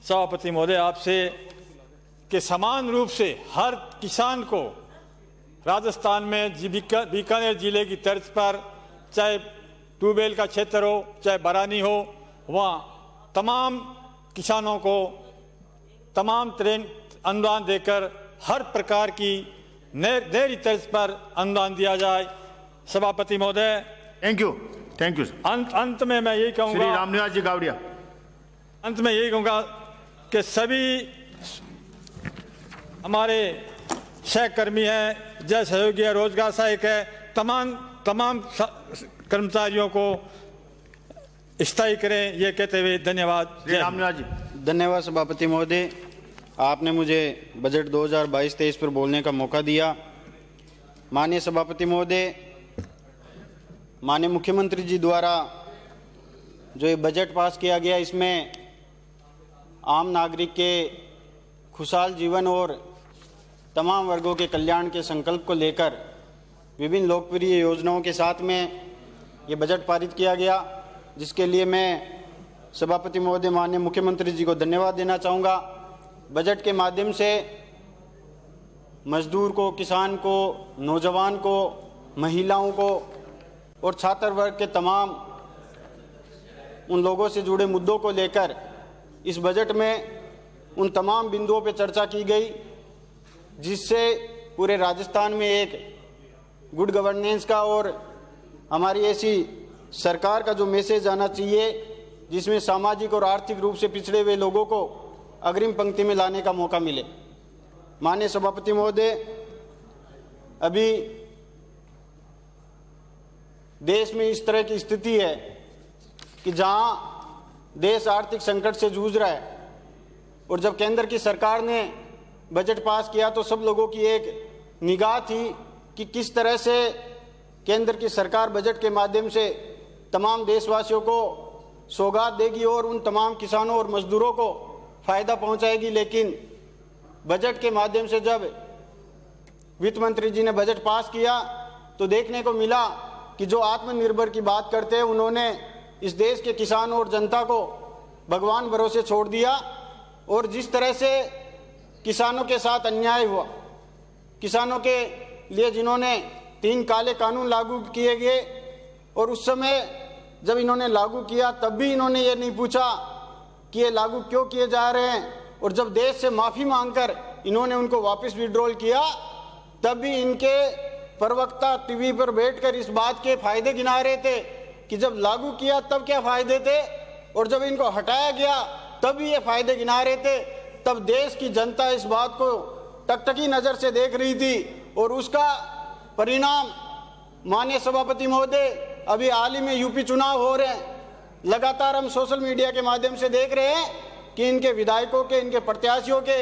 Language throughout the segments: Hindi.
सभापति महोदय आपसे कि समान रूप से हर किसान को राजस्थान में बीकानेर जिले की तर्ज पर चाहे ट्यूबवेल का क्षेत्र हो चाहे बरानी हो, वहाँ तमाम किसानों को तमाम अनुदान देकर हर प्रकार की नई तर्ज पर अनुदान दिया जाए। सभापति महोदय थैंक यू अंत में मैं यही कहूँगा, श्री रामनिवास जी गावड़िया, अंत में यही कहूँगा कि सभी हमारे सहकर्मी हैं, जन सहयोगी है, रोजगार सहायक है, तमाम कर्मचारियों को स्थायी करें, ये कहते हुए धन्यवाद। श्री रामनिवास जी। धन्यवाद सभापति महोदय, आपने मुझे बजट 2022-23 पर बोलने का मौका दिया। माननीय सभापति महोदय, माननीय मुख्यमंत्री जी द्वारा जो ये बजट पास किया गया, इसमें आम नागरिक के खुशहाल जीवन और तमाम वर्गों के कल्याण के संकल्प को लेकर विभिन्न लोकप्रिय योजनाओं के साथ में ये बजट पारित किया गया, जिसके लिए मैं सभापति महोदय माननीय मुख्यमंत्री जी को धन्यवाद देना चाहूँगा। बजट के माध्यम से मजदूर को, किसान को, नौजवान को, महिलाओं को और छात्र वर्ग के तमाम उन लोगों से जुड़े मुद्दों को लेकर इस बजट में उन तमाम बिंदुओं पर चर्चा की गई, जिससे पूरे राजस्थान में एक गुड गवर्नेंस का और हमारी ऐसी सरकार का जो मैसेज आना चाहिए, जिसमें सामाजिक और आर्थिक रूप से पिछड़े हुए लोगों को अग्रिम पंक्ति में लाने का मौका मिले। माननीय सभापति महोदय, अभी देश में इस तरह की स्थिति है कि जहां देश आर्थिक संकट से जूझ रहा है, और जब केंद्र की सरकार ने बजट पास किया तो सब लोगों की एक निगाह थी कि किस तरह से केंद्र की सरकार बजट के माध्यम से तमाम देशवासियों को सौगात देगी और उन तमाम किसानों और मजदूरों को फ़ायदा पहुंचाएगी। लेकिन बजट के माध्यम से जब वित्त मंत्री जी ने बजट पास किया तो देखने को मिला कि जो आत्मनिर्भर की बात करते हैं, उन्होंने इस देश के किसानों और जनता को भगवान भरोसे छोड़ दिया। और जिस तरह से किसानों के साथ अन्याय हुआ, किसानों के लिए जिन्होंने 3 काले कानून लागू किए गए, और उस समय जब इन्होंने लागू किया तब भी इन्होंने ये नहीं पूछा कि ये लागू क्यों किए जा रहे हैं, और जब देश से माफ़ी मांगकर इन्होंने उनको वापस विड्रॉल किया तब भी इनके प्रवक्ता टीवी पर बैठकर इस बात के फायदे गिना रहे थे कि जब लागू किया तब क्या फ़ायदे थे, और जब इनको हटाया गया तब भी ये फायदे गिना रहे थे। तब देश की जनता इस बात को टकटकी नज़र से देख रही थी, और उसका परिणाम माननीय सभापति महोदय, अभी हाल ही में यूपी चुनाव हो रहे हैं, लगातार हम सोशल मीडिया के माध्यम से देख रहे हैं कि इनके विधायकों के, इनके प्रत्याशियों के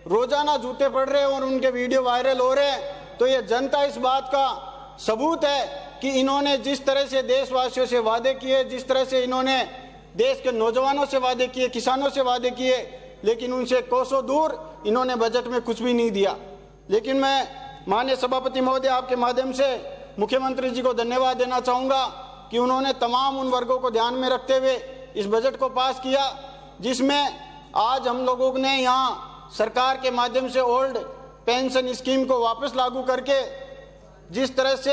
रोजाना जूते पड़ रहे हैं और उनके वीडियो वायरल हो रहे हैं। तो ये जनता इस बात का सबूत है कि इन्होंने जिस तरह से देशवासियों से वादे किए, जिस तरह से इन्होंने देश के नौजवानों से वादे किए, किसानों से वादे किए, लेकिन उनसे कोसों दूर इन्होंने बजट में कुछ भी नहीं दिया। लेकिन मैं माननीय सभापति महोदय आपके माध्यम से मुख्यमंत्री जी को धन्यवाद देना चाहूँगा कि उन्होंने तमाम उन वर्गों को ध्यान में रखते हुए इस बजट को पास किया, जिसमें आज हम लोगों ने यहाँ सरकार के माध्यम से ओल्ड पेंशन स्कीम को वापस लागू करके जिस तरह से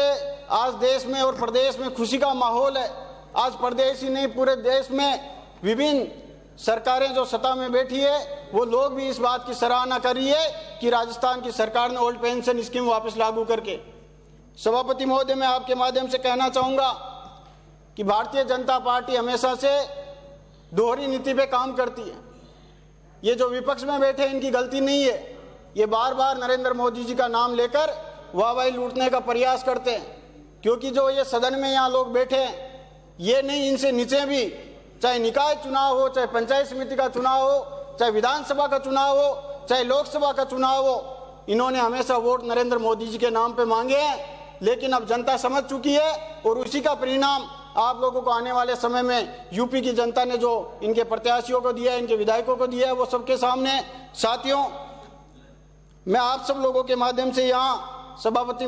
आज देश में और प्रदेश में खुशी का माहौल है, आज प्रदेश ही नहीं पूरे देश में विभिन्न सरकारें जो सत्ता में बैठी है वो लोग भी इस बात की सराहना कर रही है कि राजस्थान की सरकार ने ओल्ड पेंशन स्कीम वापस लागू करके। सभापति महोदय, मैं आपके माध्यम से कहना चाहूँगा कि भारतीय जनता पार्टी हमेशा से दोहरी नीति पे काम करती है। ये जो विपक्ष में बैठे इनकी गलती नहीं है, ये बार बार नरेंद्र मोदी जी का नाम लेकर वाहवाही लूटने का प्रयास करते हैं, क्योंकि जो ये सदन में यहाँ लोग बैठे हैं ये नहीं, इनसे नीचे भी चाहे निकाय चुनाव हो, चाहे पंचायत समिति का चुनाव हो, चाहे विधानसभा का चुनाव हो, चाहे लोकसभा का चुनाव हो, इन्होंने हमेशा वोट नरेंद्र मोदी जी के नाम पे मांगे हैं। लेकिन अब जनता समझ चुकी है और उसी का परिणाम आप लोगों को आने वाले समय में यूपी की जनता ने जो इनके प्रत्याशियों को दिया है, इनके विधायकों को दिया है, वो सबके सामने। साथियों, मैं आप सब लोगों के माध्यम से यहाँ सभापति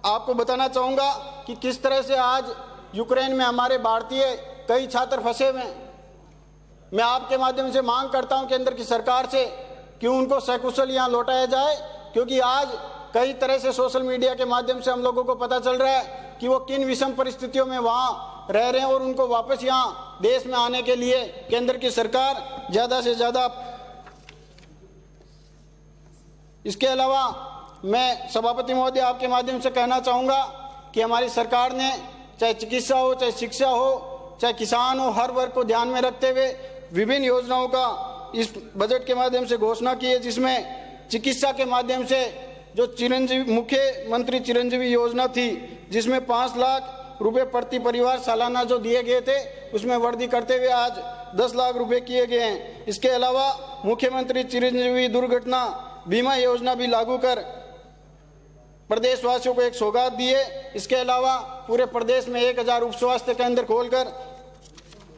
आपको बताना चाहूँगा कि किस तरह से आज यूक्रेन में हमारे भारतीय कई छात्र फंसे हुए हैं। मैं आपके माध्यम से मांग करता हूं केंद्र की सरकार से कि उनको सकुशल यहां लौटाया जाए, क्योंकि आज कई तरह से सोशल मीडिया के माध्यम से हम लोगों को पता चल रहा है कि वो किन विषम परिस्थितियों में वहां रह रहे हैं और उनको वापस यहां देश में आने के लिए केंद्र की सरकार ज्यादा से ज्यादा। इसके अलावा मैं सभापति महोदय आपके माध्यम से कहना चाहूंगा कि हमारी सरकार ने चाहे चिकित्सा हो, चाहे शिक्षा हो, चाहे किसान हो, हर वर्ग को ध्यान में रखते हुए विभिन्न योजनाओं का इस बजट के माध्यम से घोषणा की है, जिसमें चिकित्सा के माध्यम से जो मुख्यमंत्री चिरंजीवी योजना थी, जिसमें 5 लाख रुपए प्रति परिवार सालाना जो दिए गए थे, उसमें वृद्धि करते हुए आज 10 लाख रुपए किए गए हैं। इसके अलावा मुख्यमंत्री चिरंजीवी दुर्घटना बीमा योजना भी लागू कर प्रदेशवासियों को एक सौगात दी है। इसके अलावा पूरे प्रदेश में 1000 उप स्वास्थ्य केंद्र खोलकर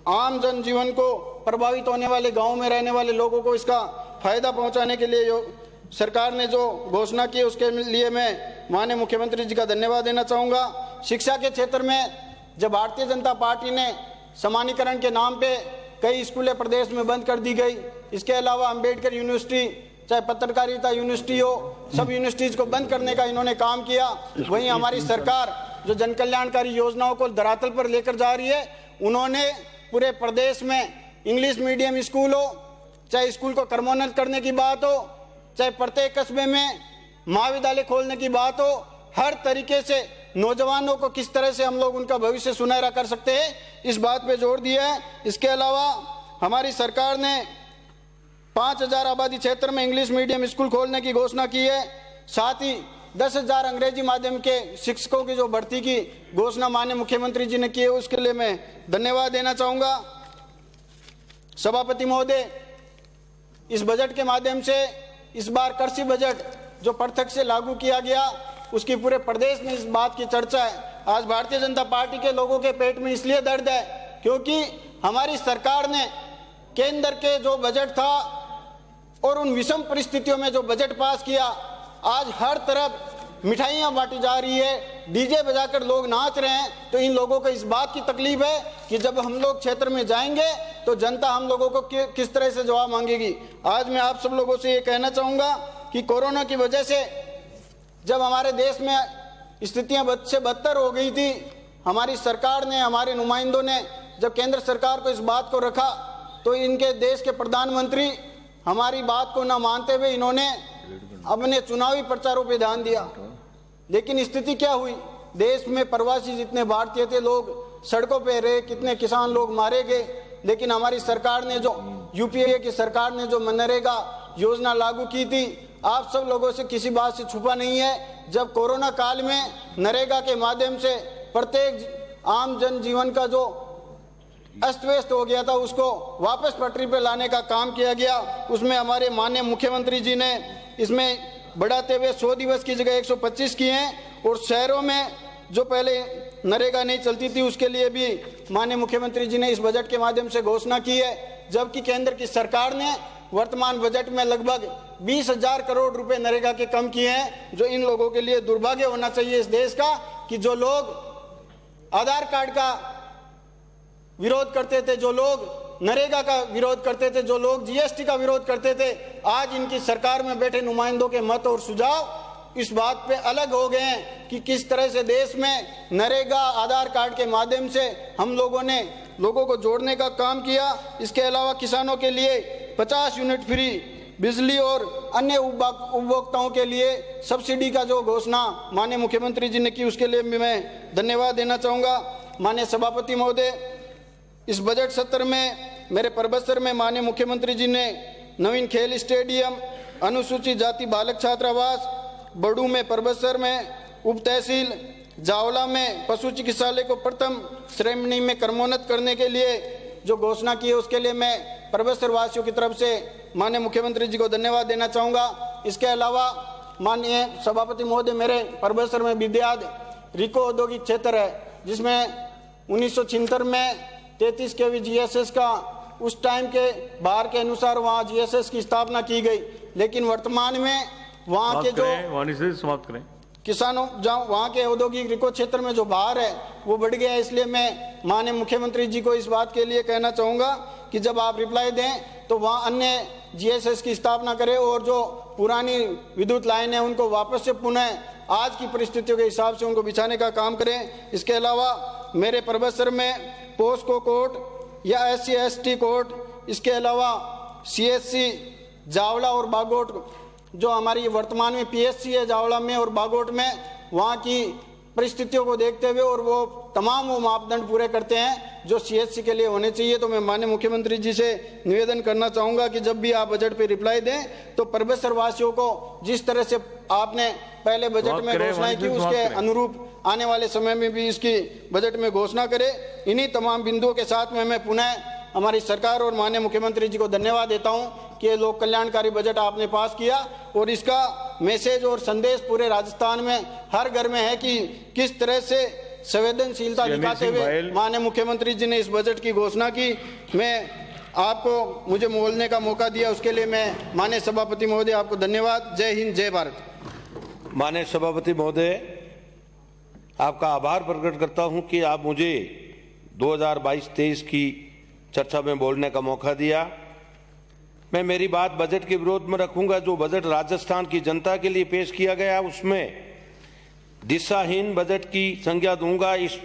आम जनजीवन को प्रभावित होने वाले गांव में रहने वाले लोगों को इसका फायदा पहुंचाने के लिए सरकार ने जो घोषणा की, उसके लिए मैं माननीय मुख्यमंत्री जी का धन्यवाद देना चाहूँगा। शिक्षा के क्षेत्र में जब भारतीय जनता पार्टी ने समानीकरण के नाम पे कई स्कूलें प्रदेश में बंद कर दी गई, इसके अलावा अंबेडकर यूनिवर्सिटी, चाहे पत्रकारिता यूनिवर्सिटी हो, सब यूनिवर्सिटीज को बंद करने का इन्होंने काम किया। वहीं हमारी सरकार जो जन कल्याणकारी योजनाओं को धरातल पर लेकर जा रही है, उन्होंने पूरे प्रदेश में इंग्लिश मीडियम स्कूल हो, चाहे स्कूल को क्रमोन्नत करने की बात हो, चाहे प्रत्येक कस्बे में महाविद्यालय खोलने की बात हो, हर तरीके से नौजवानों को किस तरह से हम लोग उनका भविष्य सुनहरा कर सकते हैं, इस बात पे जोर दिया है। इसके अलावा हमारी सरकार ने 5000 आबादी क्षेत्र में इंग्लिश मीडियम स्कूल खोलने की घोषणा की है। साथ ही 10,000 अंग्रेजी माध्यम के शिक्षकों की जो भर्ती की घोषणा माननीय मुख्यमंत्री जी ने की है, उसके लिए मैं धन्यवाद देना चाहूंगा। सभापति महोदय, इस बजट के माध्यम से इस बार कृषि बजट जो प्रत्यक्ष से लागू किया गया, उसकी पूरे प्रदेश में इस बात की चर्चा है। आज भारतीय जनता पार्टी के लोगों के पेट में इसलिए दर्द है क्योंकि हमारी सरकार ने केंद्र के जो बजट था और उन विषम परिस्थितियों में जो बजट पास किया, आज हर तरफ मिठाइयां बांटी जा रही है, डीजे बजाकर लोग नाच रहे हैं। तो इन लोगों को इस बात की तकलीफ है कि जब हम लोग क्षेत्र में जाएंगे तो जनता हम लोगों को किस तरह से जवाब मांगेगी। आज मैं आप सब लोगों से ये कहना चाहूंगा कि कोरोना की वजह से जब हमारे देश में स्थितियां बद से बदतर हो गई थी, हमारी सरकार ने, हमारे नुमाइंदों ने जब केंद्र सरकार को इस बात को रखा, तो इनके देश के प्रधानमंत्री हमारी बात को न मानते हुए इन्होंने अपने चुनावी प्रचारों पे ध्यान दिया। लेकिन स्थिति क्या हुई, देश में प्रवासी जितने भारतीय थे, लोग सड़कों पे रहे, कितने किसान लोग मारे गए। लेकिन हमारी सरकार ने जो यूपीए की सरकार ने जो मनरेगा योजना लागू की थी, आप सब लोगों से किसी बात से छुपा नहीं है, जब कोरोना काल में नरेगा के माध्यम से प्रत्येक आम जनजीवन का जो अस्त व्यस्त हो गया था, उसको वापस पटरी पे लाने का काम किया गया। उसमें हमारे माननीय मुख्यमंत्री जी ने इसमें बढ़ाते हुए 100 दिवस की जगह 125 किए हैं। और शहरों में जो पहले नरेगा नहीं चलती थी, उसके लिए भी माननीय मुख्यमंत्री जी ने इस बजट के माध्यम से घोषणा की है। जबकि केंद्र की सरकार ने वर्तमान बजट में लगभग 20,000 करोड़ रुपए नरेगा के कम किए हैं, जो इन लोगों के लिए दुर्भाग्य होना चाहिए इस देश का कि जो लोग आधार कार्ड का विरोध करते थे, जो लोग नरेगा का विरोध करते थे, जो लोग जीएसटी का विरोध करते थे, आज इनकी सरकार में बैठे नुमाइंदों के मत और सुझाव इस बात पे अलग हो गए हैं कि किस तरह से देश में नरेगा आधार कार्ड के माध्यम से हम लोगों ने लोगों को जोड़ने का काम किया। इसके अलावा किसानों के लिए 50 यूनिट फ्री बिजली और अन्य उपभोक्ताओं के लिए सब्सिडी का जो घोषणा माननीय मुख्यमंत्री जी ने की, उसके लिए भी मैं धन्यवाद देना चाहूँगा। माननीय सभापति महोदय, इस बजट सत्र में मेरे परबतसर में माननीय मुख्यमंत्री जी ने नवीन खेल स्टेडियम, अनुसूचित जाति बालक छात्रावास, बड़ू में परबतसर में उप तहसील, जावला में पशु चिकित्सालय को प्रथम श्रेणी में क्रमोन्नत करने के लिए जो घोषणा की है, उसके लिए मैं परबतसर वासियों की तरफ से माननीय मुख्यमंत्री जी को धन्यवाद देना चाहूँगा। इसके अलावा माननीय सभापति महोदय, मेरे परबतसर में विद्याद रिको औद्योगिक क्षेत्र है, जिसमें 1976 में 33 kV GSS का उस टाइम के बाहर के अनुसार वहाँ GSS की स्थापना की गई। लेकिन वर्तमान में वहाँ के जो समाप्त करें किसानों, जहाँ वहाँ के औद्योगिक रिको क्षेत्र में जो बाहर है वो बढ़ गया है। इसलिए मैं माननीय मुख्यमंत्री जी को इस बात के लिए कहना चाहूँगा कि जब आप रिप्लाई दें तो वहाँ अन्य जीएसएस की स्थापना करें और जो पुरानी विद्युत लाइन है उनको वापस से पुनः आज की परिस्थितियों के हिसाब से उनको बिछाने का काम करें। इसके अलावा मेरे परबतसर में पोस्को कोर्ट या SC/ST कोर्ट, इसके अलावा CSC जावला और बागोट, जो हमारी वर्तमान में PSC है जावला में और बागोट में, वहाँ की परिस्थितियों को देखते हुए और वो तमाम वो मापदंड पूरे करते हैं जो CSC के लिए होने चाहिए। तो मैं माननीय मुख्यमंत्री जी से निवेदन करना चाहूँगा कि जब भी आप बजट पे रिप्लाई दें तो परबतसर वासियों को जिस तरह से आपने पहले बजट में घोषणा की उसके अनुरूप आने वाले समय में भी इसकी बजट में घोषणा करें। इन्हीं तमाम बिंदुओं के साथ में मैं पुनः हमारी सरकार और माननीय मुख्यमंत्री जी को धन्यवाद देता हूं कि ये लोक कल्याणकारी बजट आपने पास किया और इसका मैसेज और संदेश पूरे राजस्थान में हर घर में है कि किस तरह से संवेदनशीलता दिखाते हुए माननीय मुख्यमंत्री जी ने इस बजट की घोषणा की। मैं आपको मुझे बोलने का मौका दिया उसके लिए मैं माननीय सभापति महोदय आपको धन्यवाद। जय हिंद, जय भारत। माननीय सभापति महोदय, आपका आभार प्रकट करता हूं कि आप मुझे 2022-23 की चर्चा में बोलने का मौका दिया। मैं मेरी बात बजट के विरोध में रखूंगा। जो बजट राजस्थान की जनता के लिए पेश किया गया उसमें दिशाहीन बजट की संज्ञा दूंगा। इस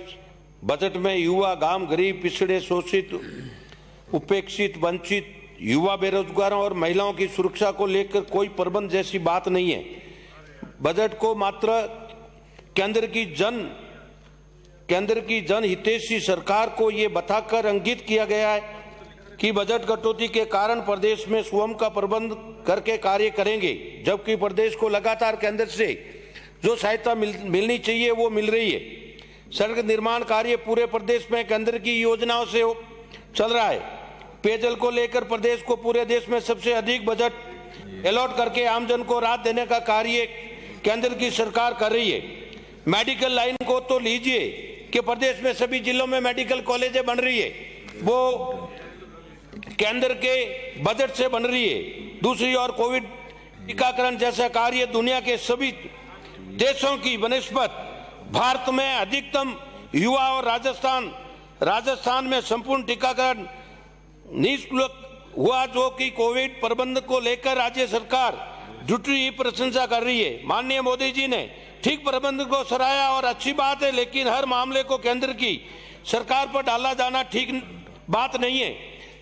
बजट में युवा, गांव, गरीब, पिछड़े, शोषित, उपेक्षित, वंचित, युवा बेरोजगारों और महिलाओं की सुरक्षा को लेकर कोई प्रबंध जैसी बात नहीं है। बजट को मात्र केंद्र की जन हितैषी सरकार को ये बताकर अंकित किया गया है कि बजट कटौती के कारण प्रदेश में स्वयं का प्रबंध करके कार्य करेंगे, जबकि प्रदेश को लगातार केंद्र से जो सहायता मिलनी चाहिए वो मिल रही है। सड़क निर्माण कार्य पूरे प्रदेश में केंद्र की योजनाओं से चल रहा है। पेयजल को लेकर प्रदेश को पूरे देश में सबसे अधिक बजट अलॉट करके आमजन को राहत देने का कार्य केंद्र की सरकार कर रही है। मेडिकल लाइन को तो लीजिए कि प्रदेश में सभी जिलों में मेडिकल कॉलेजें बन रही है, वो केंद्र के बजट से बन रही है। दूसरी ओर कोविड टीकाकरण जैसा कार्य दुनिया के सभी देशों की बनस्पत भारत में अधिकतम युवा और राजस्थान में संपूर्ण टीकाकरण निःशुल्क हुआ, जो कि कोविड प्रबंधन को लेकर राज्य सरकार जुटी प्रशंसा कर रही है। माननीय मोदी जी ने ठीक प्रबंधन को सराहा और अच्छी बात है, लेकिन हर मामले को केंद्र की सरकार पर डाला जाना ठीक बात नहीं है।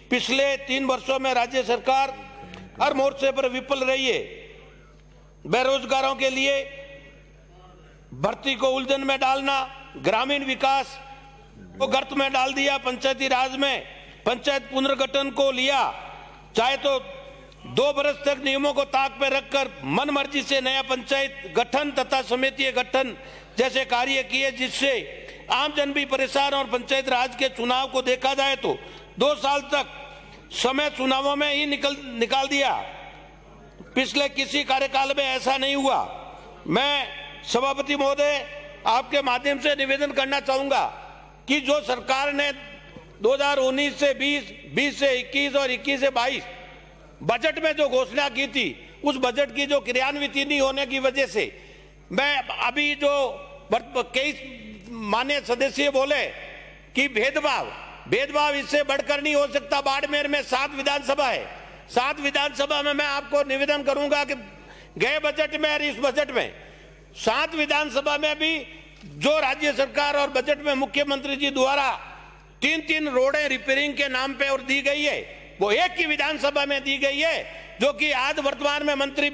पिछले 3 वर्षों में राज्य सरकार हर मोर्चे पर विफल रही है। बेरोजगारों के लिए भर्ती को उलझन में डालना, ग्रामीण विकास को गर्त में डाल दिया, पंचायती राज में पंचायत पुनर्गठन को लिया, चाहे तो 2 वर्ष तक नियमों को ताक पर रखकर मन मर्जी से नया पंचायत गठन तथा समिति गठन जैसे कार्य किए, जिससे आमजन भी परेशान। और पंचायत राज के चुनाव को देखा जाए तो 2 साल तक समय चुनावों में ही निकाल दिया। पिछले किसी कार्यकाल में ऐसा नहीं हुआ। मैं सभापति महोदय आपके माध्यम से निवेदन करना चाहूंगा कि जो सरकार ने 2019 से 20 से 21 और 21 से 22 बजट में जो घोषणा की थी, उस बजट की जो क्रियान्विति नहीं होने की वजह से मैं अभी जो कई माननीय सदस्य बोले कि भेदभाव इससे बढ़कर नहीं हो सकता। बाड़मेर में 7 विधानसभा है, 7 विधानसभा में मैं आपको निवेदन करूंगा कि गए बजट में और इस बजट में 7 विधानसभा में भी जो राज्य सरकार और बजट में मुख्यमंत्री जी द्वारा 3 रोडें रिपेयरिंग के नाम पे और दी गई है, वो एक ही विधानसभा में दी गई है, जो कि आज वर्तमान में मंत्री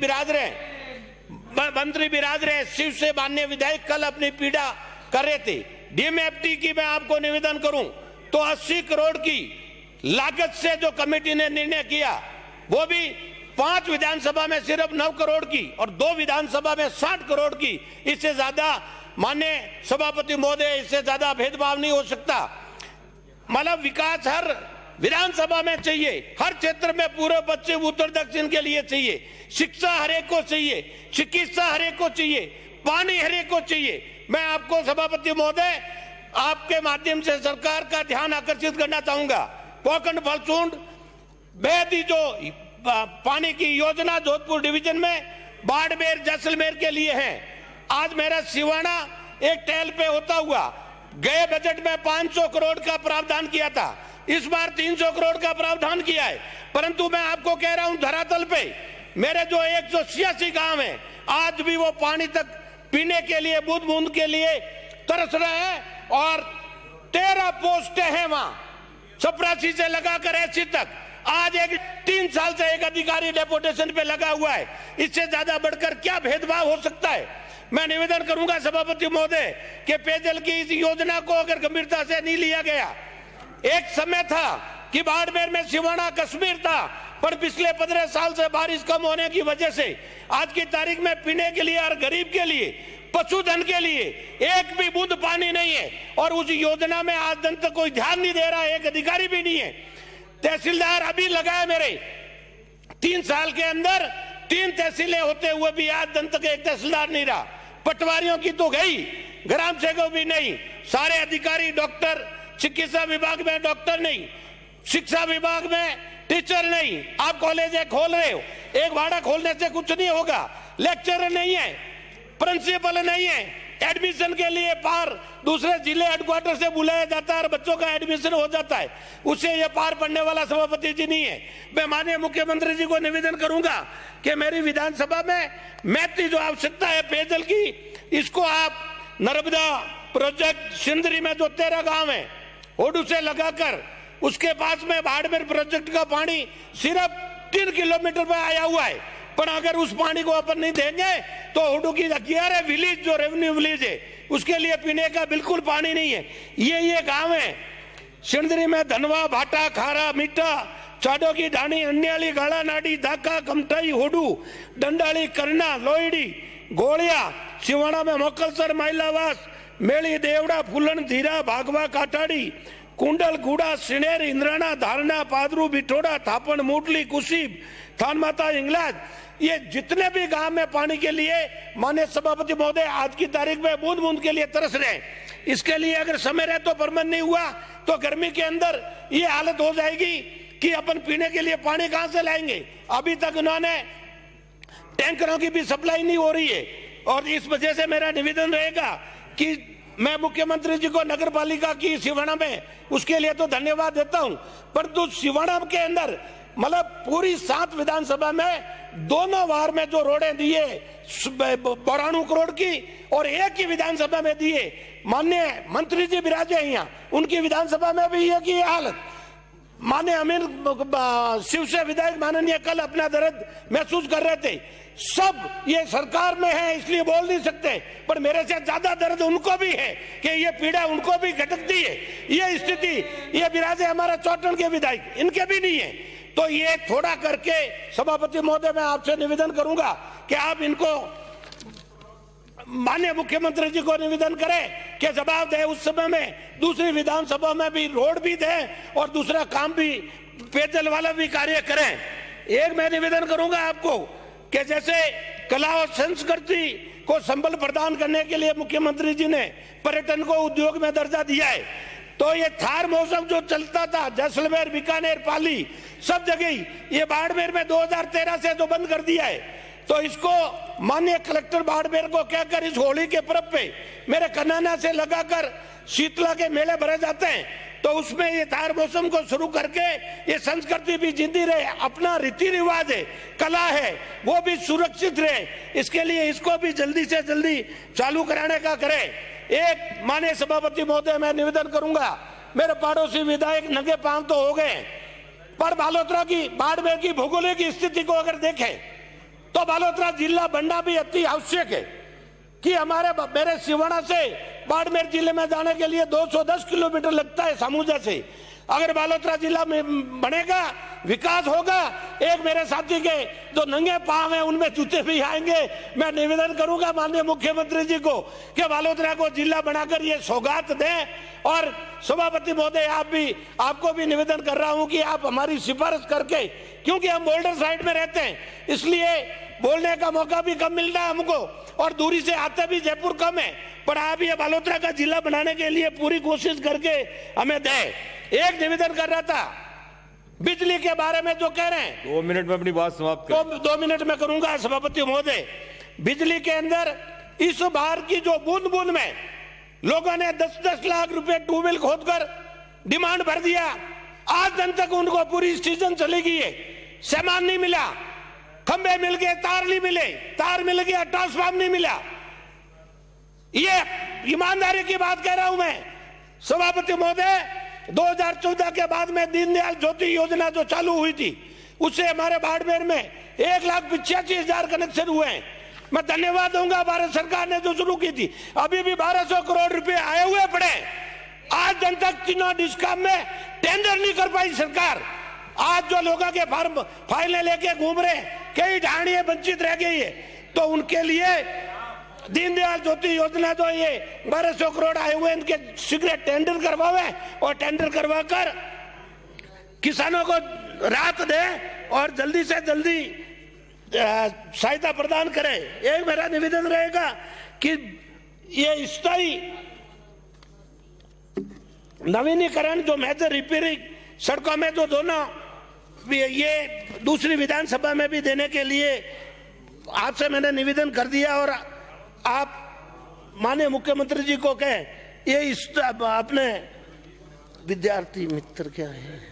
विराज रहे शिव से माननीय विधायक कल अपनी पीड़ा कर रहे थे। डीएमएफटी की मैं आपको निवेदन करूं तो 80 करोड़ की लागत से जो कमेटी ने निर्णय किया, वो भी 5 विधानसभा में सिर्फ 9 करोड़ की और 2 विधानसभा में 60 करोड़ की। इससे ज्यादा माननीय सभापति महोदय, इससे ज्यादा भेदभाव नहीं हो सकता। मतलब विकास हर विधानसभा में चाहिए, हर क्षेत्र में पूर्व पश्चिम उत्तर दक्षिण के लिए चाहिए, शिक्षा हरेक को चाहिए, चिकित्सा हरेक को चाहिए, पानी हरेक को चाहिए। मैं आपको सभापति महोदय आपके माध्यम से सरकार का ध्यान आकर्षित करना चाहूंगा। कोकण फलसूंड बेहदी जो पानी की योजना जोधपुर डिवीजन में बाड़मेर जैसलमेर के लिए है। आज मेरा सिवाना एक टहल पे होता हुआ गए बजट में 500 करोड़ का प्रावधान किया था। इस बार 300 करोड़ का प्रावधान किया है, परंतु मैं आपको कह रहा हूं धरातल पे मेरे जो 186 गांव हैं आज भी वो पानी तक पीने के लिए बूंद बूंद के लिए तरस रहे हैं। और 13 पोस्टें हैं वहां, चपरासी से लगाकर एसी तक। आज 3 साल से एक अधिकारी डेपुटेशन पे लगा हुआ है। इससे ज्यादा बढ़कर क्या भेदभाव हो सकता है। मैं निवेदन करूंगा सभापति महोदय कि पेयजल की इस योजना को अगर गंभीरता से नहीं लिया गया, एक समय था कि बाड़मेर में सिवाना कश्मीर था, पर पिछले 15 साल से बारिश कम होने की वजह से आज की तारीख में पीने के लिए और गरीब के लिए, पशुधन के लिए एक भी बूंद पानी नहीं है। और उस योजना में आज दिन तक कोई ध्यान नहीं दे रहा है, एक अधिकारी भी नहीं है। तहसीलदार अभी लगाए मेरे 3 साल के अंदर 3 तहसीलें होते हुए भी आज दिन तक एक तहसीलदार नहीं रहा। पटवारियों की तो गई, ग्राम सेवक भी नहीं, सारे अधिकारी डॉक्टर, चिकित्सा विभाग में डॉक्टर नहीं, शिक्षा विभाग में टीचर नहीं। आप कॉलेज खोल रहे हो, एक भाड़ा खोलने से कुछ नहीं होगा। लेक्चरर नहीं है, प्रिंसिपल नहीं है, एडमिशन के लिए पार दूसरे जिले हेडक्वार्टर से बुलाया जाता है और बच्चों का एडमिशन हो जाता है, उससे ये पार पड़ने वाला सभापति जी नहीं है। मैं माननीय मुख्यमंत्री जी को निवेदन करूंगा कि मेरी विधानसभा में मैत्री जो आवश्यकता है पेयजल की, इसको आप नर्मदा प्रोजेक्ट सिंदरी में जो 13 गांव है ओडू से लगाकर उसके पास में बाड़मेर प्रोजेक्ट का पानी सिर्फ 3 किलोमीटर पे आया हुआ है, पर अगर उस पानी को अपन नहीं देंगे तो ओडू की 11 विलेज जो रेवेन्यू विलेज है उसके लिए पीने का बिल्कुल पानी नहीं है। ये गांव है सिंदरी में धनवा, भाटा, खारा, मीठा, चाडो की ढाणी, अन्याली, गाड़ा नाडी, धाका, कमठाई, होडू, डंडाली, करना, लोईडी, गोलिया, सिवाना में मोकलसर, माइलावास, मेली, देवड़ा, फूलन, धीरा, भागवा, काटाड़ी, कुंडल, गुड़ा, सिनेर, इंद्राना, धारणा, पादरू, बिठोड़ा, थापन, मूटली, कुशीब, थान माता, इंगलाज, ये जितने भी गांव में पानी के लिए माननीय सभापति महोदय आज की तारीख में बूंद बूंद के लिए तरस रहे हैं। इसके लिए अगर समय रहे तो प्रबंध नहीं हुआ तो गर्मी के अंदर ये हालत हो जाएगी कि अपन पीने के लिए पानी कहां से लाएंगे। अभी तक उन्होंने टैंकरों की भी सप्लाई नहीं हो रही है और इस वजह से मेरा निवेदन रहेगा कि मैं मुख्यमंत्री जी को नगर पालिका की सिवाना में उसके लिए तो धन्यवाद देता हूं, परंतु सिवाना के अंदर मतलब पूरी 7 विधानसभा में दोनों बार में जो रोडें दिए 92 करोड़ की और एक ही विधानसभा में दिए, माननीय मंत्री जी विराजे यहाँ, उनकी विधानसभा में भी ये की हालत। माननीय अमीर शिव से विधायक माननीय कल अपना दर्द महसूस कर रहे थे। सब ये सरकार में है इसलिए बोल नहीं सकते, पर मेरे से ज्यादा दर्द उनको भी है कि ये पीड़ा उनको भी खटकती है। ये स्थिति ये विराजे हमारा चौटन के विधायक, इनके भी नहीं है। तो ये थोड़ा करके सभापति महोदय मैं आपसे निवेदन करूंगा कि आप इनको माननीय मुख्यमंत्री जी को निवेदन करें कि जवाब दे उस समय में दूसरी विधानसभा में भी रोड भी दे और दूसरा काम भी पेयजल वाला भी कार्य करें। एक मैं निवेदन करूंगा आपको कि जैसे कला और संस्कृति को संबल प्रदान करने के लिए मुख्यमंत्री जी ने पर्यटन को उद्योग में दर्जा दिया है, तो ये थार मौसम जो चलता था जैसलमेर, बीकानेर, पाली सब जगह ये बाड़मेर में 2013 से जो बंद कर दिया है, तो इसको माननीय कलेक्टर बाड़मेर को कहकर इस होली के पर्व पे मेरे कन्नाना से लगाकर शीतला के मेले भरे जाते हैं, तो उसमें ये थार मौसम को शुरू करके ये संस्कृति भी जिंदी रहे, अपना रीति रिवाज है, कला है, वो भी सुरक्षित रहे। इसके लिए इसको भी जल्दी से जल्दी चालू कराने का करें। एक माननीय सभापति महोदय मैं निवेदन करूंगा, मेरे पड़ोसी विधायक नंगे पांव तो हो गए, पर बालोतरा की बाड़मेर की भौगोलिक स्थिति को अगर देखें तो बालोतरा जिला बनना भी अति आवश्यक है कि हमारे मेरे सिवाना से बाड़मेर जिले में जाने के लिए 210 किलोमीटर लगता है सामुजा से। अगर बालोतरा जिला में बनेगा, विकास होगा, एक मेरे साथी के जो नंगे पांव हैं उनमें जूते भी आएंगे। मैं निवेदन करूंगा माननीय मुख्यमंत्री जी को कि बालोतरा को जिला बनाकर ये सौगात दें। और सभापति महोदय आपको भी निवेदन कर रहा हूं कि आप हमारी सिफारिश करके, क्योंकि हम बॉर्डर साइड में रहते हैं इसलिए बोलने का मौका भी कम मिलता है हमको और दूरी से आते भी जयपुर कम है, पर आप ये बालोतरा का जिला बनाने के लिए पूरी कोशिश करके हमें दें। एक निवेदन कर रहा था बिजली के बारे में जो कह रहे हैं, 2 मिनट में अपनी बात समाप्त करें। 2 मिनट में करूंगा सभापति महोदय। बिजली के अंदर इस बार की जो बूंद बूंद में लोगों ने 10-10 लाख रुपए ट्यूबवेल खोदकर डिमांड भर दिया। आज दिन तक उनको पूरी सीजन चली गई है, सामान नहीं मिला, खंबे मिल गए, तार नहीं मिले, तार मिल गया, ट्रांसफार्म नहीं मिला। ये ईमानदारी की बात कह रहा हूं मैं। सभापति महोदय, 2014 के बाद में दीनदयाल ज्योति योजना जो चालू हुई थी, उससे हमारे बाड़मेर में 1,85,000 कनेक्शन हुए हैं। मैं धन्यवाद दूंगा भारत सरकार ने जो शुरू की थी। अभी भी 1200 करोड़ रुपए आए हुए पड़े। आज दिन तक तीनों डिस्कॉम में टेंडर नहीं कर पाई सरकार। आज जो लोगों के फार्म फाइलें लेके घूम रहे, कई ढाणियां वंचित रह गई है, तो उनके लिए दीनदयाल ज्योति योजना जो ये 1200 करोड़ आए हुए, इनके शीघ्र टेंडर करवावे और टेंडर करवाकर किसानों को राहत दे और जल्दी से जल्दी सहायता प्रदान करे। एक मेरा निवेदन रहेगा कि ये स्थायी नवीनीकरण जो मेजर रिपेयरिंग सड़कों में जो दोनों, ये दूसरी विधानसभा में भी देने के लिए आपसे मैंने निवेदन कर दिया और आप माननीय मुख्यमंत्री जी को कहें, ये अपने विद्यार्थी मित्र क्या है,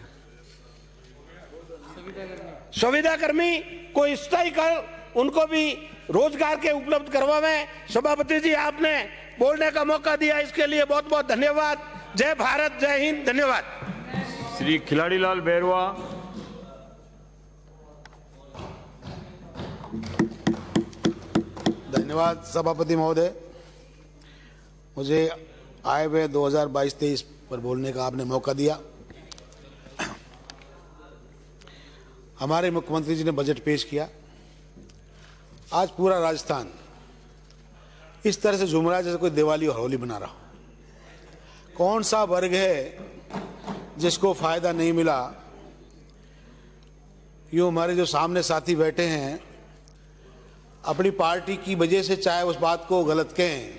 सुविधा कर्मी को स्थायी कर उनको भी रोजगार के उपलब्ध करवावे। सभापति जी, आपने बोलने का मौका दिया, इसके लिए बहुत बहुत धन्यवाद। जय भारत, जय हिंद, धन्यवाद। श्री खिलाड़ीलाल बैरवा। धन्यवाद सभापति महोदय, मुझे आए हुए 2022-23 पर बोलने का आपने मौका दिया। हमारे मुख्यमंत्री जी ने बजट पेश किया। आज पूरा राजस्थान इस तरह से झूम रहा है जैसे कोई दिवाली और होली मना रहा हो। कौन सा वर्ग है जिसको फायदा नहीं मिला? यूँ हमारे जो सामने साथी बैठे हैं, अपनी पार्टी की वजह से चाहे उस बात को गलत कहें,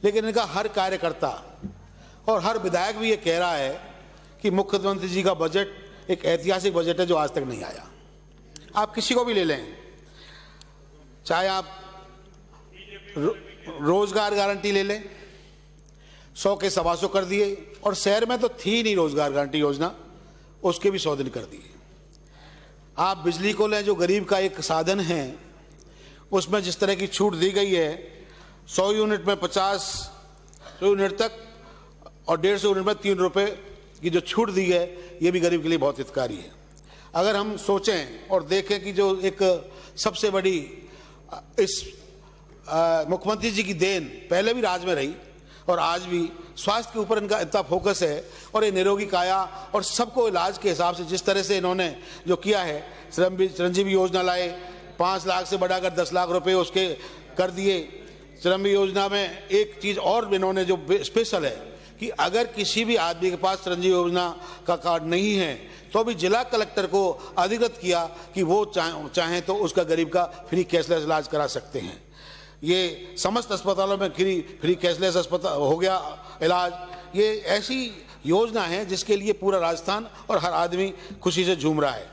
लेकिन इनका हर कार्यकर्ता और हर विधायक भी ये कह रहा है कि मुख्यमंत्री जी का बजट एक ऐतिहासिक बजट है जो आज तक नहीं आया। आप किसी को भी ले लें, चाहे आप रोजगार गारंटी ले लें, 100 के 125 कर दिए, और शहर में तो थी नहीं रोजगार गारंटी योजना, उसके भी 100 दिन कर दिए। आप बिजली को लें, जो गरीब का एक साधन है, उसमें जिस तरह की छूट दी गई है, 100 यूनिट में 50 यूनिट तक और 150 यूनिट में 3 रुपये की जो छूट दी है, ये भी गरीब के लिए बहुत हितकारी है। अगर हम सोचें और देखें कि जो एक सबसे बड़ी इस मुख्यमंत्री जी की देन पहले भी राज में रही और आज भी स्वास्थ्य के ऊपर इनका इतना फोकस है, और ये निरोगी काया और सबको इलाज के हिसाब से जिस तरह से इन्होंने जो किया है, चिरंजीवी योजना लाए, 5 लाख से बढ़ाकर 10 लाख रुपए उसके कर दिए। चिरंजीवी योजना में एक चीज़ और इन्होंने जो स्पेशल है कि अगर किसी भी आदमी के पास चिरंजीवी योजना का कार्ड नहीं है तो भी जिला कलेक्टर को अधिकृत किया कि वो चाहें तो उसका गरीब का फ्री कैशलेस इलाज करा सकते हैं। ये समस्त अस्पतालों में फ्री कैशलेस अस्पताल हो गया इलाज। ये ऐसी योजना है जिसके लिए पूरा राजस्थान और हर आदमी खुशी से झूम रहा है।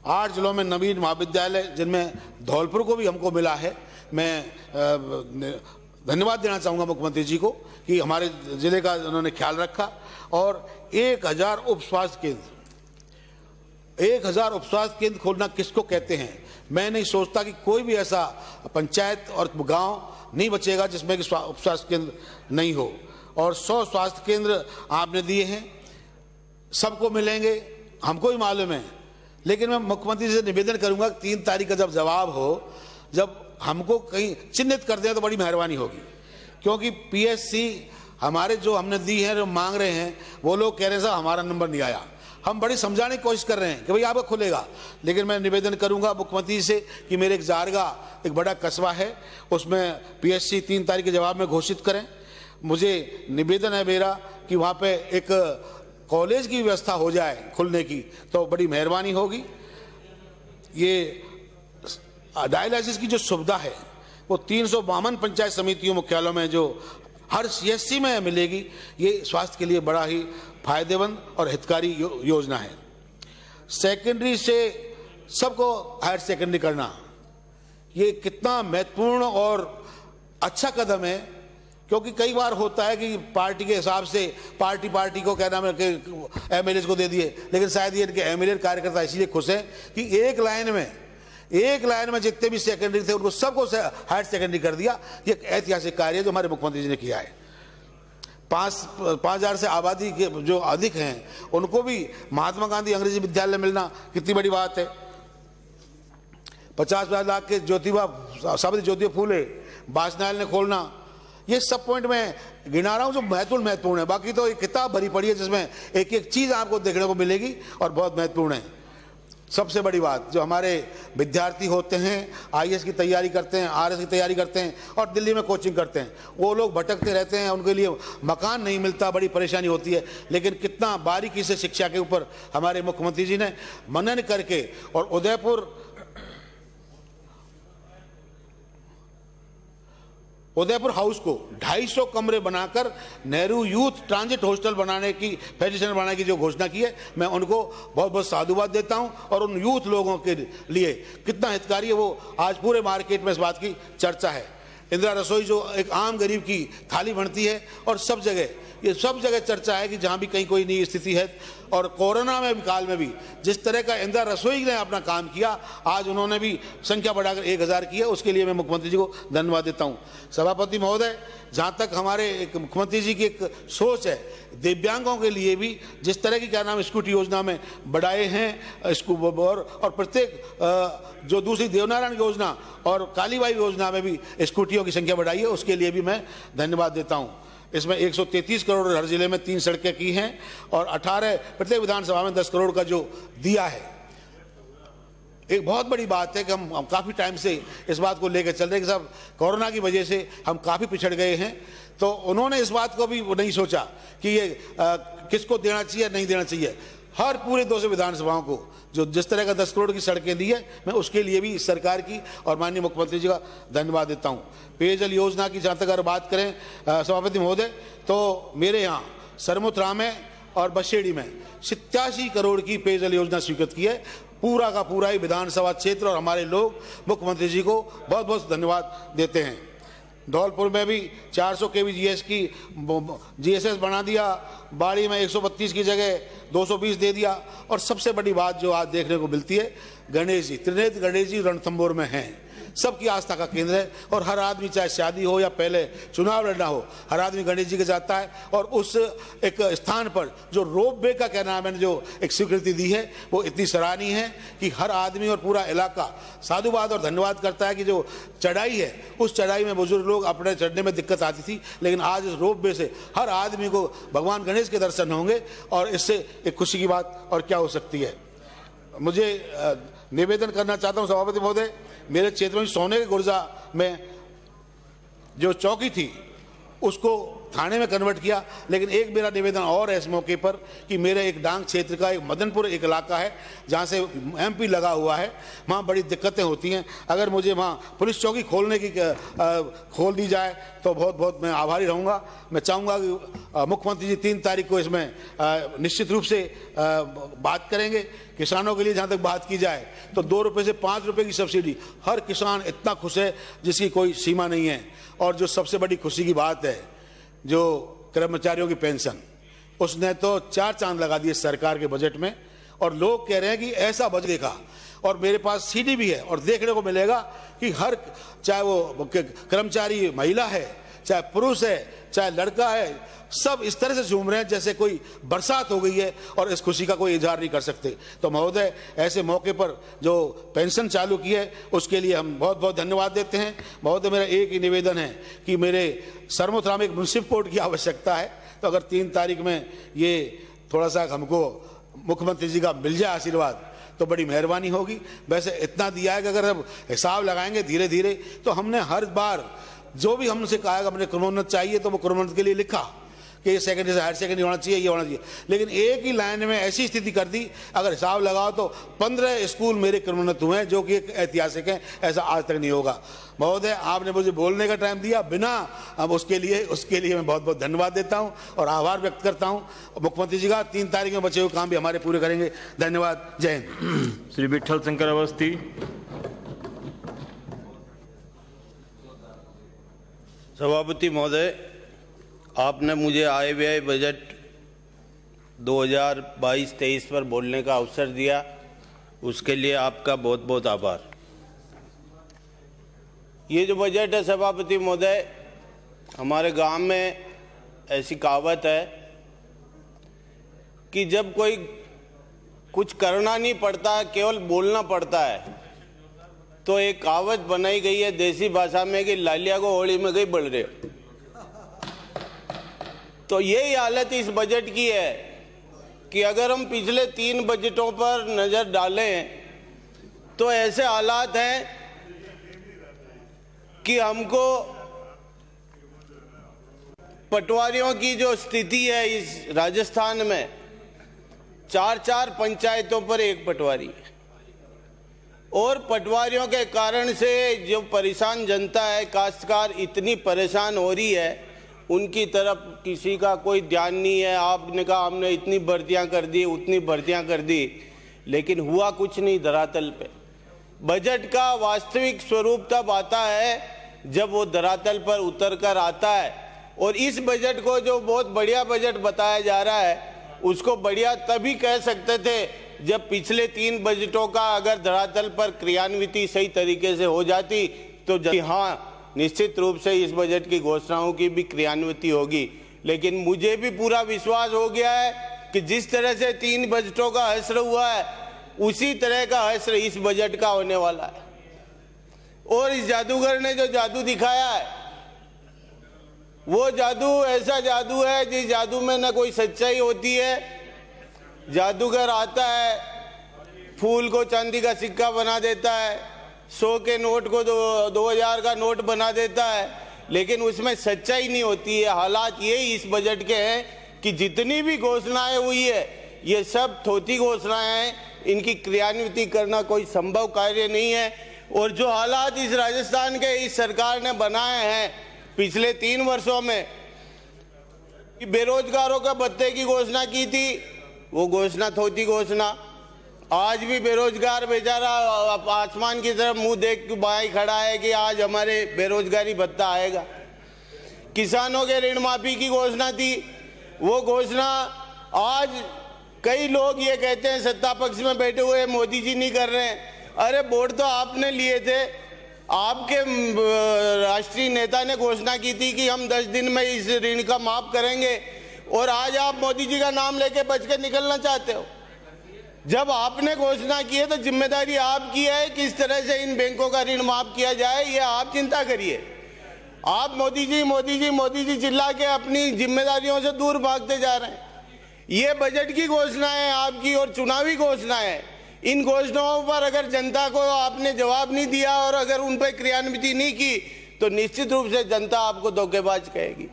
8 जिलों में नवीन महाविद्यालय, जिनमें धौलपुर को भी हमको मिला है। मैं धन्यवाद देना चाहूँगा मुख्यमंत्री जी को कि हमारे जिले का उन्होंने ख्याल रखा। और 1000 उप स्वास्थ्य केंद्र, 1000 उप स्वास्थ्य केंद्र खोलना किसको कहते हैं? मैं नहीं सोचता कि कोई भी ऐसा पंचायत और गांव नहीं बचेगा जिसमें कि उप स्वास्थ्य केंद्र नहीं हो। और 100 स्वास्थ्य केंद्र आपने दिए हैं, सबको मिलेंगे, हमको ही मालूम है। लेकिन मैं मुख्यमंत्री जी से निवेदन करूंगा 3 तारीख का जब जवाब हो, जब हमको कहीं चिन्हित कर दें तो बड़ी मेहरबानी होगी। क्योंकि पीएससी हमारे जो हमने दी है, जो मांग रहे हैं, वो लोग कह रहे हैं साहब हमारा नंबर नहीं आया। हम बड़ी समझाने की कोशिश कर रहे हैं कि भाई आपका खुलेगा। लेकिन मैं निवेदन करूंगा मुख्यमंत्री से कि मेरे एक जारगा, एक बड़ा कस्बा है, उसमें पीएससी 3 तारीख के जवाब में घोषित करें। मुझे निवेदन है मेरा कि वहाँ पे एक कॉलेज की व्यवस्था हो जाए खुलने की, तो बड़ी मेहरबानी होगी। ये डायलिसिस की जो सुविधा है वो 352 पंचायत समितियों मुख्यालयों में जो हर सीएससी में मिलेगी, ये स्वास्थ्य के लिए बड़ा ही फायदेमंद और हितकारी योजना है। सेकेंडरी से सबको हायर सेकेंडरी करना, ये कितना महत्वपूर्ण और अच्छा कदम है क्योंकि कई बार होता है कि पार्टी के हिसाब से पार्टी को क्या नाम है एमएलए को दे दिए, लेकिन शायद ये इनके एमएलए कार्यकर्ता इसीलिए खुश हैं कि एक लाइन में जितने भी सेकेंडरी थे उनको सबको हायर सेकेंडरी कर दिया। ये एक ऐतिहासिक कार्य है जो हमारे मुख्यमंत्री जी ने किया है। 5,000 से आबादी के जो अधिक हैं उनको भी महात्मा गांधी अंग्रेजी विद्यालय मिलना कितनी बड़ी बात है। 50 लाख के सावित्री ज्योतिबा फूले वाचनालय ने खोलना, ये सब पॉइंट मैं गिना रहा हूं जो महत्वपूर्ण है। बाकी तो एक किताब भरी पड़ी है जिसमें एक एक चीज आपको देखने को मिलेगी और बहुत महत्वपूर्ण है। सबसे बड़ी बात, जो हमारे विद्यार्थी होते हैं आईएएस की तैयारी करते हैं, आरएस की तैयारी करते हैं और दिल्ली में कोचिंग करते हैं, वो लोग भटकते रहते हैं, उनके लिए मकान नहीं मिलता, बड़ी परेशानी होती है। लेकिन कितना बारीकी से शिक्षा के ऊपर हमारे मुख्यमंत्री जी ने मनन करके और उदयपुर हाउस को 250 कमरे बनाकर नेहरू यूथ ट्रांजिट हॉस्टल बनाने की फेडरेशन बनाने की जो घोषणा की है, मैं उनको बहुत बहुत साधुवाद देता हूं। और उन यूथ लोगों के लिए कितना हितकारी है वो आज पूरे मार्केट में इस बात की चर्चा है। इंदिरा रसोई जो एक आम गरीब की थाली बनती है और सब जगह चर्चा है कि जहां भी कहीं कोई नई स्थिति है। और कोरोना में काल में भी जिस तरह का इंदिरा रसोई ने अपना काम किया, आज उन्होंने भी संख्या बढ़ाकर 1000 की है, उसके लिए मैं मुख्यमंत्री जी को धन्यवाद देता हूं। सभापति महोदय, जहां तक हमारे एक मुख्यमंत्री जी की एक सोच है, दिव्यांगों के लिए भी जिस तरह की क्या नाम स्कूटी योजना में बढ़ाए हैं और प्रत्येक जो दूसरी देवनारायण योजना और कालीबाई योजना में भी स्कूटियों की संख्या बढ़ाई है, उसके लिए भी मैं धन्यवाद देता हूं। इसमें 133 करोड़ हर जिले में 3 सड़कें की हैं और 18 प्रत्येक विधानसभा में 10 करोड़ का जो दिया है। एक बहुत बड़ी बात है कि हम काफ़ी टाइम से इस बात को लेकर चल रहे हैं कि साहब कोरोना की वजह से हम काफ़ी पिछड़ गए हैं, तो उन्होंने इस बात को भी नहीं सोचा कि ये किसको देना चाहिए नहीं देना चाहिए। हर पूरे 200 विधानसभाओं को जो जिस तरह का 10 करोड़ की सड़कें दी है, मैं उसके लिए भी सरकार की और माननीय मुख्यमंत्री जी का धन्यवाद देता हूं। पेयजल योजना की जहां तक अगर बात करें सभापति महोदय, तो मेरे यहाँ सरमुत्रा में और बसेड़ी में 87 करोड़ की पेयजल योजना स्वीकृत की है। पूरा का पूरा ही विधानसभा क्षेत्र और हमारे लोग मुख्यमंत्री जी को बहुत बहुत धन्यवाद देते हैं। धौलपुर में भी 400 केवी जीएसएस बना दिया, बाड़ी में 132 की जगह 220 दे दिया। और सबसे बड़ी बात जो आज देखने को मिलती है, गणेश जी, त्रिनेत्र गणेश जी रणथंभौर में हैं, सबकी आस्था का केंद्र है। और हर आदमी चाहे शादी हो या पहले चुनाव लड़ना हो, हर आदमी गणेश जी के जाता है। और उस एक स्थान पर जो रोपवे का क्या नाम है जो एक स्वीकृति दी है, वो इतनी सराहनीय है कि हर आदमी और पूरा इलाका साधुवाद और धन्यवाद करता है कि जो चढ़ाई है, उस चढ़ाई में बुजुर्ग लोग अपने चढ़ने में दिक्कत आती थी, लेकिन आज इस रोपवे से हर आदमी को भगवान गणेश के दर्शन होंगे और इससे एक खुशी की बात और क्या हो सकती है। मुझे निवेदन करना चाहता हूं सभापति महोदय, मेरे क्षेत्र में सोने के गुर्जा में जो चौकी थी उसको थाने में कन्वर्ट किया। लेकिन एक मेरा निवेदन और है इस मौके पर कि मेरे एक डांग क्षेत्र का एक मदनपुर एक इलाका है जहाँ से एमपी लगा हुआ है, वहाँ बड़ी दिक्कतें होती हैं। अगर मुझे वहाँ पुलिस चौकी खोल दी जाए तो बहुत बहुत मैं आभारी रहूँगा। मैं चाहूँगा कि मुख्यमंत्री जी 3 तारीख को इसमें निश्चित रूप से बात करेंगे। किसानों के लिए जहाँ तक बात की जाए तो 2 रुपये से 5 रुपये की सब्सिडी, हर किसान इतना खुश है जिसकी कोई सीमा नहीं है। और जो सबसे बड़ी खुशी की बात है, जो कर्मचारियों की पेंशन, उसने तो 4 चांद लगा दिए सरकार के बजट में। और लोग कह रहे हैं कि ऐसा बजट देखा, और मेरे पास सीडी भी है और देखने को मिलेगा कि हर, चाहे वो कर्मचारी महिला है, चाहे पुरुष है, चाहे लड़का है, सब इस तरह से झूम रहे हैं जैसे कोई बरसात हो गई है और इस खुशी का कोई इजहार नहीं कर सकते। तो महोदय, ऐसे मौके पर जो पेंशन चालू की है उसके लिए हम बहुत बहुत धन्यवाद देते हैं। महोदय, मेरा एक ही निवेदन है कि मेरे सरमुत्रा में एक म्युनिसिपल कोर्ट की आवश्यकता है, तो अगर 3 तारीख में ये थोड़ा सा हमको मुख्यमंत्री जी का मिल जाए आशीर्वाद तो बड़ी मेहरबानी होगी। वैसे इतना दिया है कि अगर हम हिसाब लगाएंगे धीरे धीरे तो हमने हर बार जो भी हमसे कहा है अपने क्रमोन्नत चाहिए तो वो क्रमोन्नत के लिए लिखा कि ये सेकेंडरी से हायर सेकेंडरी होना चाहिए, ये होना चाहिए। लेकिन एक ही लाइन में ऐसी स्थिति कर दी, अगर हिसाब लगाओ तो 15 स्कूल मेरे क्रमोन्नत हुए हैं, जो कि एक ऐतिहासिक है, ऐसा आज तक नहीं होगा। महोदय, आपने मुझे बोलने का टाइम दिया बिना, अब उसके लिए मैं बहुत बहुत धन्यवाद देता हूं और आभार व्यक्त करता हूं मुख्यमंत्री जी का। 3 तारीख में बचे हुए काम भी हमारे पूरे करेंगे। धन्यवाद। जय हिंद। श्री विठल शंकर अवस्थी। सभापति महोदय, आपने मुझे आय व्यय बजट 2022-23 पर बोलने का अवसर दिया, उसके लिए आपका बहुत बहुत आभार। ये जो बजट है सभापति महोदय, हमारे गांव में ऐसी कहावत है कि जब कोई कुछ करना नहीं पड़ता, केवल बोलना पड़ता है, तो एक कहावत बनाई गई है देसी भाषा में कि लालिया को होली में गई बढ़ रहे। तो यही हालत इस बजट की है कि अगर हम पिछले 3 बजटों पर नजर डालें तो ऐसे हालात हैं कि हमको पटवारियों की जो स्थिति है इस राजस्थान में, 4 पंचायतों पर 1 पटवारी है, और पटवारियों के कारण से जो परेशान जनता है, काश्तकार इतनी परेशान हो रही है, उनकी तरफ किसी का कोई ध्यान नहीं है। आपने कहा हमने इतनी भर्तियां कर दी, उतनी भर्तियां कर दी, लेकिन हुआ कुछ नहीं धरातल पे। बजट का वास्तविक स्वरूप तब आता है जब वो धरातल पर उतर कर आता है, और इस बजट को जो बहुत बढ़िया बजट बताया जा रहा है, उसको बढ़िया तभी कह सकते थे जब पिछले 3 बजटों का अगर धरातल पर क्रियान्विति सही तरीके से हो जाती, तो हाँ निश्चित रूप से इस बजट की घोषणाओं की भी क्रियान्विति होगी। लेकिन मुझे भी पूरा विश्वास हो गया है कि जिस तरह से 3 बजटों का हश्र हुआ है, उसी तरह का हश्र इस बजट का होने वाला है। और इस जादूगर ने जो जादू दिखाया है, वो जादू ऐसा जादू है जिस जादू में न कोई सच्चाई होती है। जादूगर आता है, फूल को चांदी का सिक्का बना देता है, 100 के नोट को 2000 का नोट बना देता है, लेकिन उसमें सच्चाई नहीं होती है। हालात यही इस बजट के हैं कि जितनी भी घोषणाएं हुई है, ये सब थोथी घोषणाएं हैं, इनकी क्रियान्विति करना कोई संभव कार्य नहीं है। और जो हालात इस राजस्थान के इस सरकार ने बनाए हैं पिछले 3 वर्षों में, बेरोजगारों का भत्ते की घोषणा की थी, वो घोषणा थोथी घोषणा। आज भी बेरोजगार बेचारा आसमान की तरफ मुंह देख के बाई खड़ा है कि आज हमारे बेरोजगारी भत्ता आएगा। किसानों के ऋण माफी की घोषणा थी, वो घोषणा आज कई लोग ये कहते हैं सत्ता पक्ष में बैठे हुए मोदी जी नहीं कर रहे हैं। अरे वोट तो आपने लिए थे, आपके राष्ट्रीय नेता ने घोषणा की थी कि हम 10 दिन में इस ऋण का माफ करेंगे, और आज आप मोदी जी का नाम लेके बच के निकलना चाहते हो। जब आपने घोषणा की है तो जिम्मेदारी आपकी है, किस तरह से इन बैंकों का ऋण माफ किया जाए, ये आप चिंता करिए। आप मोदी जी चिल्ला के अपनी जिम्मेदारियों से दूर भागते जा रहे हैं। ये बजट की घोषणाएं आपकी और चुनावी घोषणाएं, इन घोषणाओं पर अगर जनता को आपने जवाब नहीं दिया और अगर उन पर क्रियान्विति नहीं की, तो निश्चित रूप से जनता आपको धोखेबाज कहेगी।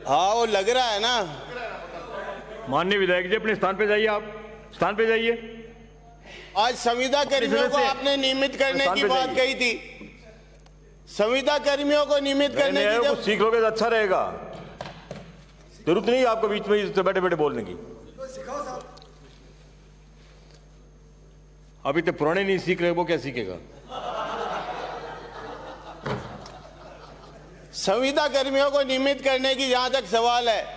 हाँ, वो लग रहा है ना। माननीय विधायक जी, अपने स्थान पे जाइए, आप स्थान पे जाइए। आज संविदा कर्मियों को आपने नियमित करने की बात कही थी, संविदा कर्मियों को नियमित करने की जब सीख लोगे तो अच्छा रहेगा। जरूरत नहीं आपको बीच में बैठे बैठे बोलने की। अभी तो पुराने नहीं सीख रहे, वो क्या सीखेगा। संविदा कर्मियों को नियमित करने की जहां तक सवाल है,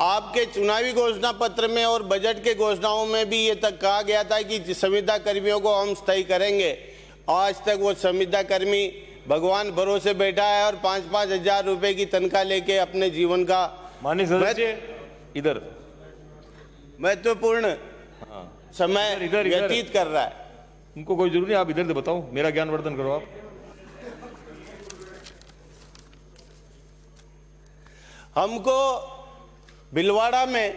आपके चुनावी घोषणा पत्र में और बजट के घोषणाओं में भी ये तक कहा गया था कि संविदा कर्मियों को हम स्थायी करेंगे। आज तक वो संविदा कर्मी भगवान भरोसे बैठा है और 5-5 हजार रुपए की तनख्वाह लेके अपने जीवन का माननीय सदस्य इधर महत्वपूर्ण समय व्यतीत कर रहा है। उनको कोई जरूरत नहीं, आप इधर से बताओ, मेरा ज्ञानवर्धन करो आप। हमको भिलवाड़ा में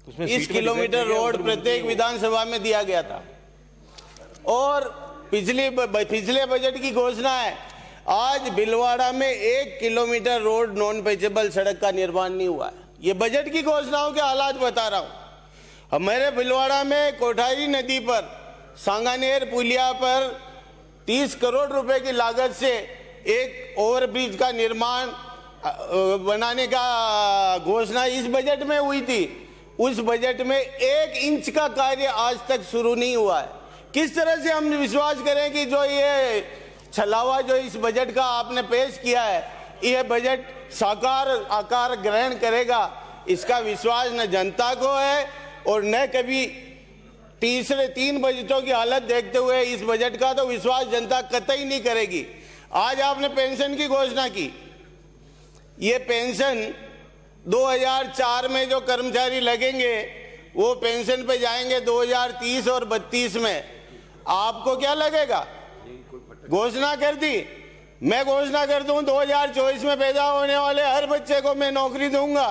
30 किलोमीटर रोड प्रत्येक विधानसभा में दिया गया था, और पिछले बजट की घोषणा है आज भिलवाड़ा में 1 किलोमीटर रोड नॉन पेचेबल सड़क का निर्माण नहीं हुआ है। ये बजट की घोषणाओं के हालात बता रहा हूं। हमारे भिलवाड़ा में कोठारी नदी पर सांगानेर पुलिया पर 30 करोड़ रुपए की लागत से एक ओवरब्रिज का निर्माण बनाने का घोषणा इस बजट में हुई थी। उस बजट में 1 इंच का कार्य आज तक शुरू नहीं हुआ है। किस तरह से हम विश्वास करें कि जो ये छलावा जो इस बजट का आपने पेश किया है, ये बजट साकार आकार ग्रहण करेगा, इसका विश्वास न जनता को है और न कभी तीसरे 3 बजटों की हालत देखते हुए इस बजट का तो विश्वास जनता कतई नहीं करेगी। आज आपने पेंशन की घोषणा की, ये पेंशन 2004 में जो कर्मचारी लगेंगे वो पेंशन पे जाएंगे 2030 और 32 में। आपको क्या लगेगा? घोषणा कर दी, मैं घोषणा कर दूं 2024 में पैदा होने वाले हर बच्चे को मैं नौकरी दूंगा,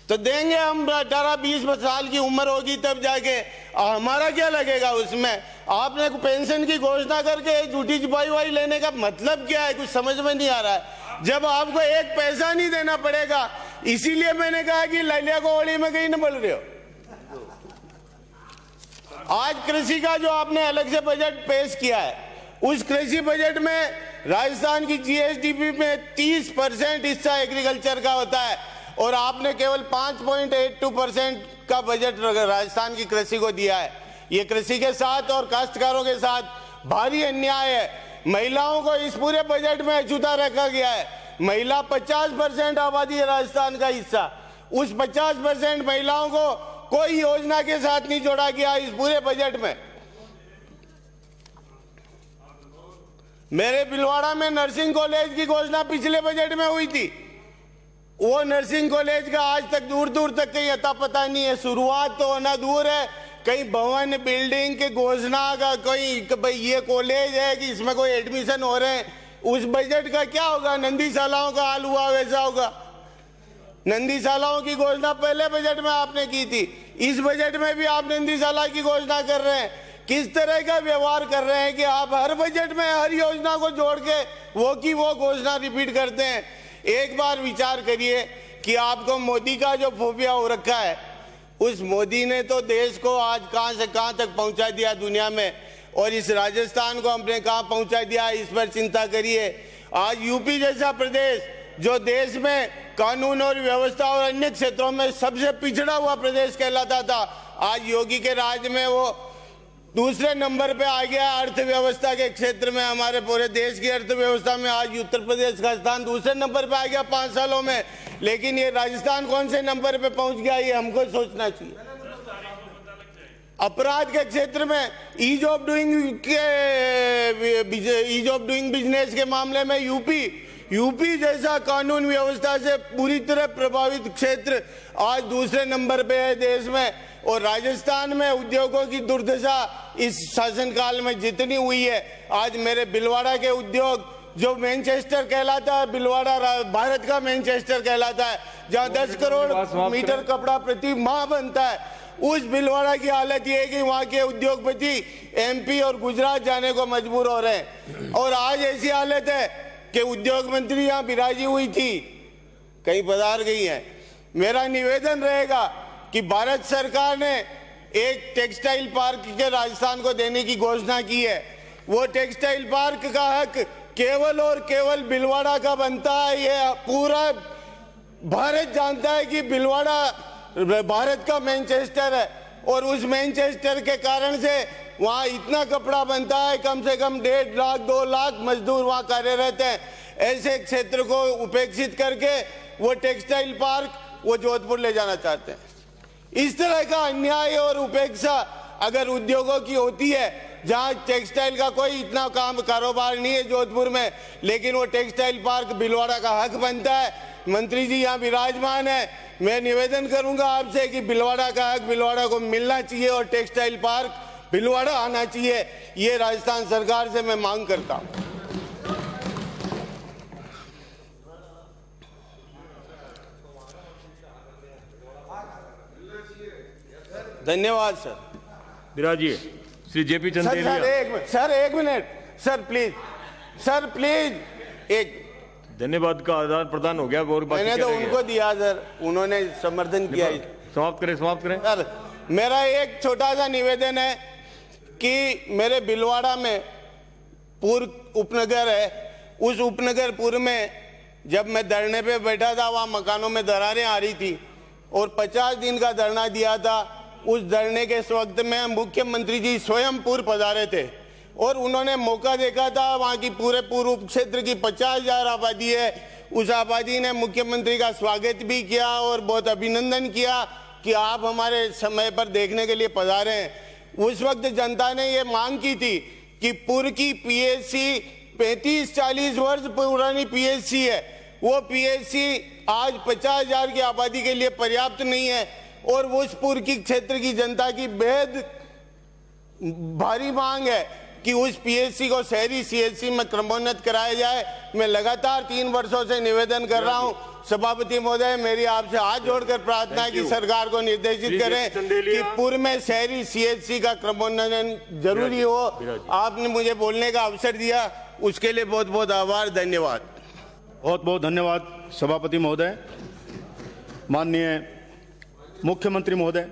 तो देंगे हम 18-20 साल की उम्र होगी तब जाके। हमारा क्या लगेगा उसमें? आपने पेंशन की घोषणा करके झूठी छुपाई लेने का मतलब क्या है? कुछ समझ में नहीं आ रहा है। जब आपको एक पैसा नहीं देना पड़ेगा, इसीलिए मैंने कहा कि ललिया को होली में कहीं न बोल रहे हो। आज कृषि का जो आपने अलग से बजट पेश किया है, उस कृषि बजट में राजस्थान की जीएसडीपी में 30% हिस्सा एग्रीकल्चर का होता है और आपने केवल 5.82% का बजट राजस्थान की कृषि को दिया है। ये कृषि के साथ और काश्तकारों के साथ भारी अन्याय है। महिलाओं को इस पूरे बजट में अछूता रखा गया है। महिला 50% आबादी है राजस्थान का हिस्सा, उस 50% महिलाओं को कोई योजना के साथ नहीं जोड़ा गया इस पूरे बजट में। मेरे भीलवाड़ा में नर्सिंग कॉलेज की घोषणा पिछले बजट में हुई थी, वो नर्सिंग कॉलेज का आज तक दूर दूर तक कहीं अता पता नहीं है। शुरुआत तो होना दूर है, कहीं भवन बिल्डिंग के घोषणा का कोई भाई ये कॉलेज है कि इसमें कोई एडमिशन हो रहे हैं, उस बजट का क्या होगा? नंदीशालाओं का हाल हुआ वैसा होगा। नंदीशालाओं की घोषणा पहले बजट में आपने की थी, इस बजट में भी आप नंदीशाला की घोषणा कर रहे हैं। किस तरह का व्यवहार कर रहे हैं कि आप हर बजट में हर योजना को जोड़ के वो की वो घोषणा रिपीट करते हैं। एक बार विचार करिए कि आपको मोदी का जो फोबिया हो रखा है, उस मोदी ने तो देश को आज कहां से कहां तक पहुंचा दिया दुनिया में, और इस राजस्थान को हमने कहां पहुंचा दिया, इस पर चिंता करिए। आज यूपी जैसा प्रदेश जो देश में कानून और व्यवस्था और अन्य क्षेत्रों में सबसे पिछड़ा हुआ प्रदेश कहलाता था, आज योगी के राज में वो दूसरे नंबर पे आ गया। अर्थव्यवस्था के क्षेत्र में हमारे पूरे देश की अर्थव्यवस्था में आज उत्तर प्रदेश का स्थान दूसरे नंबर पे आ गया 5 सालों में। लेकिन ये राजस्थान कौन से नंबर पे पहुंच गया, ये हमको सोचना चाहिए। अपराध के क्षेत्र में ईज ऑफ डूइंग बिजनेस के मामले में यूपी जैसा कानून व्यवस्था से पूरी तरह प्रभावित क्षेत्र आज दूसरे नंबर पे है देश में। और राजस्थान में उद्योगों की दुर्दशा इस शासनकाल में जितनी हुई है, आज मेरे भीलवाड़ा के उद्योग जो मैनचेस्टर कहलाता है, भीलवाड़ा भारत का मैनचेस्टर कहलाता है, जहां 10 करोड़ मीटर कपड़ा प्रति माह बनता है, उस भीलवाड़ा की हालत ये है कि वहां के उद्योगपति एमपी और गुजरात जाने को मजबूर हो रहे हैं। और आज ऐसी हालत है कि उद्योग मंत्री यहाँ बिराजी हुई थी, कहीं पधार गई है। मेरा निवेदन रहेगा कि भारत सरकार ने एक टेक्सटाइल पार्क के राजस्थान को देने की घोषणा की है। वो टेक्सटाइल पार्क का हक केवल और केवल भीलवाड़ा का बनता है। ये पूरा भारत जानता है कि भीलवाड़ा भारत का मैनचेस्टर है और उस मैनचेस्टर के कारण से वहाँ इतना कपड़ा बनता है, कम से कम 1.5 लाख 2 लाख मजदूर वहाँ कार्यरत हैं। ऐसे क्षेत्र को उपेक्षित करके वो टेक्सटाइल पार्क वो जोधपुर ले जाना चाहते हैं। इस तरह का अन्याय और उपेक्षा अगर उद्योगों की होती है, जहां टेक्सटाइल का कोई इतना काम कारोबार नहीं है जोधपुर में, लेकिन वो टेक्सटाइल पार्क भीलवाड़ा का हक बनता है। मंत्री जी यहाँ विराजमान है, मैं निवेदन करूंगा आपसे कि भीलवाड़ा का हक भीलवाड़ा को मिलना चाहिए और टेक्सटाइल पार्क भीलवाड़ा आना चाहिए। ये राजस्थान सरकार से मैं मांग करता हूँ। धन्यवाद सर। विराजिए श्री जेपी चंदेलिया। सर एक मिनट सर प्लीज एक धन्यवाद का आदान प्रदान हो गया। और मैंने तो उनको दिया सर, उन्होंने समर्थन किया। समाप्त करें सर मेरा एक छोटा सा निवेदन है कि मेरे भीलवाड़ा में पूर्व उपनगर है, उस उपनगर पूर्व में जब मैं धरने पे बैठा था, वहाँ मकानों में दरारें आ रही थी और 50 दिन का धरना दिया था। उस धरने के वक्त में मुख्यमंत्री जी स्वयं पूर्व पधारे थे और उन्होंने मौका देखा था, वहाँ की पूरे पूर्व क्षेत्र की 50,000 आबादी है, उस आबादी ने मुख्यमंत्री का स्वागत भी किया और बहुत अभिनंदन किया कि आप हमारे समय पर देखने के लिए पधारे हैं। उस वक्त जनता ने ये मांग की थी कि पूर्व की पीएचसी 35-40 वर्ष पुरानी पीएचसी है, वो पीएचसी आज 50,000 की आबादी के लिए पर्याप्त नहीं है और उस पूर्व की क्षेत्र की जनता की बेहद भारी मांग है कि उस पीएचसी को शहरी सीएचसी में क्रमोन्नत कराया जाए। मैं लगातार 3 वर्षों से निवेदन कर रहा हूं। सभापति महोदय, मेरी आपसे हाथ जोड़कर प्रार्थना है कि सरकार को निर्देशित करें कि पूर्व में शहरी सीएचसी का क्रमोन्नयन जरूरी हो। आपने मुझे बोलने का अवसर दिया, उसके लिए बहुत बहुत आभार, धन्यवाद। बहुत बहुत धन्यवाद सभापति महोदय। माननीय मुख्यमंत्री महोदय,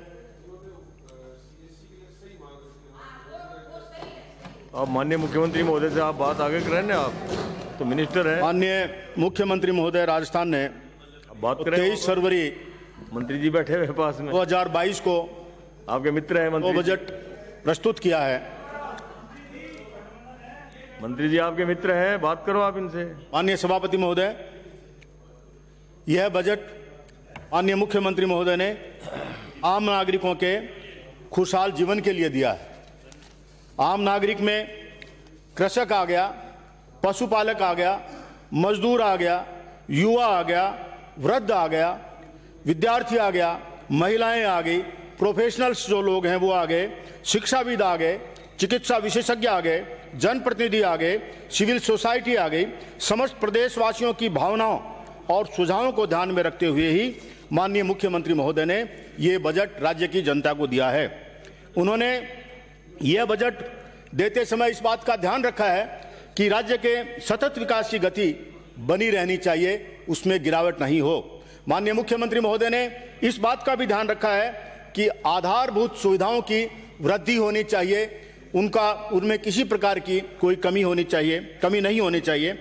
आप माननीय मुख्यमंत्री महोदय से आप बात आगे करें ना, आप तो मिनिस्टर हैं। माननीय मुख्यमंत्री महोदय, राजस्थान ने बात करें। 23 फरवरी मंत्री जी बैठे हुए पास में, 2022 को आपके मित्र हैं मंत्री, बजट प्रस्तुत किया है। मंत्री जी आपके मित्र हैं, बात करो आप इनसे। माननीय सभापति महोदय, यह बजट माननीय मुख्यमंत्री महोदय ने आम नागरिकों के खुशहाल जीवन के लिए दिया है। आम नागरिक में कृषक आ गया, पशुपालक आ गया, मजदूर आ गया, युवा आ गया, वृद्ध आ गया, विद्यार्थी आ गया, महिलाएं आ गई, प्रोफेशनल्स जो लोग हैं वो आ गए, शिक्षाविद आ गए, चिकित्सा विशेषज्ञ आ गए, जनप्रतिनिधि आ गए, सिविल सोसाइटी आ गई। समस्त प्रदेशवासियों की भावनाओं और सुझावों को ध्यान में रखते हुए ही माननीय मुख्यमंत्री महोदय ने ये बजट राज्य की जनता को दिया है। उन्होंने यह बजट देते समय इस बात का ध्यान रखा है कि राज्य के सतत विकास की गति बनी रहनी चाहिए, उसमें गिरावट नहीं हो। माननीय मुख्यमंत्री महोदय ने इस बात का भी ध्यान रखा है कि आधारभूत सुविधाओं की वृद्धि होनी चाहिए, उनमें किसी प्रकार की कोई कमी नहीं होनी चाहिए।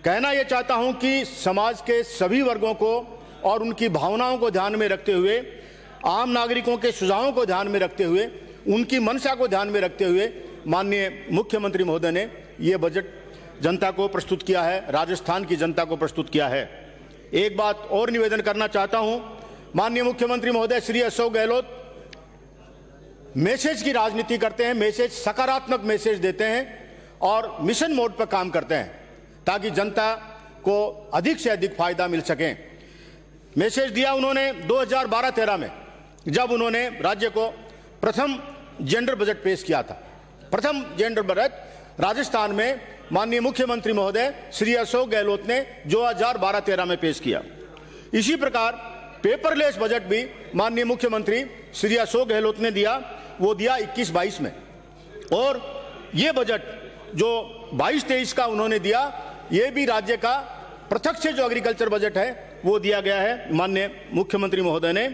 कहना यह चाहता हूं कि समाज के सभी वर्गों को और उनकी भावनाओं को ध्यान में रखते हुए, आम नागरिकों के सुझावों को ध्यान में रखते हुए, उनकी मंशा को ध्यान में रखते हुए माननीय मुख्यमंत्री महोदय ने यह बजट जनता को प्रस्तुत किया है, राजस्थान की जनता को प्रस्तुत किया है। एक बात और निवेदन करना चाहता हूं, माननीय मुख्यमंत्री महोदय श्री अशोक गहलोत मैसेज की राजनीति करते हैं, मैसेज सकारात्मक मैसेज देते हैं और मिशन मोड पर काम करते हैं ताकि जनता को अधिक से अधिक फायदा मिल सके। मैसेज दिया उन्होंने 2012-13 में, जब उन्होंने राज्य को प्रथम जेंडर बजट पेश किया था। प्रथम जेंडर बजट राजस्थान में माननीय मुख्यमंत्री महोदय श्री अशोक गहलोत ने 2012-13 में पेश किया। इसी प्रकार पेपरलेस बजट भी माननीय मुख्यमंत्री श्री अशोक गहलोत ने दिया, वो दिया 21-22 में। और ये बजट जो 22-23 का उन्होंने दिया, ये भी राज्य का प्रत्यक्ष जो एग्रीकल्चर बजट है वो दिया गया है माननीय मुख्यमंत्री महोदय ने।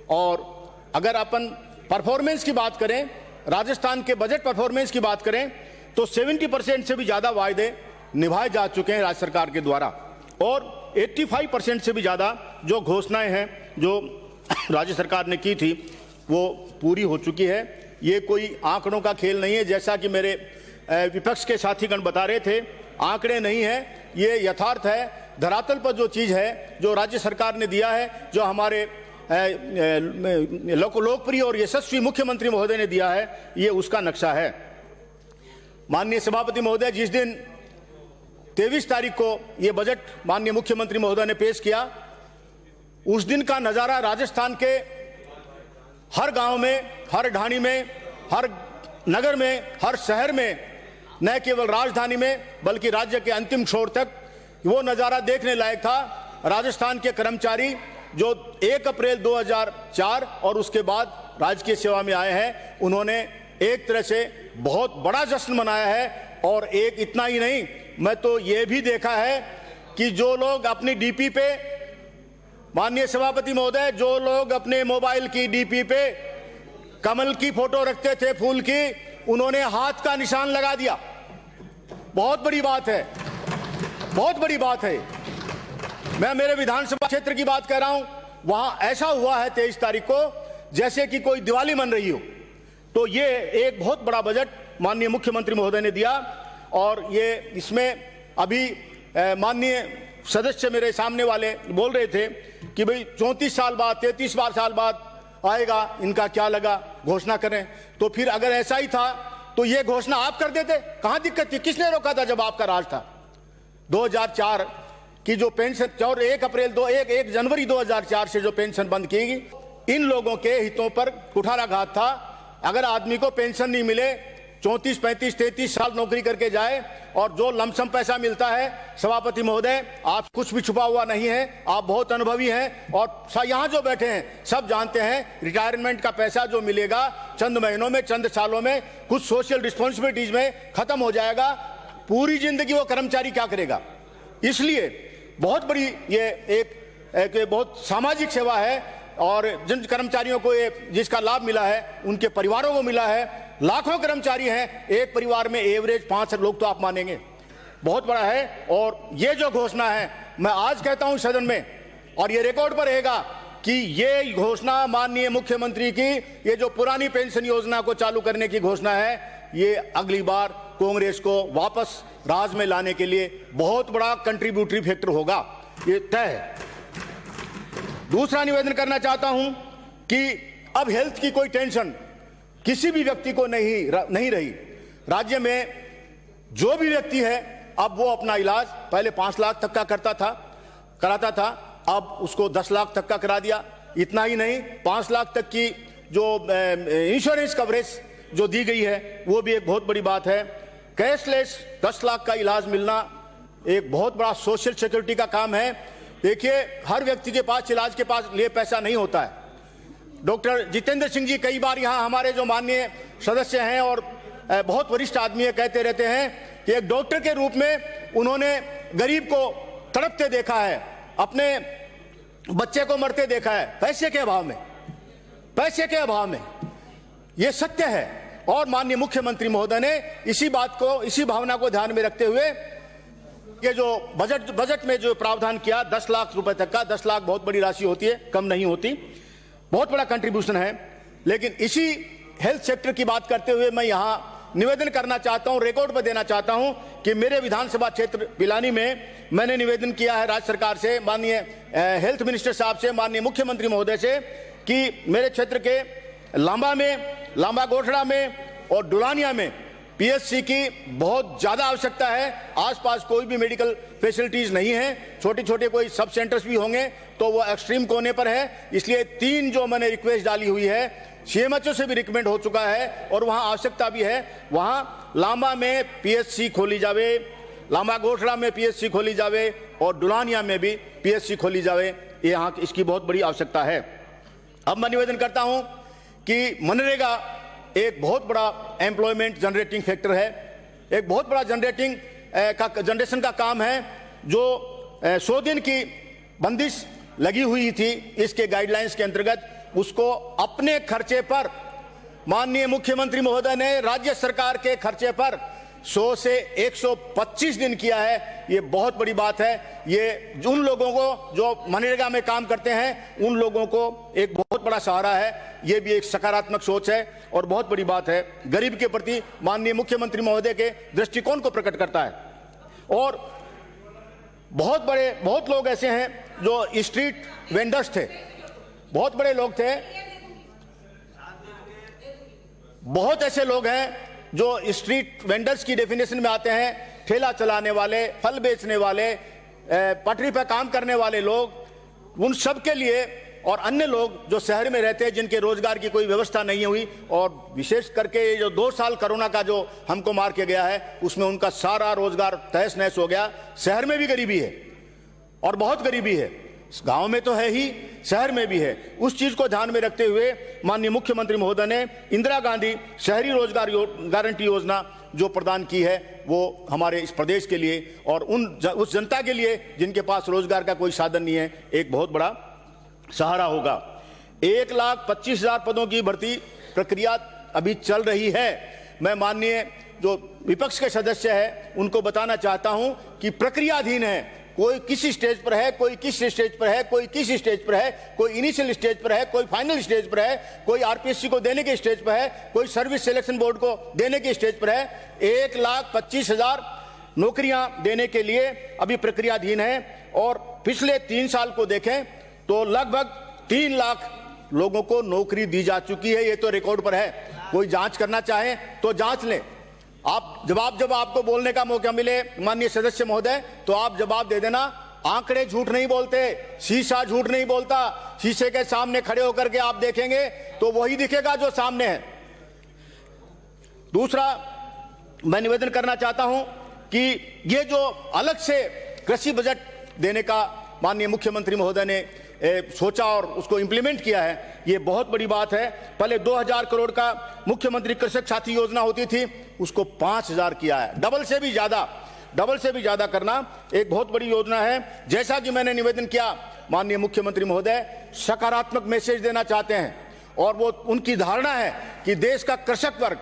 और अगर अपन परफॉर्मेंस की बात करें, राजस्थान के बजट परफॉर्मेंस की बात करें, तो 70% से भी ज्यादा वायदे निभाए जा चुके हैं राज्य सरकार के द्वारा और 85% से भी ज्यादा जो घोषणाएं हैं जो राज्य सरकार ने की थी वो पूरी हो चुकी है। ये कोई आंकड़ों का खेल नहीं है, जैसा कि मेरे विपक्ष के साथीगण बता रहे थे, आंकड़े नहीं है, ये यथार्थ है। धरातल पर जो चीज है, जो राज्य सरकार ने दिया है, जो हमारे लोकप्रिय और यशस्वी मुख्यमंत्री महोदय ने दिया है, ये उसका नक्शा है। माननीय सभापति महोदय, जिस दिन 23 तारीख को ये बजट माननीय मुख्यमंत्री महोदय ने पेश किया, उस दिन का नजारा राजस्थान के हर गांव में, हर ढाणी में, हर नगर में, हर शहर में, न केवल राजधानी में बल्कि राज्य के अंतिम छोर तक वो नजारा देखने लायक था। राजस्थान के कर्मचारी जो 1 अप्रैल 2004 और उसके बाद राजकीय सेवा में आए हैं, उन्होंने एक तरह से बहुत बड़ा जश्न मनाया है। और एक इतना ही नहीं, मैं तो ये भी देखा है कि जो लोग अपनी डीपी पे, माननीय सभापति महोदय, जो लोग अपने मोबाइल की डीपी पे कमल की फोटो रखते थे, फूल की, उन्होंने हाथ का निशान लगा दिया। बहुत बड़ी बात है, बहुत बड़ी बात है। मैं मेरे विधानसभा क्षेत्र की बात कर रहा हूं, वहां ऐसा हुआ है 23 तारीख को जैसे कि कोई दिवाली मन रही हो। तो ये एक बहुत बड़ा बजट माननीय मुख्यमंत्री महोदय ने दिया। और ये इसमें अभी माननीय सदस्य मेरे सामने वाले बोल रहे थे कि भाई 34 साल बाद 33 साल बाद आएगा, इनका क्या लगा, घोषणा करें। तो फिर अगर ऐसा ही था तो ये घोषणा आप कर देते, कहां दिक्कत थी? किसने रोका था जब आपका राज था? 2004 की जो पेंशन और 1 जनवरी 2004 से जो पेंशन बंद की गई, इन लोगों के हितों पर कुठाराघात था। अगर आदमी को पेंशन नहीं मिले, 34, 35, 33 साल नौकरी करके जाए और जो लमसम पैसा मिलता है, सभापति महोदय आप कुछ भी छुपा हुआ नहीं है, आप बहुत अनुभवी हैं और यहाँ जो बैठे हैं सब जानते हैं रिटायरमेंट का पैसा जो मिलेगा चंद महीनों में, चंद सालों में, कुछ सोशल रिस्पॉन्सिबिलिटीज में खत्म हो जाएगा। पूरी जिंदगी वो कर्मचारी क्या करेगा? इसलिए बहुत बड़ी ये एक बहुत सामाजिक सेवा है और जिन कर्मचारियों को ये जिसका लाभ मिला है उनके परिवारों को मिला है। लाखों कर्मचारी हैं, एक परिवार में एवरेज 5 लोग तो आप मानेंगे, बहुत बड़ा है। और ये जो घोषणा है, मैं आज कहता हूं सदन में और ये रिकॉर्ड पर रहेगा कि ये घोषणा माननीय मुख्यमंत्री की, ये जो पुरानी पेंशन योजना को चालू करने की घोषणा है, ये अगली बार कांग्रेस को वापस राज में लाने के लिए बहुत बड़ा कंट्रीब्यूटरी फैक्टर होगा, ये तय है। दूसरा निवेदन करना चाहता हूं कि अब हेल्थ की कोई टेंशन किसी भी व्यक्ति को नहीं रही। राज्य में जो भी व्यक्ति है अब वो अपना इलाज पहले 5 लाख तक का कराता था, अब उसको 10 लाख तक का करा दिया। इतना ही नहीं, 5 लाख तक की जो इंश्योरेंस कवरेज जो दी गई है वो भी एक बहुत बड़ी बात है। कैशलेस 10 लाख का इलाज मिलना एक बहुत बड़ा सोशल सिक्योरिटी का काम है। देखिए, हर व्यक्ति के पास इलाज के पास लिए पैसा नहीं होता है। डॉक्टर जितेंद्र सिंह जी कई बार यहाँ हमारे जो माननीय सदस्य हैं और बहुत वरिष्ठ आदमी है, कहते रहते हैं कि एक डॉक्टर के रूप में उन्होंने गरीब को तड़पते देखा है, अपने बच्चे को मरते देखा है, पैसे के अभाव में। ये सत्य है। और माननीय मुख्यमंत्री महोदय ने इसी भावना को ध्यान में रखते हुए ये जो बजट में जो प्रावधान किया 10 लाख रुपए तक का, 10 लाख बहुत बड़ी राशि होती है, कम नहीं होती, बहुत बड़ा कंट्रीब्यूशन है। लेकिन इसी हेल्थ सेक्टर की बात करते हुए मैं यहां निवेदन करना चाहता हूं, रिकॉर्ड पर देना चाहता हूं कि मेरे विधानसभा क्षेत्र पिलानी में मैंने निवेदन किया है राज्य सरकार से, माननीय हेल्थ मिनिस्टर साहब से, माननीय मुख्यमंत्री महोदय से कि मेरे क्षेत्र के लांबा गोठड़ा में और डुलानिया में पीएचसी की बहुत ज्यादा आवश्यकता है। आसपास कोई भी मेडिकल फैसिलिटीज नहीं है, छोटे कोई सब सेंटर्स भी होंगे तो वो एक्सट्रीम कोने पर है। इसलिए 3 जो मैंने रिक्वेस्ट डाली हुई है, सीएमएचओ से भी रिकमेंड हो चुका है और वहां आवश्यकता भी है, वहां लांबा में पीएचसी खोली जावे, लांबा गोठड़ा में पीएचसी खोली जावे और डुलानिया में भी पीएचसी खोली जावे। ये यहाँ इसकी बहुत बड़ी आवश्यकता है। अब मैं निवेदन करता हूं कि मनरेगा एक बहुत बड़ा एम्प्लॉयमेंट जनरेटिंग फैक्टर है, एक बहुत बड़ा जनरेशन का काम है। जो 100 दिन की बंदिश लगी हुई थी इसके गाइडलाइंस के अंतर्गत, उसको अपने खर्चे पर माननीय मुख्यमंत्री महोदय ने राज्य सरकार के खर्चे पर 100 से 125 दिन किया है। ये बहुत बड़ी बात है। ये उन लोगों को जो मनरेगा में काम करते हैं उन लोगों को एक बहुत बड़ा सहारा है। ये भी एक सकारात्मक सोच है और बहुत बड़ी बात है। गरीब के प्रति माननीय मुख्यमंत्री महोदय के दृष्टिकोण को प्रकट करता है। और बहुत लोग ऐसे हैं जो स्ट्रीट वेंडर्स थे, बहुत बड़े लोग थे, बहुत ऐसे लोग हैं जो स्ट्रीट वेंडर्स की डेफिनेशन में आते हैं। ठेला चलाने वाले, फल बेचने वाले, पटरी पर काम करने वाले लोग, उन सब के लिए, और अन्य लोग जो शहर में रहते हैं जिनके रोजगार की कोई व्यवस्था नहीं हुई, और विशेष करके ये जो 2 साल कोरोना का जो हमको मार के गया है उसमें उनका सारा रोजगार तहस नहस हो गया। शहर में भी गरीबी है और बहुत गरीबी है, गांव में तो है ही, शहर में भी है। उस चीज को ध्यान में रखते हुए माननीय मुख्यमंत्री महोदय ने इंदिरा गांधी शहरी रोजगार गारंटी योजना जो प्रदान की है वो हमारे इस प्रदेश के लिए और उस जनता के लिए जिनके पास रोजगार का कोई साधन नहीं है एक बहुत बड़ा सहारा होगा। 1,25,000 पदों की भर्ती प्रक्रिया अभी चल रही है। मैं माननीय जो विपक्ष के सदस्य है उनको बताना चाहता हूं कि प्रक्रियाधीन है, कोई किस स्टेज पर है, कोई किस स्टेज पर है, कोई किस स्टेज पर है, कोई इनिशियल स्टेज पर है, कोई फाइनल स्टेज पर है, कोई आरपीएससी को देने के स्टेज पर है, कोई सर्विस सिलेक्शन बोर्ड को देने के स्टेज पर है। 1,25,000 नौकरियां देने के लिए अभी प्रक्रियाधीन है और पिछले 3 साल को देखें तो लगभग 3 लाख लोगों को नौकरी दी जा चुकी है। ये तो रिकॉर्ड पर है, कोई जांच करना चाहे तो जांच लें। आप जब आपको बोलने का मौका मिले माननीय सदस्य महोदय, तो आप जवाब दे देना। आंकड़े झूठ नहीं बोलते, शीशा झूठ नहीं बोलता। शीशे के सामने खड़े होकर के आप देखेंगे तो वही दिखेगा जो सामने है। दूसरा, मैं निवेदन करना चाहता हूं कि ये जो अलग से कृषि बजट देने का माननीय मुख्यमंत्री महोदय ने सोचा और उसको इंप्लीमेंट किया है, ये बहुत बड़ी बात है। पहले 2,000 करोड़ का मुख्यमंत्री कृषक साथी योजना होती थी, उसको 5,000 किया है। डबल से भी ज्यादा करना एक बहुत बड़ी योजना है। जैसा कि मैंने निवेदन किया, माननीय मुख्यमंत्री महोदय सकारात्मक मैसेज देना चाहते हैं और वो उनकी धारणा है कि देश का कृषक वर्ग,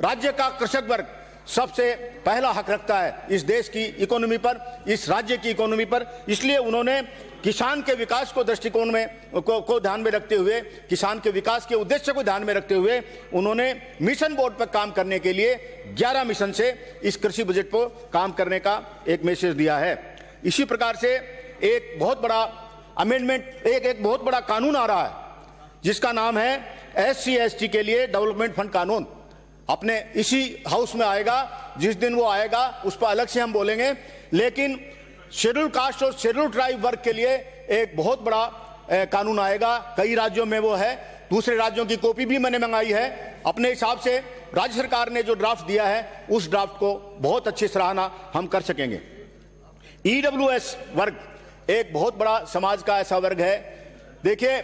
राज्य का कृषक वर्ग सबसे पहला हक रखता है इस देश की इकोनॉमी पर, इस राज्य की इकोनॉमी पर। इसलिए उन्होंने किसान के विकास को दृष्टिकोण में को ध्यान में रखते हुए, किसान के विकास के उद्देश्य को ध्यान में रखते हुए उन्होंने मिशन बोर्ड पर काम करने के लिए 11 मिशन से इस कृषि बजट पर काम करने का एक मैसेज दिया है। इसी प्रकार से एक बहुत बड़ा अमेंडमेंट, एक बहुत बड़ा कानून आ रहा है जिसका नाम है SC/ST के लिए डेवलपमेंट फंड कानून। अपने इसी हाउस में आएगा, जिस दिन वो आएगा उस पर अलग से हम बोलेंगे। लेकिन शेड्यूल कास्ट और शेड्यूल ट्राइब वर्ग के लिए एक बहुत बड़ा कानून आएगा। कई राज्यों में वो है, दूसरे राज्यों की कॉपी भी मैंने मंगाई है। अपने हिसाब से राज्य सरकार ने जो ड्राफ्ट दिया है उस ड्राफ्ट को बहुत अच्छी सराहना हम कर सकेंगे। EWS वर्ग एक बहुत बड़ा समाज का ऐसा वर्ग है। देखिए,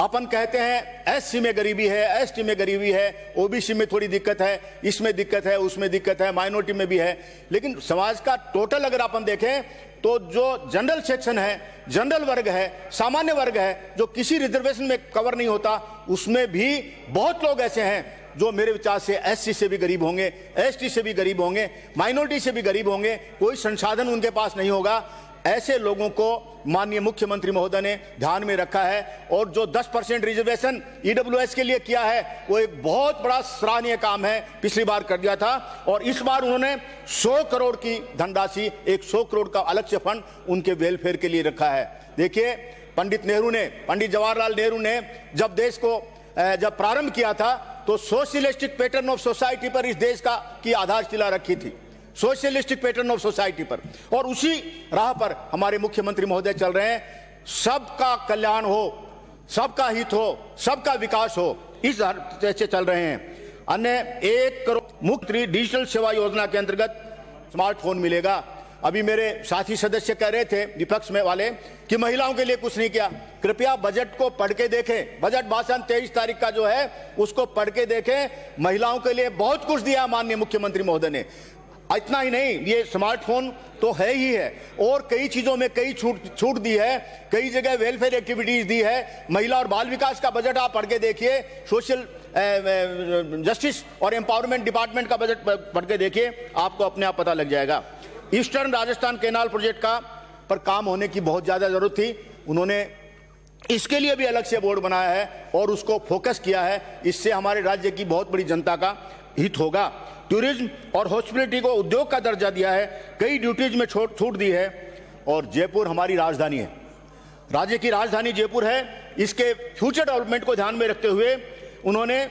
अपन कहते हैं SC में गरीबी है, ST में गरीबी है, OBC में थोड़ी दिक्कत है, इसमें दिक्कत है, उसमें दिक्कत है, माइनॉरिटी में भी है। लेकिन समाज का टोटल अगर अपन देखें तो जो जनरल सेक्शन है, जनरल वर्ग है, सामान्य वर्ग है, जो किसी रिजर्वेशन में कवर नहीं होता, उसमें भी बहुत लोग ऐसे हैं जो मेरे विचार से SC से भी गरीब होंगे, ST से भी गरीब होंगे, माइनॉरिटी से भी गरीब होंगे। कोई संसाधन उनके पास नहीं होगा। ऐसे लोगों को माननीय मुख्यमंत्री महोदय ने ध्यान में रखा है और जो 10% रिजर्वेशन EWS के लिए किया है वो एक बहुत बड़ा सराहनीय काम है। पिछली बार कर दिया था और इस बार उन्होंने 100 करोड़ की धनराशि, 100 करोड़ का अलग से फंड उनके वेलफेयर के लिए रखा है। देखिए, पंडित जवाहरलाल नेहरू ने जब देश को जब प्रारंभ किया था तो सोशलिस्टिक पैटर्न ऑफ सोसाइटी पर इस देश की आधारशिला रखी थी, सोशलिस्टिक पैटर्न ऑफ सोसाइटी पर, और उसी राह पर हमारे मुख्यमंत्री महोदय चल रहे हैं। सबका कल्याण हो, सबका हित हो, सबका विकास हो, इस तरह से चल रहे हैं। अन्य 1 करोड़ मुख्य डिजिटल सेवा योजना के अंतर्गत स्मार्टफोन मिलेगा। अभी मेरे साथी सदस्य कह रहे थे विपक्ष में वाले कि महिलाओं के लिए कुछ नहीं किया। कृपया बजट को पढ़ के देखें, बजट भाषण 23 तारीख का जो है उसको पढ़ के देखें। महिलाओं के लिए बहुत कुछ दिया माननीय मुख्यमंत्री महोदय ने। इतना ही नहीं, ये स्मार्टफोन तो है ही है और कई चीजों में कई छूट दी है, कई जगह वेलफेयर एक्टिविटीज दी है। महिला और बाल विकास का बजट आप पढ़ के देखिए, सोशल जस्टिस और एम्पावरमेंट डिपार्टमेंट का बजट पढ़ के देखिए, आपको अपने आप पता लग जाएगा। ईस्टर्न राजस्थान कैनाल प्रोजेक्ट पर काम होने की बहुत ज्यादा जरूरत थी। उन्होंने इसके लिए भी अलग से बोर्ड बनाया है और उसको फोकस किया है। इससे हमारे राज्य की बहुत बड़ी जनता का हित होगा। टूरिज्म और हॉस्पिटलिटी को उद्योग का दर्जा दिया है, कई ड्यूटीज में छूट दी है। और जयपुर हमारी राजधानी है, राज्य की राजधानी जयपुर है। इसके फ्यूचर डेवलपमेंट को ध्यान में रखते हुए उन्होंने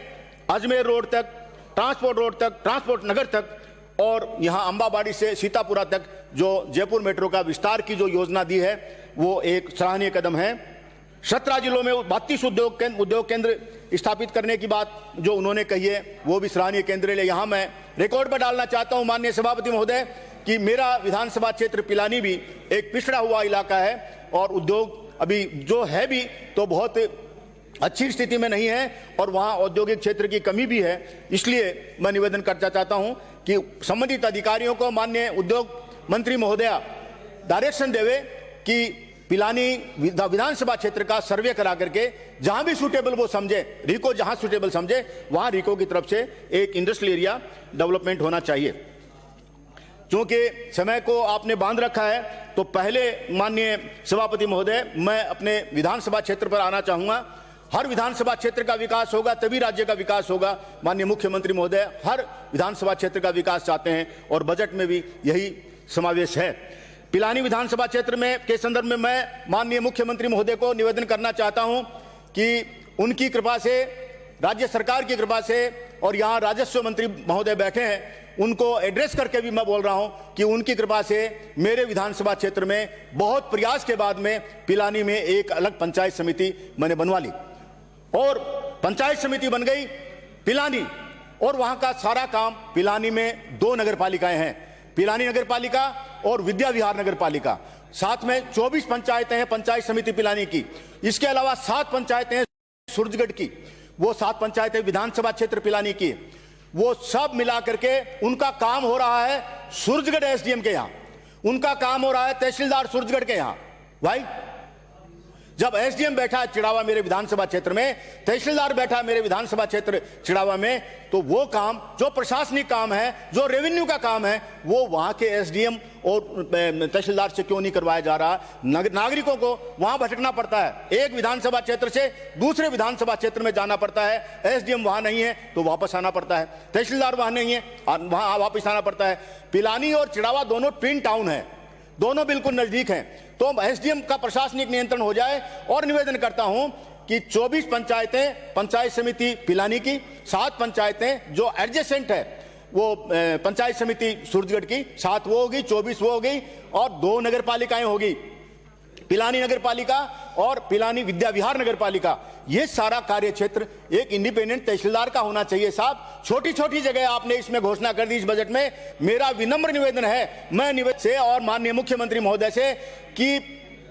अजमेर रोड तक, ट्रांसपोर्ट रोड तक, ट्रांसपोर्ट नगर तक और यहाँ अंबाबाड़ी से सीतापुरा तक जो जयपुर मेट्रो का विस्तार की जो योजना दी है वो एक सराहनीय कदम है। 17 जिलों में 32 उद्योग केंद्र स्थापित करने की बात जो उन्होंने कही है वो भी सराहनीय केंद्र है। यहाँ मैं रिकॉर्ड पर डालना चाहता हूँ माननीय सभापति महोदय कि मेरा विधानसभा क्षेत्र पिलानी भी एक पिछड़ा हुआ इलाका है और उद्योग अभी जो है भी तो बहुत अच्छी स्थिति में नहीं है और वहाँ औद्योगिक क्षेत्र की कमी भी है। इसलिए मैं निवेदन करना चाहता हूँ कि संबंधित अधिकारियों को माननीय उद्योग मंत्री महोदया डायरेक्शन देवे कि पिलानी विधानसभा क्षेत्र का सर्वे करा करके जहां भी सुटेबल वो समझे, रिको जहां सुटेबल समझे वहां रिको की तरफ से एक इंडस्ट्रियल एरिया डेवलपमेंट होना चाहिए। चूंकि समय को आपने बांध रखा है, तो पहले माननीय सभापति महोदय, मैं अपने विधानसभा क्षेत्र पर आना चाहूंगा। हर विधानसभा क्षेत्र का विकास होगा तभी राज्य का विकास होगा। माननीय मुख्यमंत्री महोदय हर विधानसभा क्षेत्र का विकास चाहते हैं और बजट में भी यही समावेश है। पिलानी विधानसभा क्षेत्र में के संदर्भ में मैं माननीय मुख्यमंत्री महोदय को निवेदन करना चाहता हूं कि उनकी कृपा से, राज्य सरकार की कृपा से, और यहाँ राजस्व मंत्री महोदय बैठे हैं, उनको एड्रेस करके भी मैं बोल रहा हूं कि उनकी कृपा से मेरे विधानसभा क्षेत्र में बहुत प्रयास के बाद में पिलानी में एक अलग पंचायत समिति मैंने बनवा ली और पंचायत समिति बन गई पिलानी, और वहां का सारा काम, पिलानी में 2 नगर पालिकाएं हैं, पिलानी नगर पालिका और विद्या विहार नगर पालिका, साथ में 24 पंचायतें हैं पंचायत समिति पिलानी की। इसके अलावा 7 पंचायतें हैं सूरजगढ़ की, वो 7 पंचायतें विधानसभा क्षेत्र पिलानी की, वो सब मिला करके उनका काम हो रहा है सूरजगढ़ एसडीएम के यहाँ, उनका काम हो रहा है तहसीलदार सूरजगढ़ के यहाँ। भाई, जब एसडीएम बैठा है चिड़ावा मेरे विधानसभा क्षेत्र में, तहसीलदार बैठा है मेरे विधानसभा क्षेत्र चिड़ावा में, तो वो काम जो प्रशासनिक काम है, जो रेवेन्यू का काम है, वो वहां के एसडीएम और तहसीलदार से क्यों नहीं करवाया जा रहा? नागरिकों को वहां भटकना पड़ता है, एक विधानसभा क्षेत्र से दूसरे विधानसभा क्षेत्र में जाना पड़ता है, एसडीएम वहां नहीं है तो वापस आना पड़ता है, तहसीलदार वहां नहीं है वहां वापस आना पड़ता है। पिलानी और चिड़ावा दोनों ट्विन टाउन है, दोनों बिल्कुल नजदीक हैं, तो एसडीएम का प्रशासनिक नियंत्रण हो जाए। और निवेदन करता हूं कि 24 पंचायतें पंचायत समिति पिलानी की, 7 पंचायतें जो एडजेसेंट है वो पंचायत समिति सूरजगढ़ की, 7 वो होगी, 24 वो होगी, और 2 नगर पालिकाएं होगी, पिलानी नगर पालिका और पिलानी विद्या विहार नगर पालिका। ये सारा कार्य क्षेत्र एक इंडिपेंडेंट तहसीलदार का होना चाहिए। साहब, छोटी छोटी जगह आपने इसमें घोषणा कर दी इस बजट में। मेरा विनम्र निवेदन है, मैं निवेदन से और माननीय मुख्यमंत्री महोदय से, कि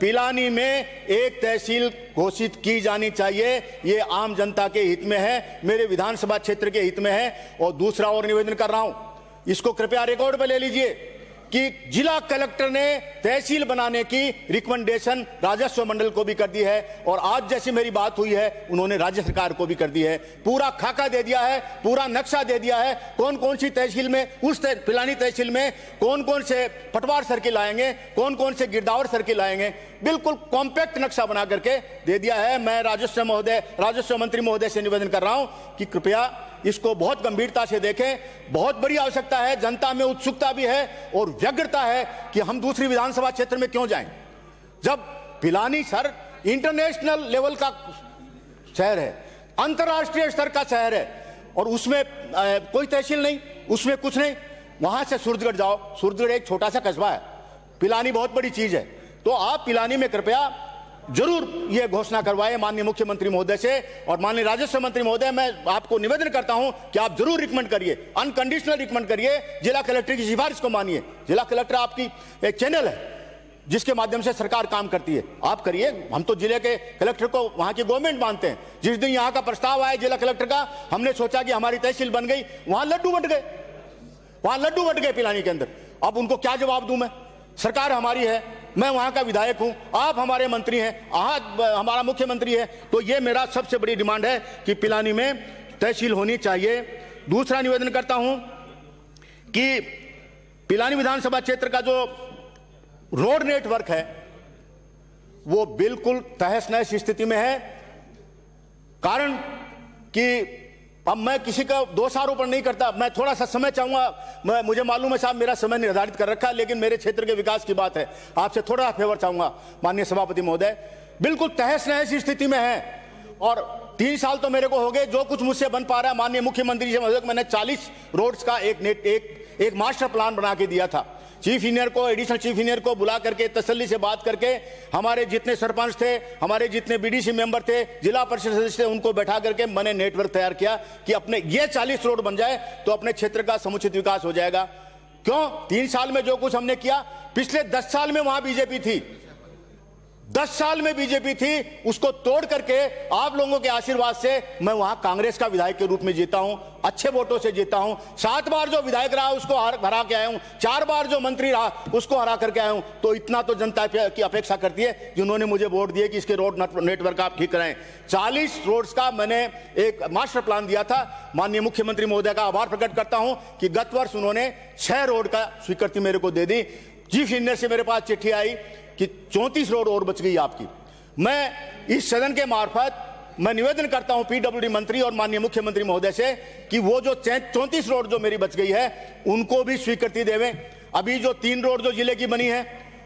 पिलानी में एक तहसील घोषित की जानी चाहिए। ये आम जनता के हित में है, मेरे विधानसभा क्षेत्र के हित में है। और दूसरा और निवेदन कर रहा हूं, इसको कृपया रिकॉर्ड पे ले लीजिए कि जिला कलेक्टर ने तहसील बनाने की रिकमेंडेशन राजस्व मंडल को भी कर दी है, और आज जैसी मेरी बात हुई है उन्होंने राज्य सरकार को भी कर दी है। पूरा खाका दे दिया है, पूरा नक्शा दे दिया है, कौन कौन सी तहसील में, उस पिलानी तहसील में कौन कौन से पटवार सर्किल आएंगे, कौन कौन से गिरदावर सर्किल आएंगे, बिल्कुल कॉम्पैक्ट नक्शा बना करके दे दिया है। मैं राजस्व मंत्री महोदय से निवेदन कर रहा हूं कि कृपया इसको बहुत गंभीरता से देखें। बहुत बड़ी आवश्यकता है, जनता में उत्सुकता भी है और व्यग्रता है कि हम दूसरी विधानसभा क्षेत्र में क्यों जाएं, जब पिलानी सर इंटरनेशनल लेवल का शहर है, अंतर्राष्ट्रीय स्तर का शहर है, और उसमें कोई तहसील नहीं, उसमें कुछ नहीं। वहां से सूरजगढ़ जाओ, सूरजगढ़ एक छोटा सा कस्बा है, पिलानी बहुत बड़ी चीज है। तो आप पिलानी में कृपया जरूर ये घोषणा करवाएं माननीय मुख्यमंत्री महोदय से। और माननीय राजस्व मंत्री महोदय, मैं आपको निवेदन करता हूं कि आप जरूर रिकमेंड करिए, अनकंडीशनल रिकमेंड करिए, जिला कलेक्टर की सिफारिश को मानिए। जिला कलेक्टर आपकी एक चैनल है जिसके माध्यम से सरकार काम करती है, आप करिए। हम तो जिले के कलेक्टर को वहां की गवर्नमेंट मानते हैं। जिस दिन यहां का प्रस्ताव आया जिला कलेक्टर का, हमने सोचा कि हमारी तहसील बन गई, वहां लड्डू बट गए, वहां लड्डू बट गए पिलानी के अंदर। अब उनको क्या जवाब दूं मैं? सरकार हमारी है, मैं वहां का विधायक हूं, आप हमारे मंत्री हैं, आप हमारा मुख्यमंत्री है। तो ये मेरा सबसे बड़ी डिमांड है कि पिलानी में तहसील होनी चाहिए। दूसरा निवेदन करता हूं कि पिलानी विधानसभा क्षेत्र का जो रोड नेटवर्क है वो बिल्कुल तहस नहस स्थिति में है। कारण कि अब मैं किसी का दोषारोपण नहीं करता, मैं थोड़ा सा समय चाहूंगा। मुझे मालूम है साहब मेरा समय निर्धारित कर रखा है, लेकिन मेरे क्षेत्र के विकास की बात है, आपसे थोड़ा फेवर चाहूंगा माननीय सभापति महोदय। बिल्कुल तहस नहस स्थिति में है, और 3 साल तो मेरे को हो गए। जो कुछ मुझसे बन पा रहा है, माननीय मुख्यमंत्री जी महोदय, मैंने 40 रोड्स का एक मास्टर प्लान बना के दिया था। चीफ इंजीनियर को, एडिशनल चीफ इंजीनियर को बुला करके तसल्ली से बात करके, हमारे जितने सरपंच थे, हमारे जितने बीडीसी मेंबर थे, जिला परिषद सदस्य थे, उनको बैठा करके मैंने नेटवर्क तैयार किया कि अपने ये 40 रोड बन जाए तो अपने क्षेत्र का समुचित विकास हो जाएगा। क्यों? 3 साल में जो कुछ हमने किया, पिछले 10 साल में वहां बीजेपी थी, 10 साल में बीजेपी थी, उसको तोड़ करके आप लोगों के आशीर्वाद से मैं वहां कांग्रेस का विधायक के रूप में जीता हूं, अच्छे वोटों से जीता हूं। 7 बार जो विधायक रहा उसको हरा के आया हूं, 4 बार जो मंत्री रहा उसको हरा करके आया हूं। तो इतना तो जनता की अपेक्षा करती है, जिन्होंने मुझे वोट दिए कि इसके रोड नेटवर्क आप ठीक कराएं। 40 रोड्स का मैंने एक मास्टर प्लान दिया था। माननीय मुख्यमंत्री महोदय का आभार प्रकट करता हूं कि गत वर्ष उन्होंने 6 रोड का स्वीकृति मेरे को दे दी। चीफ इंजीनियर से मेरे पास चिट्ठी आई कि 34 रोड और बच गई आपकी। मैं इस सदन के मार्फत मैं निवेदन करता हूं पीडब्ल्यूडी मंत्री और माननीय मुख्यमंत्री महोदय से कि वो जो 34 रोड जो मेरी बच गई है उनको भी स्वीकृति देवें। अभी जो 3 रोड जो जिले की बनी है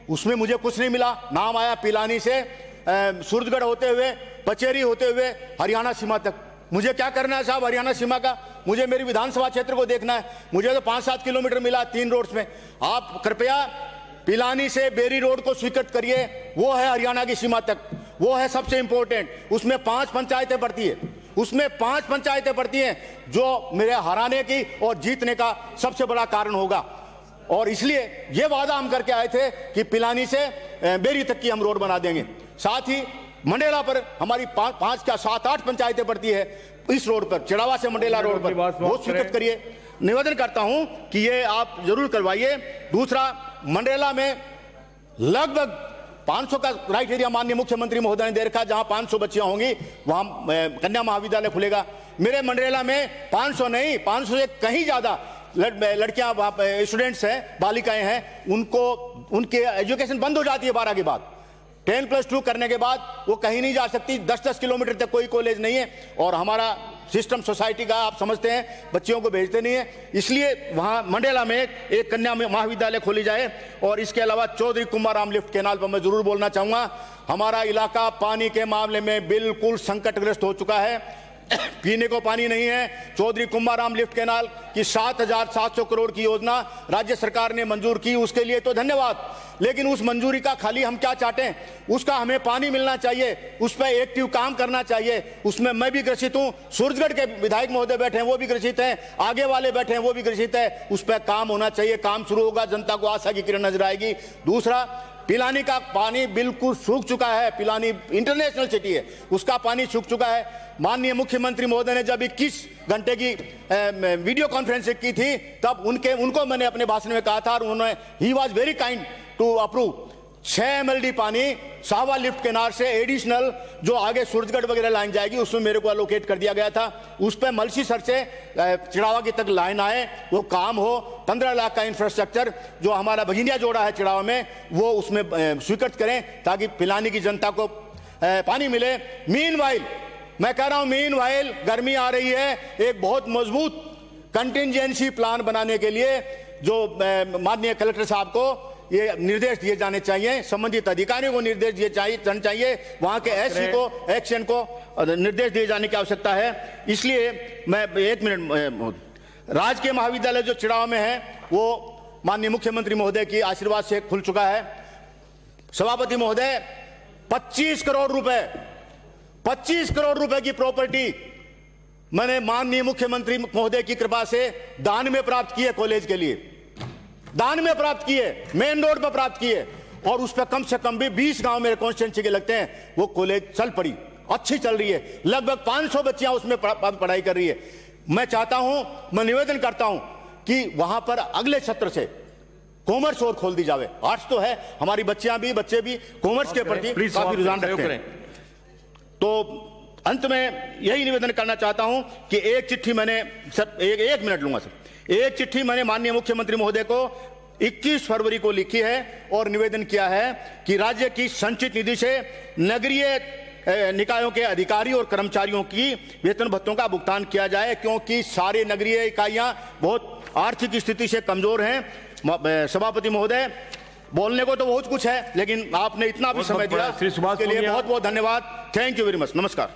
उसमें मुझे कुछ नहीं मिला। नाम आया पिलानी से सूरजगढ़ होते हुए, पचेरी होते हुए हरियाणा सीमा तक। मुझे क्या करना है साहब हरियाणा सीमा का? मुझे मेरी विधानसभा क्षेत्र को देखना है। मुझे तो 5-7 किलोमीटर मिला 3 रोड्स में। आप कृपया पिलानी से बेरी रोड को स्वीकृत करिए, वो है हरियाणा की सीमा तक, वो है सबसे इंपॉर्टेंट। उसमें 5 पंचायतें पड़ती है, उसमें 5 पंचायतें पड़ती हैं, जो मेरे हराने की और जीतने का सबसे बड़ा कारण होगा। और इसलिए ये वादा हम करके आए थे कि पिलानी से बेरी तक की हम रोड बना देंगे। साथ ही मंडेला पर हमारी 5 क्या 7-8 पंचायतें पड़ती है, इस रोड पर चिड़ावा से मंडेला रोड पर वो स्वीकृत करिए। निवेदन करता हूं कि ये आप जरूर करवाइए। दूसरा, मंडेला में लगभग 500 का राइट एरिया माननीय मुख्यमंत्री महोदय ने दे रखा, जहां 500 बच्चियां होंगी वहां कन्या महाविद्यालय खुलेगा। मेरे मंडेला में 500 नहीं, 500 से कहीं ज्यादा लड़कियां स्टूडेंट्स हैं, बालिकाएं हैं, उनको उनके एजुकेशन बंद हो जाती है 12 के बाद। 10+2 करने के बाद वो कहीं नहीं जा सकती। 10-10 किलोमीटर तक कोई कॉलेज नहीं है। और हमारा सिस्टम सोसाइटी का आप समझते हैं, बच्चियों को भेजते नहीं है। इसलिए वहां मंडेला में एक कन्या महाविद्यालय खोली जाए। और इसके अलावा चौधरी कुमाराम लिफ्ट कैनाल पर मैं जरूर बोलना चाहूंगा। हमारा इलाका पानी के मामले में बिल्कुल संकटग्रस्त हो चुका है। पीने को पानी नहीं है। चौधरी कुमाराम लिफ्ट कैनाल की 7,700 करोड़ की योजना राज्य सरकार ने मंजूर की, उसके लिए तो धन्यवाद। लेकिन उस मंजूरी का खाली हम क्या चाहते, उसका हमें पानी मिलना चाहिए, उस पर एक्टिव काम करना चाहिए। उसमें मैं भी ग्रसित हूं, सूरजगढ़ के विधायक महोदय बैठे हैं वो भी ग्रसित हैं, आगे वाले बैठे हैं वो भी ग्रसित है। उस पर काम होना चाहिए। काम शुरू होगा, जनता को आशा की किरण नजर आएगी। दूसरा, पिलानी का पानी बिल्कुल सूख चुका है। पिलानी इंटरनेशनल सिटी है, उसका पानी सूख चुका है। माननीय मुख्यमंत्री महोदय ने जब 21 घंटे की वीडियो कॉन्फ्रेंस की थी, तब उनको मैंने अपने भाषण में कहा था और उन्होंने he was very kind to approve 6 MLD पानी साहवा लिफ्ट किनार से एडिशनल जो आगे सूरजगढ़ वगैरह लाइन जाएगी उसमें मेरे को एलोकेट कर दिया गया था। उस पर मलसी सर से चिड़ावा की तक लाइन आए, वो काम हो। 15 लाख का इंफ्रास्ट्रक्चर जो हमारा भगिनिया जोड़ा है चिड़ावा में, वो उसमें स्वीकृत करें ताकि पिलानी की जनता को पानी मिले। मीनवाइल मैं कह रहा हूं, मीनवाइल गर्मी आ रही है, एक बहुत मजबूत कंटिंजेंसी प्लान बनाने के लिए जो माननीय कलेक्टर साहब को ये निर्देश दिए जाने चाहिए, संबंधित अधिकारियों को निर्देश दिए जाने चाहिए, वहां के एससी को एक्शन को निर्देश दिए जाने की आवश्यकता है। इसलिए मैं 1 मिनट, राजकीय महाविद्यालय जो चिड़ावा में है वो माननीय मुख्यमंत्री महोदय की आशीर्वाद से खुल चुका है। सभापति महोदय 25 करोड़ रुपए की प्रॉपर्टी मैंने माननीय मुख्यमंत्री महोदय की कृपा से दान में प्राप्त की है, कॉलेज के लिए दान में प्राप्त किए, मेन रोड पर प्राप्त किए। और उस पर कम से कम भी 20 गांव मेरे कॉन्स्टिट्यूंसी के लगते हैं, वो कॉलेज चल पड़ी, अच्छी चल रही है। लगभग 500 बच्चियां उसमें पढ़ाई कर रही है। मैं चाहता हूं, मैं निवेदन करता हूं कि वहां पर अगले सत्र से कॉमर्स और खोल दी जावे। आर्ट्स तो है, हमारी बच्चियां भी बच्चे भी कॉमर्स के प्रति काफी रुझान रखते हैं। तो अंत में यही निवेदन करना चाहता हूं कि एक चिट्ठी मैंने सर एक मिनट लूंगा सर, एक चिट्ठी मैंने माननीय मुख्यमंत्री महोदय को 21 फरवरी को लिखी है और निवेदन किया है कि राज्य की संचित निधि से नगरीय निकायों के अधिकारी और कर्मचारियों की वेतन भत्तों का भुगतान किया जाए, क्योंकि सारे नगरीय इकाइयां बहुत आर्थिक स्थिति से कमजोर हैं। सभापति महोदय, बोलने को तो बहुत कुछ है, लेकिन आपने इतना भी समय दिया, इसके लिए बहुत बहुत धन्यवाद। Thank you very much. नमस्कार।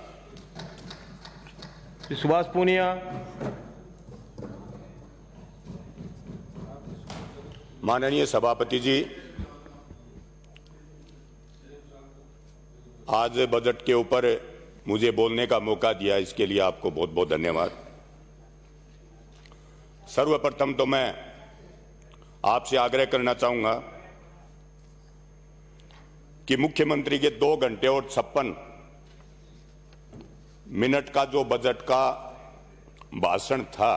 श्री सुभाष पूनिया। माननीय सभापति जी, आज बजट के ऊपर मुझे बोलने का मौका दिया, इसके लिए आपको बहुत बहुत धन्यवाद। सर्वप्रथम तो मैं आपसे आग्रह करना चाहूंगा कि मुख्यमंत्री के 2 घंटे और 56 मिनट का जो बजट का भाषण था,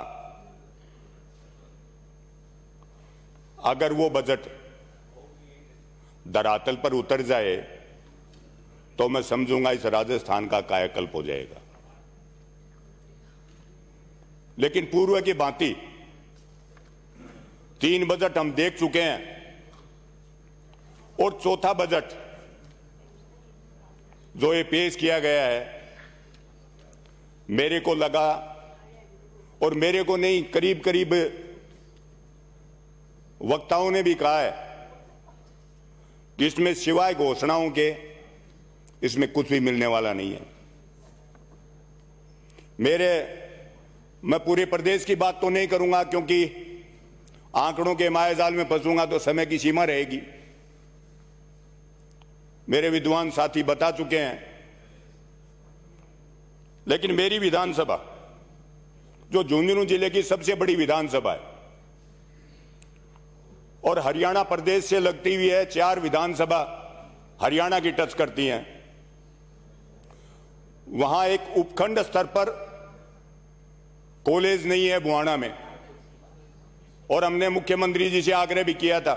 अगर वो बजट धरातल पर उतर जाए तो मैं समझूंगा इस राजस्थान का कायाकल्प हो जाएगा। लेकिन पूर्व की भांति 3 बजट हम देख चुके हैं और चौथा बजट जो ये पेश किया गया है, मेरे को लगा, और मेरे को नहीं, करीब करीब वक्ताओं ने भी कहा है कि इसमें सिवाय घोषणाओं के इसमें कुछ भी मिलने वाला नहीं है। मैं पूरे प्रदेश की बात तो नहीं करूंगा, क्योंकि आंकड़ों के मायाजाल में फंसूंगा तो समय की सीमा रहेगी। मेरे विद्वान साथी बता चुके हैं। लेकिन मेरी विधानसभा, जो झुंझुनू जिले की सबसे बड़ी विधानसभा है और हरियाणा प्रदेश से लगती हुई है, 4 विधानसभा हरियाणा की टच करती हैं, वहां एक उपखंड स्तर पर कॉलेज नहीं है बुआना में। और हमने मुख्यमंत्री जी से आग्रह भी किया था,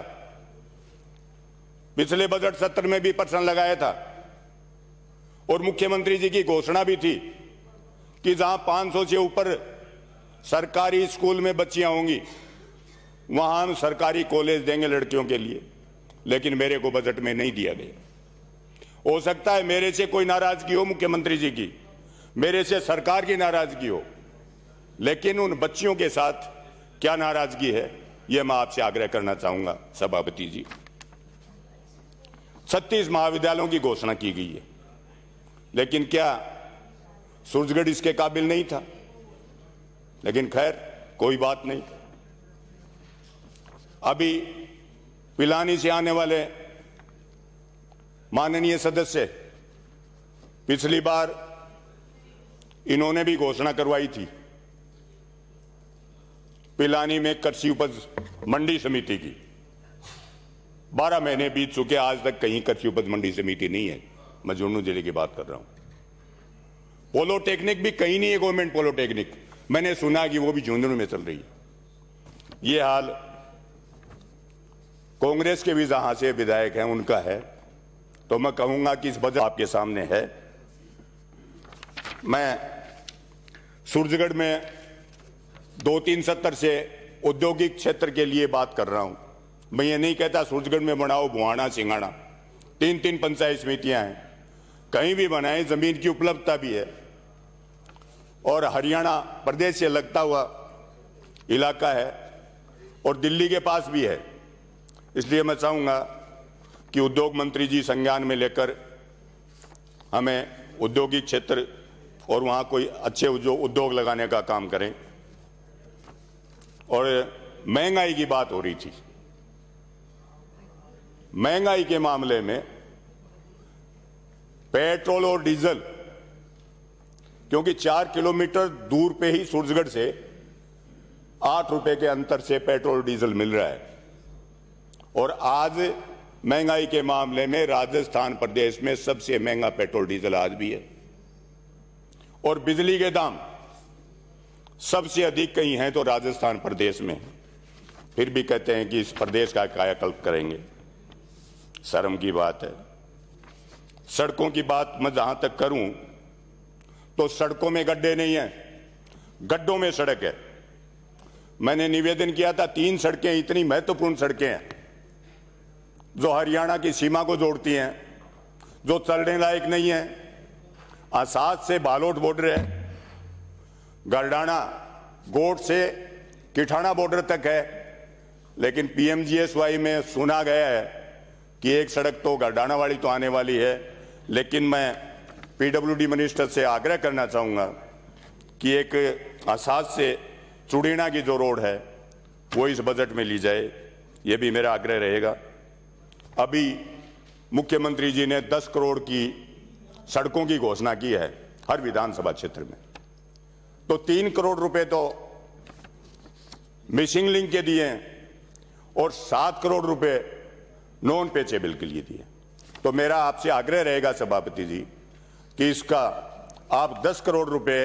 पिछले बजट सत्र में भी प्रश्न लगाया था और मुख्यमंत्री जी की घोषणा भी थी कि जहां 500 से ऊपर सरकारी स्कूल में बच्चियां होंगी वहां हम सरकारी कॉलेज देंगे लड़कियों के लिए। लेकिन मेरे को बजट में नहीं दिया गया। हो सकता है मेरे से कोई नाराजगी हो मुख्यमंत्री जी की, मेरे से सरकार की नाराजगी हो, लेकिन उन बच्चियों के साथ क्या नाराजगी है, यह मैं आपसे आग्रह करना चाहूंगा सभापति जी। 36 महाविद्यालयों की घोषणा की गई है, लेकिन क्या सूरजगढ़ इसके काबिल नहीं था? लेकिन खैर कोई बात नहीं। अभी पिलानी से आने वाले माननीय सदस्य, पिछली बार इन्होंने भी घोषणा करवाई थी पिलानी में कृषि उपज मंडी समिति की। 12 महीने बीत चुके, आज तक कहीं कृषि उपज मंडी समिति नहीं है। मैं झुंझुनू जिले की बात कर रहा हूं। पॉलिटेक्निक भी कहीं नहीं है, गवर्नमेंट पॉलिटेक्निक। मैंने सुना कि वो भी झुंझुनू में चल रही है। ये हाल कांग्रेस के भी जहां से विधायक हैं उनका है। तो मैं कहूंगा कि इस बजट आपके सामने है। मैं सूरजगढ़ में 2-3 सत्र से औद्योगिक क्षेत्र के लिए बात कर रहा हूं। मैं ये नहीं कहता सूरजगढ़ में बनाओ बुहाना सिंगाना, 3-3 पंचायत समितियां हैं, कहीं भी बनाए, जमीन की उपलब्धता भी है और हरियाणा प्रदेश से लगता हुआ इलाका है और दिल्ली के पास भी है। इसलिए मैं चाहूंगा कि उद्योग मंत्री जी संज्ञान में लेकर हमें औद्योगिक क्षेत्र और वहां कोई अच्छे उद्योग लगाने का काम करें। और महंगाई की बात हो रही थी, महंगाई के मामले में पेट्रोल और डीजल, क्योंकि 4 किलोमीटर दूर पे ही सूरजगढ़ से 8 रुपए के अंतर से पेट्रोल डीजल मिल रहा है। और आज महंगाई के मामले में राजस्थान प्रदेश में सबसे महंगा पेट्रोल डीजल आज भी है। और बिजली के दाम सबसे अधिक कहीं हैं तो राजस्थान प्रदेश में। फिर भी कहते हैं कि इस प्रदेश का कायाकल्प करेंगे। शर्म की बात है। सड़कों की बात मैं जहां तक करूं तो सड़कों में गड्ढे नहीं हैं, गड्ढों में सड़क है। मैंने निवेदन किया था 3 सड़कें इतनी महत्वपूर्ण सड़कें हैं जो हरियाणा की सीमा को जोड़ती हैं, जो चलने लायक नहीं है। आसाद से बालोट बॉर्डर है, गरडाना गोट से किठाना बॉर्डर तक है। लेकिन पीएमजीएसवाई में सुना गया है कि एक सड़क तो गरडाना वाली तो आने वाली है। लेकिन मैं पीडब्ल्यूडी मिनिस्टर से आग्रह करना चाहूंगा कि एक आसाद से चुड़ीना की जो रोड है वो इस बजट में ली जाए। ये भी मेरा आग्रह रहेगा। अभी मुख्यमंत्री जी ने 10 करोड़ की सड़कों की घोषणा की है हर विधानसभा क्षेत्र में। तो 3 करोड़ रुपए तो मिसिंग लिंक के दिए और 7 करोड़ रुपए नॉन पेचेबल के लिए दिए। तो मेरा आपसे आग्रह रहेगा सभापति जी कि इसका आप 10 करोड़ रुपए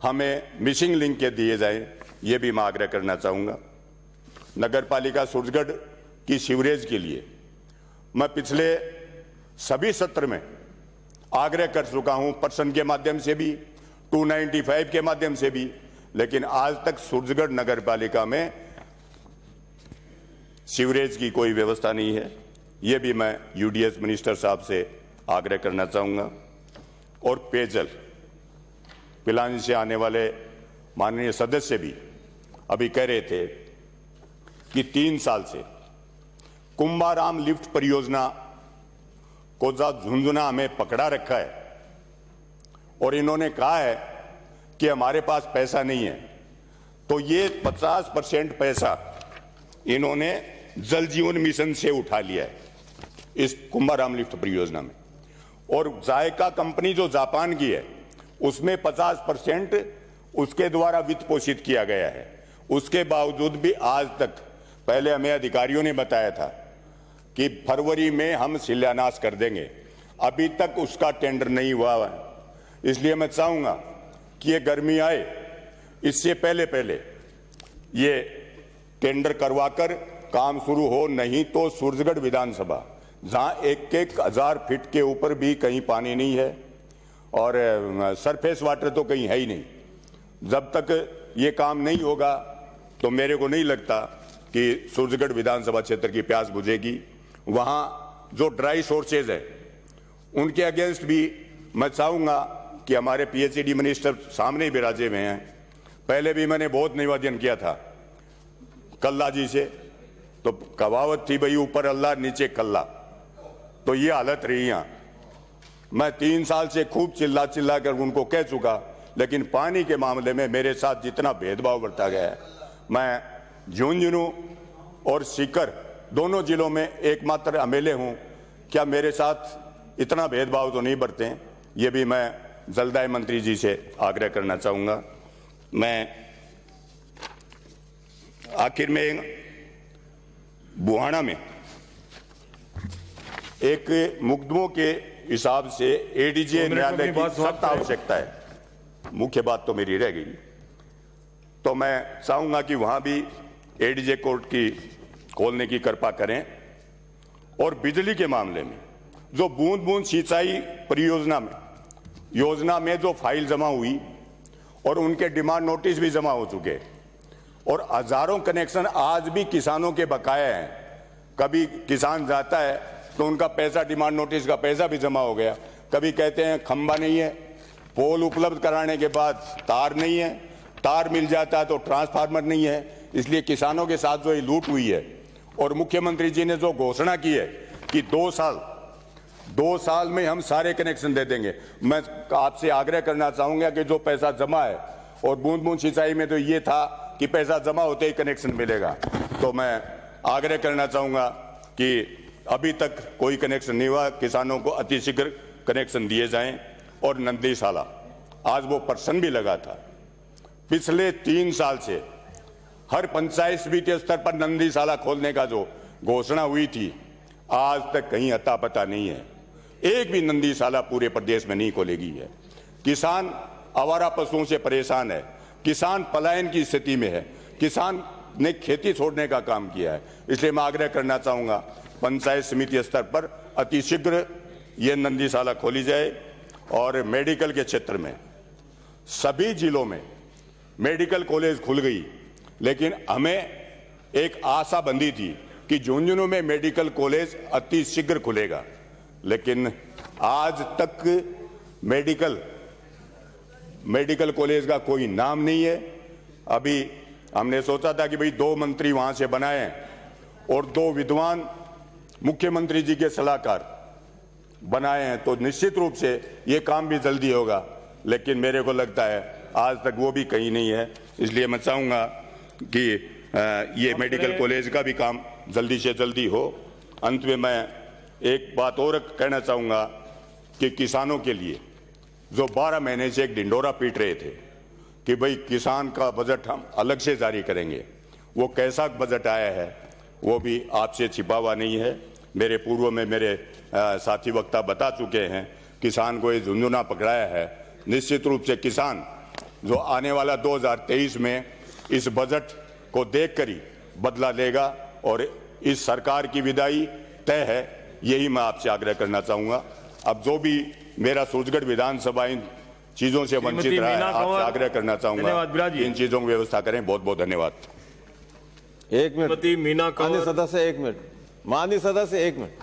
हमें मिसिंग लिंक के दिए जाएं, ये भी मैं आग्रह करना चाहूँगा। नगर पालिका सूरजगढ़ की सीवरेज के लिए मैं पिछले सभी सत्र में आग्रह कर चुका हूं, पर्सन के माध्यम से भी, 295 के माध्यम से भी, लेकिन आज तक सूरजगढ़ नगर पालिका में सीवरेज की कोई व्यवस्था नहीं है। यह भी मैं यूडीएस मिनिस्टर साहब से आग्रह करना चाहूंगा। और पेयजल पिलानी से आने वाले माननीय सदस्य भी अभी कह रहे थे कि 3 साल से कुंभाराम लिफ्ट परियोजना को झुंझुना हमें पकड़ा रखा है और इन्होंने कहा है कि हमारे पास पैसा नहीं है। तो ये 50% पैसा इन्होंने जल जीवन मिशन से उठा लिया है इस कुंभाराम लिफ्ट परियोजना में। और जायका कंपनी जो जापान की है उसमें 50% उसके द्वारा वित्त पोषित किया गया है। उसके बावजूद भी आज तक, पहले हमें अधिकारियों ने बताया था कि फरवरी में हम शिलान्यास कर देंगे, अभी तक उसका टेंडर नहीं हुआ है। इसलिए मैं चाहूंगा कि ये गर्मी आए इससे पहले पहले ये टेंडर करवाकर काम शुरू हो, नहीं तो सूरजगढ़ विधानसभा जहां 1,000 फीट के ऊपर भी कहीं पानी नहीं है और सरफेस वाटर तो कहीं है ही नहीं, जब तक ये काम नहीं होगा तो मेरे को नहीं लगता कि सूरजगढ़ विधानसभा क्षेत्र की प्यास बुझेगी। वहां जो ड्राई सोर्सेज है उनके अगेंस्ट भी मैं चाहूंगा कि हमारे पीएचईडी मिनिस्टर सामने विराजे हुए हैं। पहले भी मैंने बहुत निवेदन किया था कल्ला जी से, तो कहावत थी भाई ऊपर अल्लाह नीचे कल्ला, तो ये हालत रही। यहां मैं 3 साल से खूब चिल्ला चिल्ला कर उनको कह चुका, लेकिन पानी के मामले में मेरे साथ जितना भेदभाव बरता गया है, मैं झुंझुनू और सीकर दोनों जिलों में एकमात्र एमएलए हूं, क्या मेरे साथ इतना भेदभाव तो नहीं बरते हैं? ये भी मैं जलदाय मंत्री जी से आग्रह करना चाहूंगा। मैं आखिर में बुहाना में एक मुकदमों के हिसाब से एडीजे न्यायालय की सख्त आवश्यकता है। मुख्य बात तो मेरी रह गई, तो मैं चाहूंगा कि वहां भी एडीजे कोर्ट की खोलने की कृपा करें। और बिजली के मामले में जो बूंद बूंद सिंचाई परियोजना में योजना में जो फाइल जमा हुई और उनके डिमांड नोटिस भी जमा हो चुके और हजारों कनेक्शन आज भी किसानों के बकाया हैं। कभी किसान जाता है तो उनका पैसा, डिमांड नोटिस का पैसा भी जमा हो गया, कभी कहते हैं खंबा नहीं है, पोल उपलब्ध कराने के बाद तार नहीं है, तार मिल जाता है तो ट्रांसफार्मर नहीं है। इसलिए किसानों के साथ जो ये लूट हुई है, और मुख्यमंत्री जी ने जो घोषणा की है कि 2 साल में हम सारे कनेक्शन दे देंगे, मैं आपसे आग्रह करना चाहूंगा कि जो पैसा जमा है, और बूंद बूंद सिंचाई में तो ये था कि पैसा जमा होते ही कनेक्शन मिलेगा, तो मैं आग्रह करना चाहूंगा कि अभी तक कोई कनेक्शन नहीं हुआ, किसानों को अतिशीघ्र कनेक्शन दिए जाएं। और नंदीसाला आज वो पर्सन भी लगा था, पिछले 3 साल से हर पंचायत समिति स्तर पर नंदीसाला खोलने का जो घोषणा हुई थी, आज तक कहीं अता पता नहीं है। एक भी नंदीसाला पूरे प्रदेश में नहीं खोलेगी है। किसान आवारा पशुओं से परेशान है, किसान पलायन की स्थिति में है, किसान ने खेती छोड़ने का काम किया है। इसलिए मैं आग्रह करना चाहूंगा पंचायत समिति स्तर पर अतिशीघ्र ये नंदीसाला खोली जाए। और मेडिकल के क्षेत्र में सभी जिलों में मेडिकल कॉलेज खुल गई, लेकिन हमें एक आशा बंधी थी कि झुंझुनू में मेडिकल कॉलेज अतिशीघ्र खुलेगा, लेकिन आज तक मेडिकल कॉलेज का कोई नाम नहीं है। अभी हमने सोचा था कि भाई 2 मंत्री वहां से बनाए और 2 विद्वान मुख्यमंत्री जी के सलाहकार बनाए हैं, तो निश्चित रूप से ये काम भी जल्दी होगा, लेकिन मेरे को लगता है आज तक वो भी कहीं नहीं है। इसलिए मैं चाहूंगा कि ये मेडिकल कॉलेज का भी काम जल्दी से जल्दी हो। अंत में मैं एक बात और कहना चाहूंगा कि किसानों के लिए जो 12 महीने से एक ढिंढोरा पीट रहे थे कि भाई किसान का बजट हम अलग से जारी करेंगे, वो कैसा बजट आया है वो भी आपसे छिपा हुआ नहीं है। मेरे पूर्व में मेरे साथी वक्ता बता चुके हैं, किसान को ये झुंझुना पकड़ाया है। निश्चित रूप से किसान जो आने वाला 2023 में इस बजट को देखकर ही बदला लेगा और इस सरकार की विदाई तय है, यही मैं आपसे आग्रह करना चाहूंगा। अब जो भी मेरा सूरजगढ़ विधानसभा इन चीजों से वंचित रहा है, आपसे आग्रह करना चाहूंगा इन चीजों की व्यवस्था करें। बहुत बहुत धन्यवाद। एक मिनट माननीय सदस्य, एक मिनट माननीय सदस्य, एक मिनट।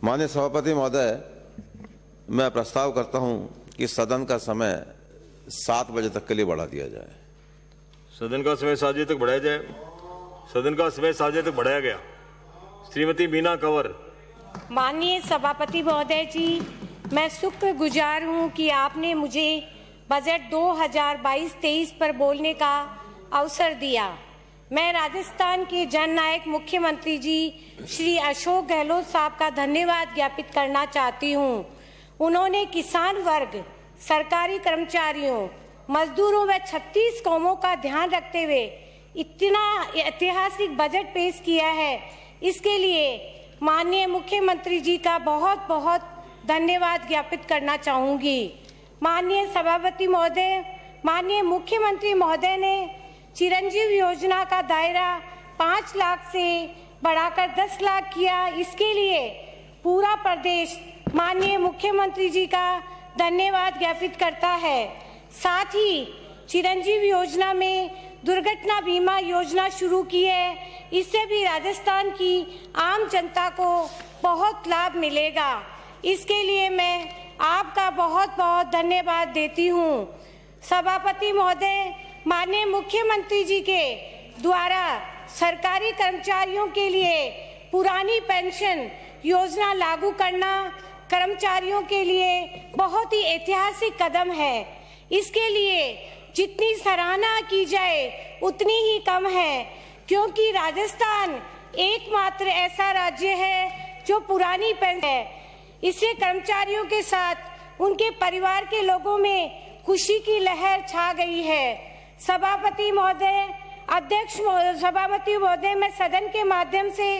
माननीय सभापति महोदय, मैं प्रस्ताव करता हूं कि सदन का समय 7 बजे तक के लिए बढ़ा दिया जाए। सदन का समय 7 बजे तक बढ़ाया जाए। सदन का समय 7 बजे तक बढ़ाया गया। श्रीमती मीना कंवर। माननीय सभापति महोदय जी, मैं शुक्रगुजार हूं कि आपने मुझे बजट 2022-23 पर बोलने का अवसर दिया। मैं राजस्थान के जननायक मुख्यमंत्री जी श्री अशोक गहलोत साहब का धन्यवाद ज्ञापित करना चाहती हूं। उन्होंने किसान वर्ग, सरकारी कर्मचारियों, मजदूरों व 36 कौमों का ध्यान रखते हुए इतना ऐतिहासिक बजट पेश किया है। इसके लिए माननीय मुख्यमंत्री जी का बहुत बहुत धन्यवाद ज्ञापित करना चाहूंगी। माननीय सभापति महोदय, माननीय मुख्यमंत्री महोदय ने चिरंजीव योजना का दायरा 5 लाख से बढ़ाकर 10 लाख किया। इसके लिए पूरा प्रदेश माननीय मुख्यमंत्री जी का धन्यवाद ज्ञापित करता है। साथ ही चिरंजीव योजना में दुर्घटना बीमा योजना शुरू की है। इससे भी राजस्थान की आम जनता को बहुत लाभ मिलेगा। इसके लिए मैं आपका बहुत बहुत धन्यवाद देती हूँ। सभापति महोदय, माननीय मुख्यमंत्री जी के द्वारा सरकारी कर्मचारियों के लिए पुरानी पेंशन योजना लागू करना कर्मचारियों के लिए बहुत ही ऐतिहासिक कदम है। इसके लिए जितनी सराहना की जाए उतनी ही कम है, क्योंकि राजस्थान एकमात्र ऐसा राज्य है जो पुरानी पेंशन है। इससे कर्मचारियों के साथ उनके परिवार के लोगों में खुशी की लहर छा गई है। सभापति महोदय, सभापति महोदय, मैं सदन के माध्यम से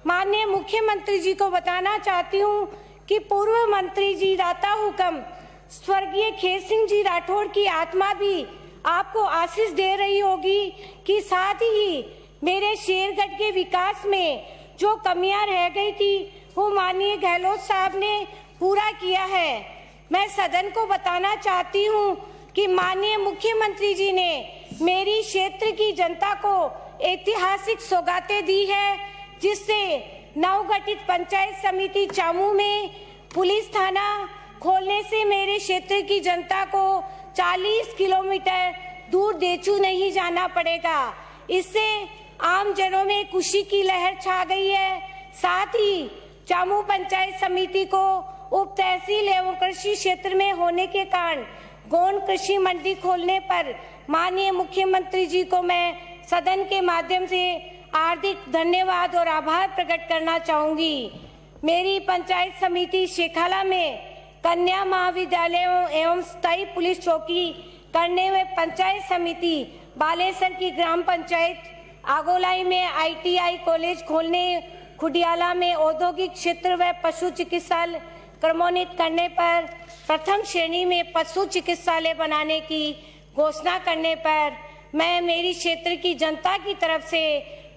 माननीय मुख्यमंत्री जी को बताना चाहती हूँ कि पूर्व मंत्री जी दाता हुक्म स्वर्गीय खेत सिंह जी राठौड़ की आत्मा भी आपको आशीष दे रही होगी कि साथ ही मेरे शेरगढ़ के विकास में जो कमियां रह गई थी वो माननीय गहलोत साहब ने पूरा किया है। मैं सदन को बताना चाहती हूँ कि माननीय मुख्यमंत्री जी ने मेरी क्षेत्र की जनता को ऐतिहासिक सौगातें दी है, जिससे नवगठित पंचायत समिति चामू में पुलिस थाना खोलने से मेरे क्षेत्र की जनता को 40 किलोमीटर दूर देचू नहीं जाना पड़ेगा। इससे आम जनों में खुशी की लहर छा गई है। साथ ही चामू पंचायत समिति को उप तहसील एवं कृषि क्षेत्र में होने के कारण गौण कृषि मंडी खोलने पर माननीय मुख्यमंत्री जी को मैं सदन के माध्यम से हार्दिक धन्यवाद और आभार प्रकट करना चाहूंगी। मेरी पंचायत समिति शेखाला में कन्या महाविद्यालयों एवं स्थायी पुलिस चौकी करने में पंचायत समिति बालेसर की ग्राम पंचायत, आगोलाई में ITI कॉलेज खोलने, खुडियाला में औद्योगिक क्षेत्र व पशु चिकित्सालय क्रमोन्नत करने पर, प्रथम श्रेणी में पशु चिकित्सालय बनाने की घोषणा करने पर मैं मेरी क्षेत्र की जनता की तरफ से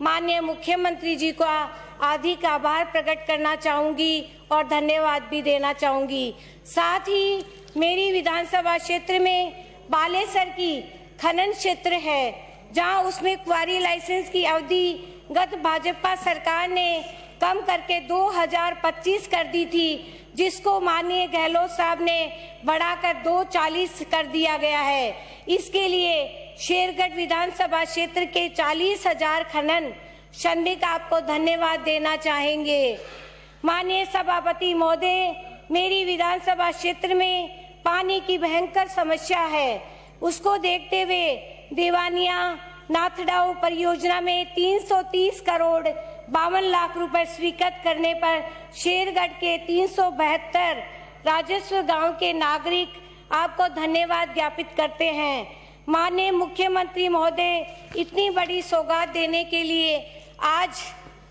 माननीय मुख्यमंत्री जी का अधिक आभार प्रकट करना चाहूंगी और धन्यवाद भी देना चाहूंगी। साथ ही मेरी विधानसभा क्षेत्र में बालेसर की खनन क्षेत्र है, जहां उसमें क्वारी लाइसेंस की अवधि गत भाजपा सरकार ने कम करके 2025 कर दी थी, जिसको माननीय गहलोत साहब ने बढ़ाकर 240 कर दिया गया है। इसके लिए शेरगढ़ विधानसभा क्षेत्र के 40,000 खनन श्रमिक आपको धन्यवाद देना चाहेंगे। माननीय सभापति महोदय, मेरी विधानसभा क्षेत्र में पानी की भयंकर समस्या है। उसको देखते हुए दीवानिया नाथडाऊ परियोजना में 330 करोड़ 52 लाख रुपए स्वीकृत करने पर शेरगढ़ के 372 राजस्व गांव के नागरिक आपको धन्यवाद ज्ञापित करते हैं। माननीय मुख्यमंत्री महोदय, इतनी बड़ी सौगात देने के लिए आज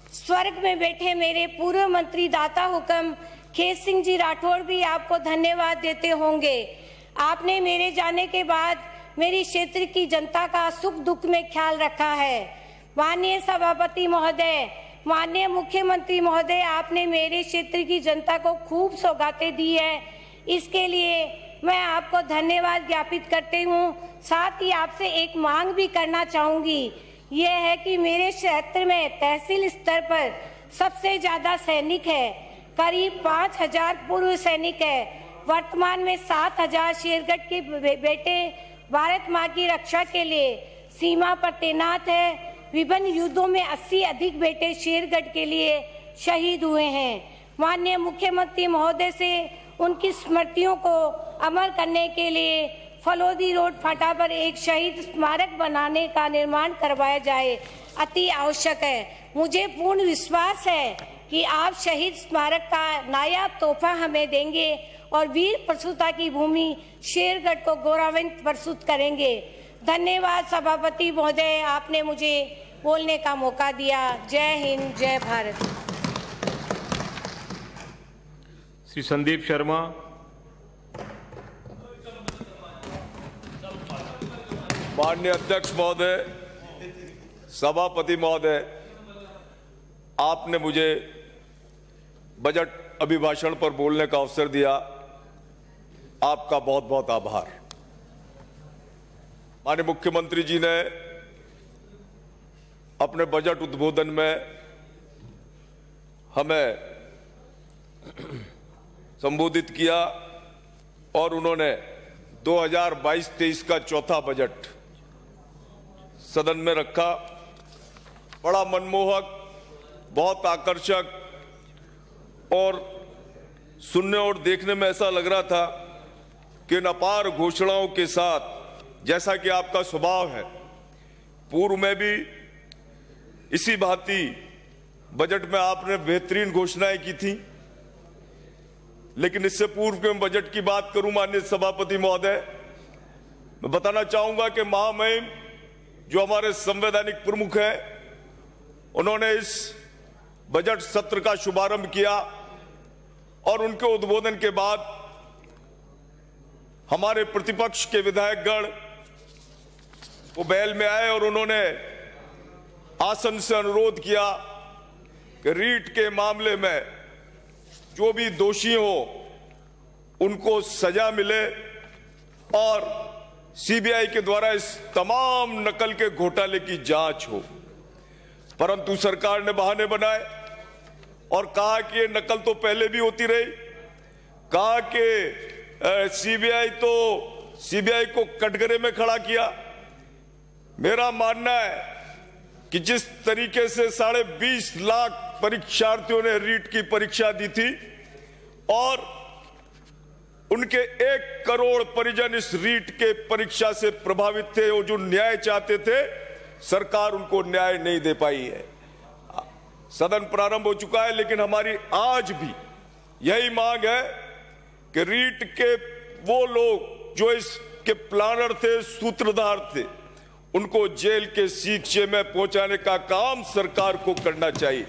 स्वर्ग में बैठे मेरे पूर्व मंत्री दाता हुक्म खेत सिंह जी राठौड़ भी आपको धन्यवाद देते होंगे। आपने मेरे जाने के बाद मेरी क्षेत्र की जनता का सुख दुख में ख्याल रखा है। माननीय सभापति महोदय, माननीय मुख्यमंत्री महोदय, आपने मेरे क्षेत्र की जनता को खूब सौगातें दी है, इसके लिए मैं आपको धन्यवाद ज्ञापित करती हूँ। साथ ही आपसे एक मांग भी करना चाहूंगी, यह है कि मेरे क्षेत्र में तहसील स्तर पर सबसे ज्यादा सैनिक है, करीब 5000 पूर्व सैनिक है। वर्तमान में 7000 शेरगढ़ के बेटे भारत माँ की रक्षा के लिए सीमा पर तैनात है। विभिन्न युद्धों में 80 अधिक बेटे शेरगढ़ के लिए शहीद हुए हैं। माननीय मुख्यमंत्री महोदय से उनकी स्मृतियों को अमर करने के लिए फलोदी रोड फाटा पर एक शहीद स्मारक बनाने का निर्माण करवाया जाए, अति आवश्यक है। मुझे पूर्ण विश्वास है कि आप शहीद स्मारक का नायाब तोहफा हमें देंगे और वीर प्रसूता की भूमि शेरगढ़ को गौरवान्वित प्रस्तुत करेंगे। धन्यवाद सभापति महोदय, आपने मुझे बोलने का मौका दिया। जय हिंद, जय भारत। श्री संदीप शर्मा। माननीय अध्यक्ष महोदय, सभापति महोदय, आपने मुझे बजट अभिभाषण पर बोलने का अवसर दिया, आपका बहुत बहुत आभार। माननीय मुख्यमंत्री जी ने अपने बजट उद्बोधन में हमें संबोधित किया और उन्होंने 2022-23 का चौथा बजट सदन में रखा। बड़ा मनमोहक, बहुत आकर्षक और सुनने और देखने में ऐसा लग रहा था कि इन अपार घोषणाओं के साथ, जैसा कि आपका स्वभाव है, पूर्व में भी इसी भांति बजट में आपने बेहतरीन घोषणाएं की थी। लेकिन इससे पूर्व के मैं बजट की बात करूं, माननीय सभापति महोदय, मैं बताना चाहूंगा कि महामहिम जो हमारे संवैधानिक प्रमुख हैं, उन्होंने इस बजट सत्र का शुभारंभ किया और उनके उद्बोधन के बाद हमारे प्रतिपक्ष के विधायकगण वो बैल में आए और उन्होंने आसन से अनुरोध किया कि रीट के मामले में जो भी दोषी हो उनको सजा मिले और सीबीआई के द्वारा इस तमाम नकल के घोटाले की जांच हो। परंतु सरकार ने बहाने बनाए और कहा कि ये नकल तो पहले भी होती रही, कहा कि सीबीआई को कटघरे में खड़ा किया। मेरा मानना है कि जिस तरीके से 20.5 लाख परीक्षार्थियों ने रीट की परीक्षा दी थी और उनके 1 करोड़ परिजन इस रीट के परीक्षा से प्रभावित थे और जो न्याय चाहते थे, सरकार उनको न्याय नहीं दे पाई है। सदन प्रारंभ हो चुका है, लेकिन हमारी आज भी यही मांग है कि रीट के वो लोग जो इसके प्लानर थे, सूत्रधार थे, उनको जेल के सींचे में पहुंचाने का काम सरकार को करना चाहिए।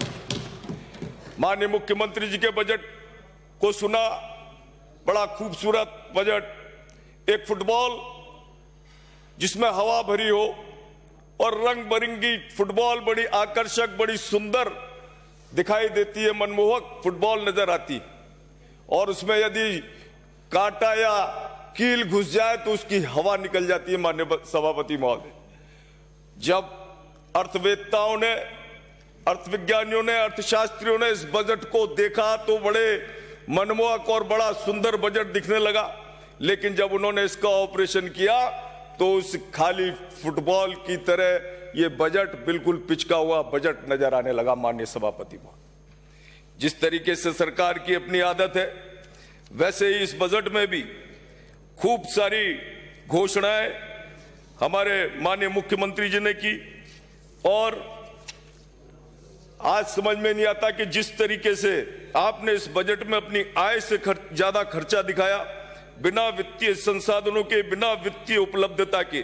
माननीय मुख्यमंत्री जी के बजट को सुना, बड़ा खूबसूरत बजट। एक फुटबॉल जिसमें हवा भरी हो और रंग बिरंगी फुटबॉल बड़ी आकर्षक, बड़ी सुंदर दिखाई देती है, मनमोहक फुटबॉल नजर आती, और उसमें यदि कांटा या कील घुस जाए तो उसकी हवा निकल जाती है। माननीय सभापति महोदय, जब अर्थवेत्ताओं ने, अर्थविज्ञानियों ने, अर्थशास्त्रियों ने इस बजट को देखा तो बड़े मनमोहक और बड़ा सुंदर बजट दिखने लगा, लेकिन जब उन्होंने इसका ऑपरेशन किया तो उस खाली फुटबॉल की तरह ये बजट बिल्कुल पिचका हुआ बजट नजर आने लगा। माननीय सभापति महोदय, जिस तरीके से सरकार की अपनी आदत है, वैसे ही इस बजट में भी खूब सारी घोषणाएं हमारे माननीय मुख्यमंत्री जी ने की और आज समझ में नहीं आता कि जिस तरीके से आपने इस बजट में अपनी आय से ज्यादा खर्चा दिखाया, बिना वित्तीय संसाधनों के, बिना वित्तीय उपलब्धता के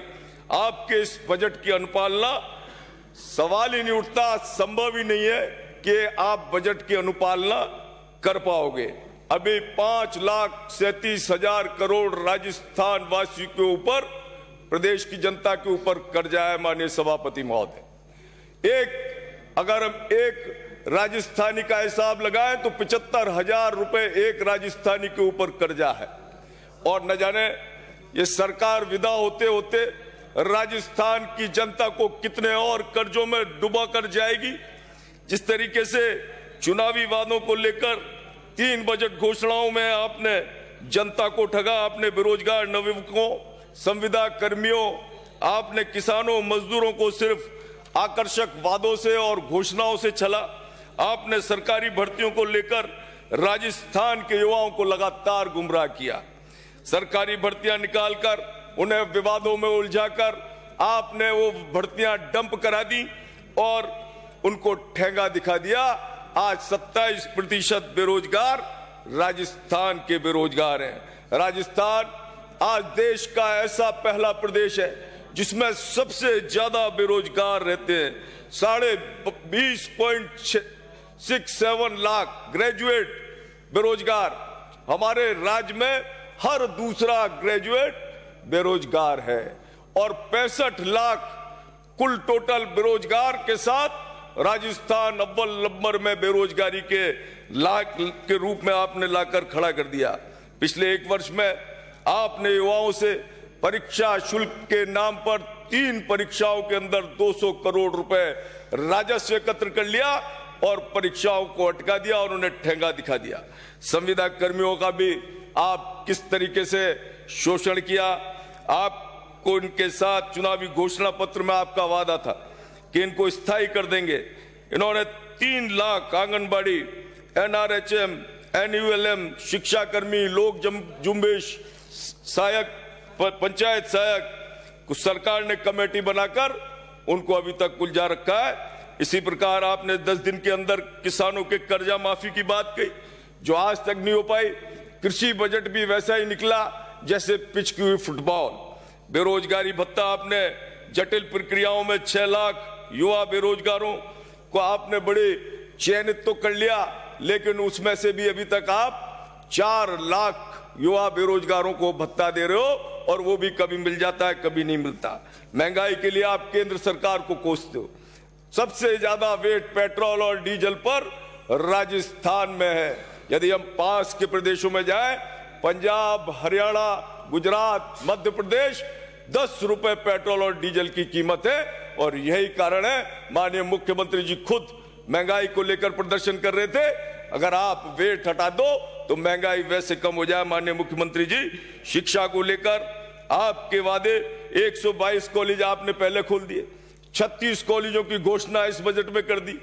आपके इस बजट की अनुपालना, सवाल ही नहीं उठता, संभव ही नहीं है कि आप बजट की अनुपालना कर पाओगे। अभी 5,37,000 करोड़ राजस्थान वासियों के ऊपर, प्रदेश की जनता के ऊपर कर्जा है माननीय सभापति महोदय। अगर हम एक राजस्थानी का हिसाब लगाएं तो 75,000 रुपए एक राजस्थानी के ऊपर कर्जा है। और न जाने ये सरकार विदा होते होते राजस्थान की जनता को कितने और कर्जों में डुबा कर जाएगी। जिस तरीके से चुनावी वादों को लेकर 3 बजट घोषणाओं में आपने जनता को ठगा, आपने बेरोजगार नवयुवकों, संविदा कर्मियों, आपने किसानों, मजदूरों को सिर्फ आकर्षक वादों से और घोषणाओं से छला। आपने सरकारी भर्तियों को लेकर राजस्थान के युवाओं को लगातार गुमराह किया। सरकारी भर्तियां निकालकर उन्हें विवादों में उलझाकर आपने वो भर्तियां डंप करा दी और उनको ठेंगा दिखा दिया। आज 27% बेरोजगार राजस्थान के बेरोजगार हैं। राजस्थान आज देश का ऐसा पहला प्रदेश है जिसमें सबसे ज्यादा बेरोजगार रहते हैं। 20.67 लाख ग्रेजुएट बेरोजगार, हमारे राज्य में हर दूसरा ग्रेजुएट बेरोजगार है। और 65 लाख कुल टोटल बेरोजगार के साथ राजस्थान अव्वल नंबर में बेरोजगारी के लाख के रूप में आपने लाकर खड़ा कर दिया। पिछले 1 वर्ष में आपने युवाओं से परीक्षा शुल्क के नाम पर 3 परीक्षाओं के अंदर 200 करोड़ रुपए राजस्व एकत्र कर लिया और परीक्षाओं को अटका दिया और उन्हें ठेंगा दिखा दिया। संविदा कर्मियों का भी आप किस तरीके से शोषण किया। आपको इनके साथ चुनावी घोषणा पत्र में आपका वादा था कि इनको स्थायी कर देंगे। इन्होंने 3 लाख आंगनबाड़ी, NRHM, NULM, शिक्षा कर्मी, लोक जुम्बेश सहायक, पंचायत सहायक कुछ सरकार ने कमेटी बनाकर उनको अभी तक उलझा रखा है। इसी प्रकार आपने 10 दिन के अंदर किसानों के कर्जा माफी की बात कही जो आज तक नहीं हो पाई। कृषि बजट भी वैसा ही निकला जैसे पिचकी हुई फुटबॉल। बेरोजगारी भत्ता आपने जटिल प्रक्रियाओं में 6 लाख युवा बेरोजगारों को आपने बड़े चयनित तो कर लिया, लेकिन उसमें से भी अभी तक आप 4 लाख युवा बेरोजगारों को भत्ता दे रहे हो और वो भी कभी मिल जाता है, कभी नहीं मिलता। महंगाई के लिए आप केंद्र सरकार को कोसते हो। सबसे ज्यादा वेट पेट्रोल और डीजल पर राजस्थान में है। यदि हम पास के प्रदेशों में जाएं, पंजाब, हरियाणा, गुजरात, मध्य प्रदेश, 10 रुपए पेट्रोल और डीजल की कीमत है। और यही कारण है माननीय मुख्यमंत्री जी खुद महंगाई को लेकर प्रदर्शन कर रहे थे। अगर आप वेट हटा दो तो महंगाई वैसे कम हो जाए। माननीय मुख्यमंत्री जी, शिक्षा को लेकर आपके वादे, 122 कॉलेज आपने पहले खोल दिए, 36 कॉलेजों की घोषणा इस बजट में कर दी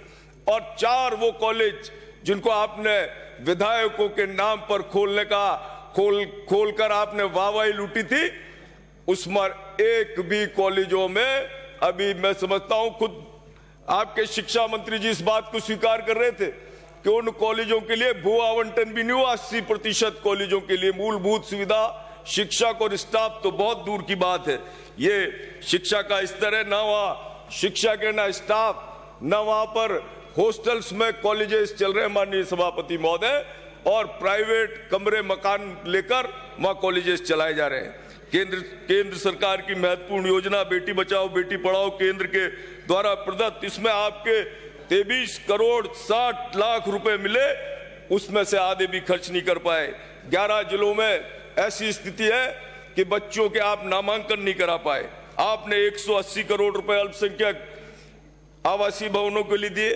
और 4 वो कॉलेज जिनको आपने विधायकों के नाम पर खोलने का खोलकर आपने वाहवाही लूटी थी, उसमें एक भी कॉलेजों में अभी मैं समझता हूं खुद आपके शिक्षा मंत्री जी इस बात को स्वीकार कर रहे थे कि उन कॉलेजों के लिए भू आवंटन भी नहीं हुआ। 80% कॉलेजों के लिए मूलभूत सुविधा, शिक्षक और स्टाफ तो बहुत दूर की बात है। ये शिक्षा का स्तर है, ना वहां शिक्षक है ना स्टाफ, ना वहां पर हॉस्टल्स में कॉलेजेस चल रहे हैं माननीय सभापति महोदय, और प्राइवेट कमरे मकान लेकर वहां कॉलेजेस चलाए जा रहे हैं। केंद्र सरकार की महत्वपूर्ण योजना बेटी बचाओ बेटी पढ़ाओ केंद्र के द्वारा प्रदत्त, इसमें आपके 23 करोड़ 60 लाख रुपए मिले, उसमें से आधे भी खर्च नहीं कर पाए। 11 जिलों में ऐसी स्थिति है कि बच्चों के आप नामांकन नहीं करा पाए। आपने 180 करोड़ रुपए अल्पसंख्यक आवासीय भवनों के लिए दिए,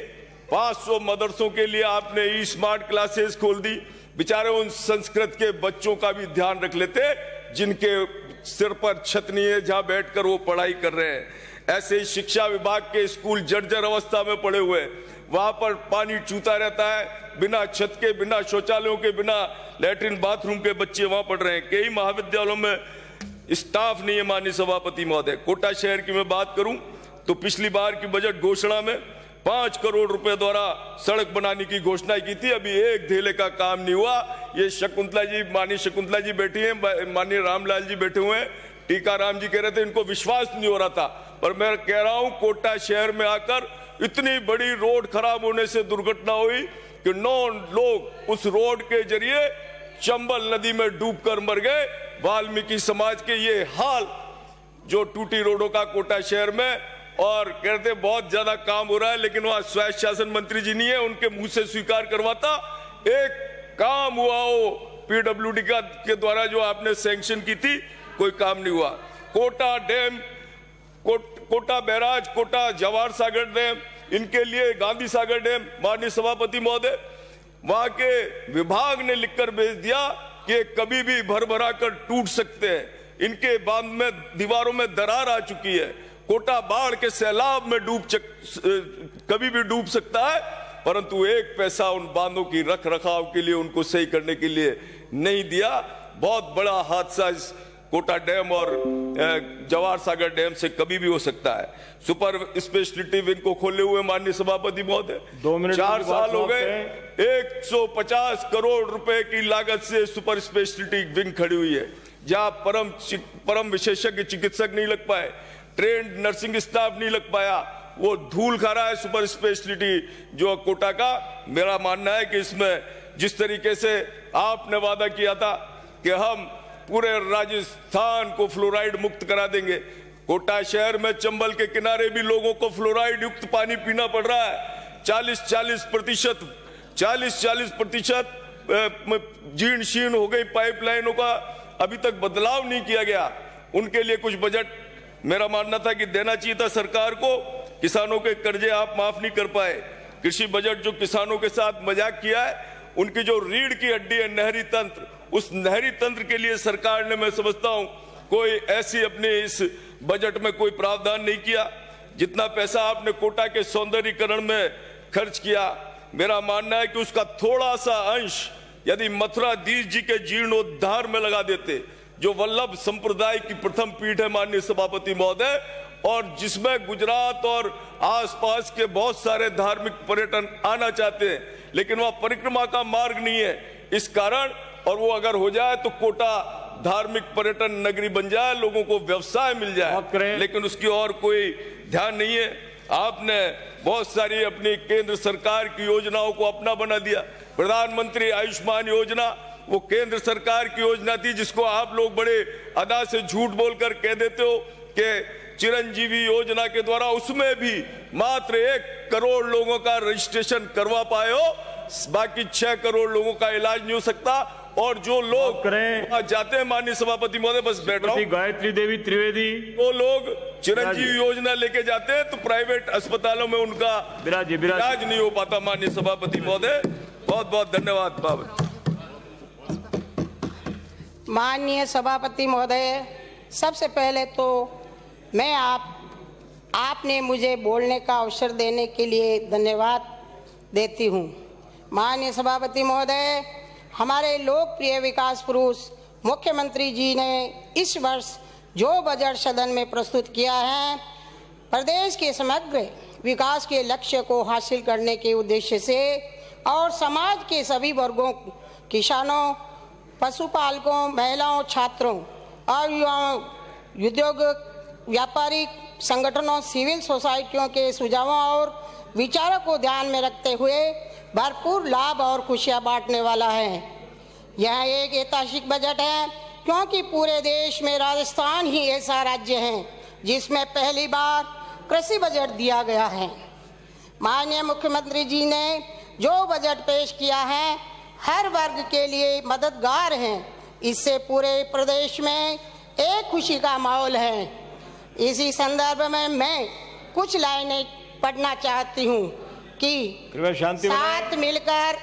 500 मदरसों के लिए आपने ई स्मार्ट क्लासेस खोल दी। बेचारे उन संस्कृत के बच्चों का भी ध्यान रख लेते जिनके सिर पर छत नहीं है, जहां बैठकर वो पढ़ाई कर रहे हैं। ऐसे ही शिक्षा विभाग के स्कूल जर्जर अवस्था में पड़े हुए, वहां पर पानी चूता रहता है, बिना छत के, बिना शौचालयों के, बिना लैट्रिन बाथरूम के बच्चे वहां पढ़ रहे हैं। कई महाविद्यालयों में स्टाफ नहीं है माननीय सभापति महोदय। कोटा शहर की मैं बात करूं तो पिछली बार की बजट घोषणा में 5 करोड़ रुपए द्वारा सड़क बनाने की घोषणा की थी, अभी एक धेले का काम नहीं हुआ। ये शकुंतला जी, माननीय शकुंतला जी बैठी हैं, माननीय रामलाल जी बैठे हुए हैं, टीकाराम जी कह रहे थे इनको विश्वास नहीं हो रहा था, पर मैं कह रहा हूं कोटा शहर में आकर इतनी बड़ी रोड खराब होने से दुर्घटना हुई कि 9 लोग उस रोड के जरिए चंबल नदी में डूबकर मर गए। वाल्मीकि समाज के ये हाल जो टूटी रोडों का कोटा शहर में, और कहते बहुत ज्यादा काम हो रहा है, लेकिन वहां स्वायत्त शासन मंत्री जी नहीं है, उनके मुंह से स्वीकार करवाता। एक काम हुआ हो पीडब्ल्यूडी के द्वारा जो आपने सैंक्शन की थी, कोई काम नहीं हुआ। Kota dam, Kota barrage, Kota Jawahar Sagar dam, इनके लिए गांधी सागर डैम, माननीय सभापति महोदय, वहां के विभाग ने लिखकर भेज दिया कि कभी भी भर भरा कर टूट सकते हैं। इनके बांध में दीवारों में दरार आ चुकी है। कोटा बाढ़ के सैलाब में कभी भी डूब सकता है, परंतु एक पैसा उन बांधों की रख रखाव के लिए, उनको सही करने के लिए नहीं दिया। बहुत बड़ा हादसा इस कोटा डैम और जवाहर सागर डैम से कभी भी हो सकता है। सुपर स्पेशलिटी विंग को खोले हुए माननीय सभापति महोदय 4 साल हो गए। 150 करोड़ रुपए की लागत से सुपर स्पेशलिटी विंग खड़ी हुई है, जहां परम विशेषज्ञ चिकित्सक नहीं लग पाए, ट्रेंड नर्सिंग स्टाफ नहीं लग पाया, वो धूल खा रहा है सुपर स्पेशलिटी जो कोटा का। मेरा मानना है कि इसमें जिस तरीके से आपने वादा किया था कि हम पूरे राजस्थान को फ्लोराइड मुक्त करा देंगे, कोटा शहर में चंबल के किनारे भी लोगों को फ्लोराइड युक्त पानी पीना पड़ रहा है। 40-40% जीर्ण शीर्ण हो गई पाइपलाइनों का, अभी तक बदलाव नहीं किया गया। उनके लिए कुछ बजट मेरा मानना था कि देना चाहिए था सरकार को। किसानों के कर्जे आप माफ नहीं कर पाए। कृषि बजट जो किसानों के साथ मजाक किया है, उनकी जो रीढ़ की हड्डी है नहरी तंत्र, उस नहरी तंत्र के लिए सरकार ने, मैं समझता हूं, कोई ऐसी अपने इस बजट में कोई प्रावधान नहीं किया। जितना पैसा आपने कोटा के सौंदर्यीकरण में खर्च किया, मेरा मानना है कि उसका थोड़ा सा अंश यदि मथुराधीश जी के जीर्णोद्धार में लगा देते, जो वल्लभ संप्रदाय की प्रथम पीठ है माननीय सभापति महोदय, और जिसमें गुजरात और आसपास के बहुत सारे धार्मिक पर्यटन आना चाहते हैं, लेकिन वह परिक्रमा का मार्ग नहीं है इस कारण, और वो अगर हो जाए तो कोटा धार्मिक पर्यटन नगरी बन जाए, लोगों को व्यवसाय मिल जाए, लेकिन उसकी और कोई ध्यान नहीं है। आपने बहुत सारी अपनी केंद्र सरकार की योजनाओं को अपना बना दिया। प्रधानमंत्री आयुष्मान योजना वो केंद्र सरकार की योजना थी, जिसको आप लोग बड़े अदा से झूठ बोलकर कह देते हो कि चिरंजीवी योजना के द्वारा उसमें भी मात्र 1 करोड़ लोगों का रजिस्ट्रेशन करवा पाए हो, बाकी 6 करोड़ लोगों का इलाज नहीं हो सकता। और जो लोग जाते हैं माननीय सभापति महोदय, बस बैठ रहा हूं, गायत्री देवी त्रिवेदी, वो लोग चिरंजीवी योजना लेके जाते हैं तो प्राइवेट अस्पतालों में उनका इलाज नहीं हो पाता। माननीय सभापति महोदय, बहुत बहुत धन्यवाद। माननीय सभापति महोदय, सबसे पहले तो मैं आपने मुझे बोलने का अवसर देने के लिए धन्यवाद देती हूँ। माननीय सभापति महोदय, हमारे लोकप्रिय विकास पुरुष मुख्यमंत्री जी ने इस वर्ष जो बजट सदन में प्रस्तुत किया है, प्रदेश के समग्र विकास के लक्ष्य को हासिल करने के उद्देश्य से और समाज के सभी वर्गों, किसानों, पशुपालकों, महिलाओं, छात्रों और युवाओं, उद्योग व्यापारिक संगठनों, सिविल सोसाइटियों के सुझावों और विचारों को ध्यान में रखते हुए भरपूर लाभ और खुशियां बांटने वाला है। यह एक ऐतिहासिक बजट है क्योंकि पूरे देश में राजस्थान ही ऐसा राज्य है जिसमें पहली बार कृषि बजट दिया गया है। माननीय मुख्यमंत्री जी ने जो बजट पेश किया है हर वर्ग के लिए मददगार है। इससे पूरे प्रदेश में एक खुशी का माहौल है। इसी संदर्भ में मैं कुछ लाइनें पढ़ना चाहती हूँ कि साथ मिलकर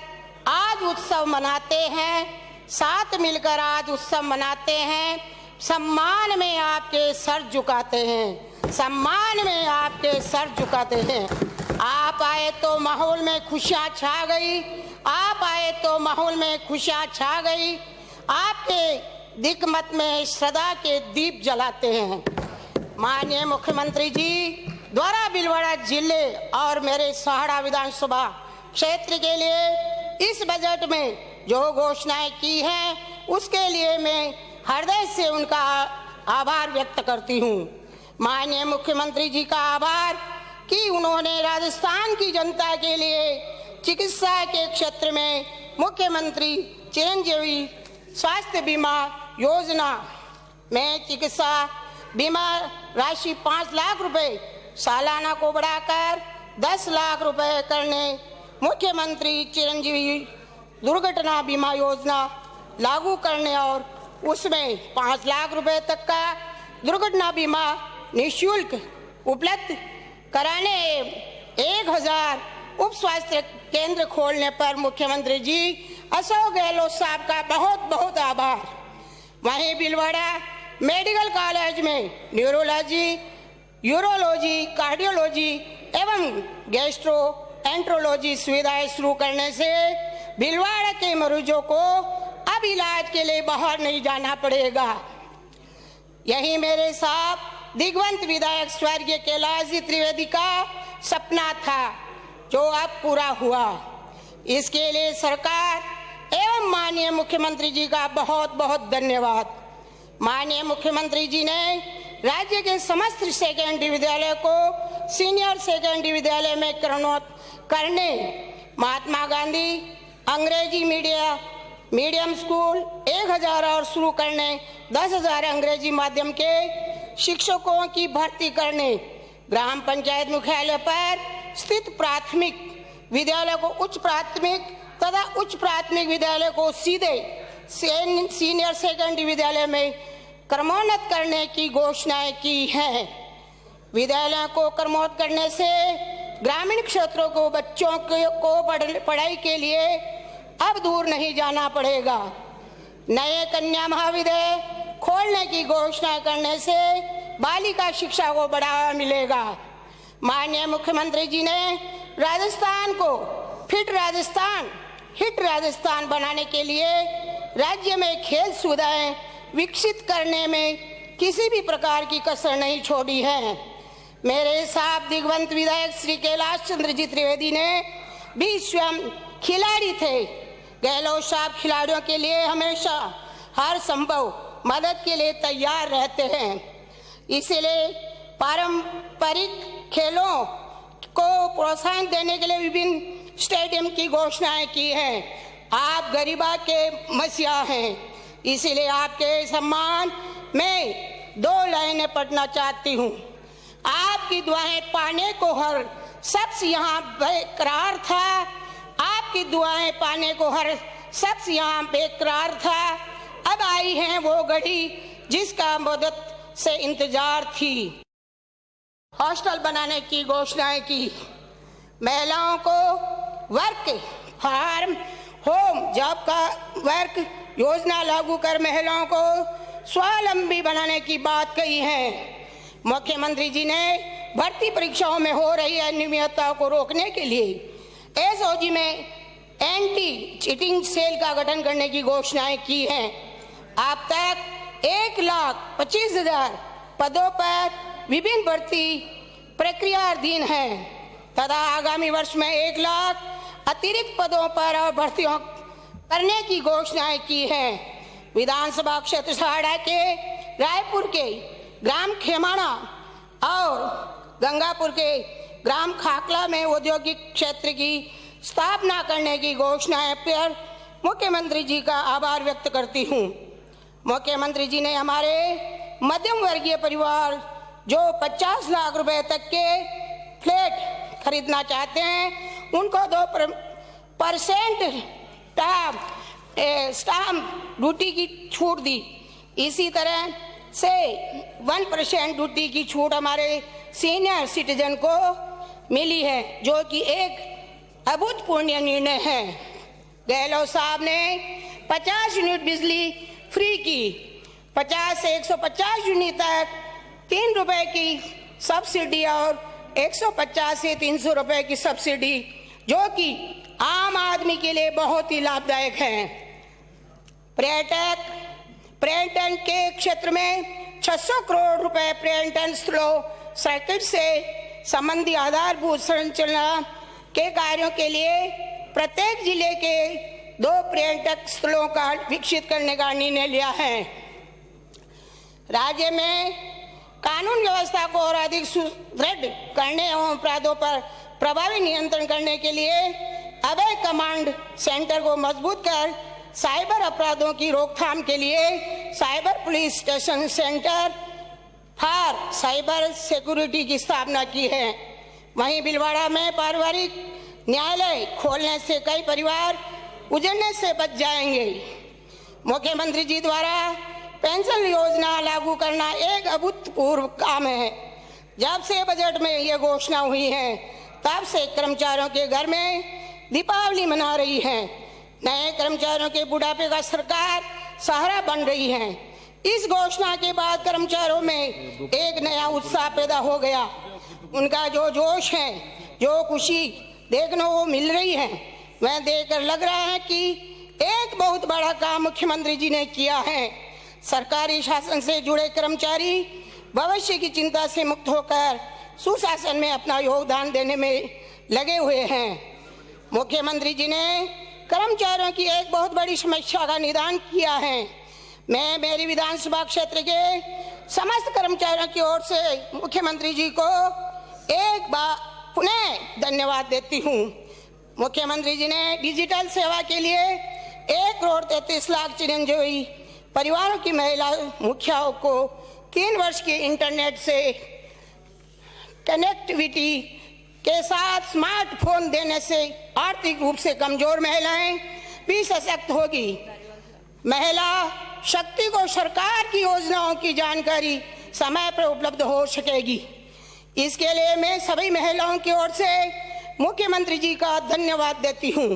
आज उत्सव मनाते हैं, साथ मिलकर आज उत्सव मनाते हैं, सम्मान में आपके सर झुकाते हैं, सम्मान में आपके सर झुकाते हैं। आप आए तो माहौल में खुशियाँ छा गई, आप आए तो माहौल में खुशियाँ छा गई। आपके दिक्मत में श्रद्धा के दीप जलाते हैं। माननीय मुख्यमंत्री जी द्वारा भीलवाड़ा जिले और मेरे सहाड़ा विधानसभा क्षेत्र के लिए इस बजट में जो घोषणाएं की हैं उसके लिए मैं हृदय से उनका आभार व्यक्त करती हूं। माननीय मुख्यमंत्री जी का आभार कि उन्होंने राजस्थान की जनता के लिए चिकित्सा के क्षेत्र में मुख्यमंत्री चिरंजीवी स्वास्थ्य बीमा योजना में चिकित्सा बीमा राशि 5 लाख रुपए सालाना को बढ़ाकर 10 लाख रुपए करने, मुख्यमंत्री चिरंजीवी दुर्घटना बीमा योजना लागू करने और उसमें 5 लाख रुपए तक का दुर्घटना बीमा निःशुल्क उपलब्ध कराने, 1000 उप स्वास्थ्य केंद्र खोलने पर मुख्यमंत्री जी अशोक गहलोत साहब का बहुत बहुत आभार। वहीं भीलवाड़ा मेडिकल कॉलेज में न्यूरोलॉजी, यूरोलॉजी, कार्डियोलॉजी एवं गैस्ट्रो एंट्रोलॉजी सुविधाएं शुरू करने से भीलवाड़ा के मरीजों को अब इलाज के लिए बाहर नहीं जाना पड़ेगा। यही मेरे साथ दिग्वंत विधायक स्वर्गीय कैलाश जी त्रिवेदी का सपना था जो अब पूरा हुआ। इसके लिए सरकार एवं माननीय मुख्यमंत्री जी का बहुत बहुत धन्यवाद। माननीय मुख्यमंत्री जी ने राज्य के समस्त सेकेंडरी विद्यालय को सीनियर सेकेंडरी विद्यालय में करने, महात्मा गांधी अंग्रेजी मीडियम स्कूल 1000 और शुरू करने, 10,000 अंग्रेजी माध्यम के शिक्षकों की भर्ती करने, ग्राम पंचायत मुख्यालय पर स्थित प्राथमिक विद्यालय को उच्च प्राथमिक तथा उच्च प्राथमिक विद्यालय को सीधे सीनियर सेकेंडरी विद्यालय में क्रमोन्नत करने की घोषणाएं की है। विद्यालयों को क्रमोन्नत करने से ग्रामीण क्षेत्रों को बच्चों को पढ़ाई के लिए अब दूर नहीं जाना पड़ेगा। नए कन्या महाविद्यालय खोलने की घोषणा करने से बालिका शिक्षा को बढ़ावा मिलेगा। माननीय मुख्यमंत्री जी ने राजस्थान को हिट राजस्थान बनाने के लिए राज्य में खेल सुविधाएं विकसित करने में किसी भी प्रकार की कसर नहीं छोड़ी है। मेरे साथ दिग्वंत विधायक श्री कैलाश चंद्र जी त्रिवेदी ने भी स्वयं खिलाड़ी थे। गहलोत साहब खिलाड़ियों के लिए हमेशा हर संभव मदद के लिए तैयार रहते हैं। इसलिए पारंपरिक खेलों को प्रोत्साहन देने के लिए विभिन्न स्टेडियम की घोषणाएं की हैं। आप गरीबा के मसीहा हैं, इसीलिए आपके सम्मान में 2 लाइनें पढ़ना चाहती हूँ। आपकी दुआएं पाने को हर शख्स यहाँ बेकरार था, आपकी दुआएं पाने को हर शख्स यहाँ बेकरार था। अब आई है वो घड़ी जिसका मदद से इंतजार थी। हॉस्टल बनाने की घोषणाएं की, महिलाओं को वर्क फ्रॉम होम जॉब का वर्क योजना लागू कर महिलाओं को स्वावलंबी बनाने की बात कही है। मुख्यमंत्री जी ने भर्ती परीक्षाओं में हो रही अनियमितता को रोकने के लिए एसओजी में एंटी चीटिंग सेल का गठन करने की घोषणाएं की हैं। अब तक 1,25,000 पदों पर विभिन्न भर्ती प्रक्रियाधीन है तथा आगामी वर्ष में 1 लाख अतिरिक्त पदों पर और भर्तियों करने की घोषणाएं की है। विधानसभा क्षेत्र सहाड़ा के रायपुर के ग्राम खेमाणा और गंगापुर के ग्राम खाकला में औद्योगिक क्षेत्र की स्थापना करने की घोषणाएं पर मुख्यमंत्री जी का आभार व्यक्त करती हूं। मुख्यमंत्री जी ने हमारे मध्यम वर्गीय परिवार जो 50 लाख रुपए तक के फ्लैट खरीदना चाहते हैं उनको 2% स्टाम्प ड्यूटी की छूट दी। इसी तरह से 1% ड्यूटी की छूट हमारे सीनियर सिटीजन को मिली है, जो कि एक अभूतपूर्व निर्णय है। गहलोत साहब ने 50 यूनिट बिजली फ्री की, 50 से 150 यूनिट तक 3 रुपए की सब्सिडी और 150 से 300 रुपए की सब्सिडी, जो कि आम आदमी के लिए बहुत ही लाभदायक है। पर्यटन के क्षेत्र में 600 करोड़ रुपए पर्यटन स्थलों सर्किट से संबंधी आधारभूत संरचना के कार्यों के लिए प्रत्येक जिले के 2 पर्यटक स्थलों का विकसित करने का निर्णय लिया है। राज्य में कानून व्यवस्था को और अधिक सुदृढ़ करने एवं अपराधों पर प्रभावी नियंत्रण करने के लिए अभय कमांड सेंटर को मजबूत कर साइबर अपराधों की रोकथाम के लिए cyber police station centre for cyber security की स्थापना की है। वहीं भीलवाड़ा में पारिवारिक न्यायालय खोलने से कई परिवार उजड़ने से बच जाएंगे। मुख्यमंत्री जी द्वारा पेंशन योजना लागू करना एक अभूतपूर्व काम है। जब से बजट में ये घोषणा हुई है तब से कर्मचारियों के घर में दीपावली मना रही है। नए कर्मचारियों के बुढ़ापे का सरकार सहारा बन रही है। इस घोषणा के बाद कर्मचारियों में एक नया उत्साह पैदा हो गया। उनका जो जोश है, जो खुशी देखने को मिल रही है, वह देखकर लग रहा है कि एक बहुत बड़ा काम मुख्यमंत्री जी ने किया है। सरकारी शासन से जुड़े कर्मचारी भविष्य की चिंता से मुक्त होकर सुशासन में अपना योगदान देने में लगे हुए हैं। मुख्यमंत्री जी ने कर्मचारियों की एक बहुत बड़ी समस्या का निदान किया है। मैं मेरी विधानसभा क्षेत्र के समस्त कर्मचारियों की ओर से मुख्यमंत्री जी को एक बार पुनः धन्यवाद देती हूँ। मुख्यमंत्री जी ने डिजिटल सेवा के लिए 1,33,00,000 चिरंजीवी परिवारों की महिला मुखियाओं को 3 वर्ष के इंटरनेट से कनेक्टिविटी के साथ स्मार्टफोन देने से आर्थिक रूप से कमजोर महिलाएं भी सशक्त होगी। महिला शक्ति को सरकार की योजनाओं की जानकारी समय पर उपलब्ध हो सकेगी। इसके लिए मैं सभी महिलाओं की ओर से मुख्यमंत्री जी का धन्यवाद देती हूँ।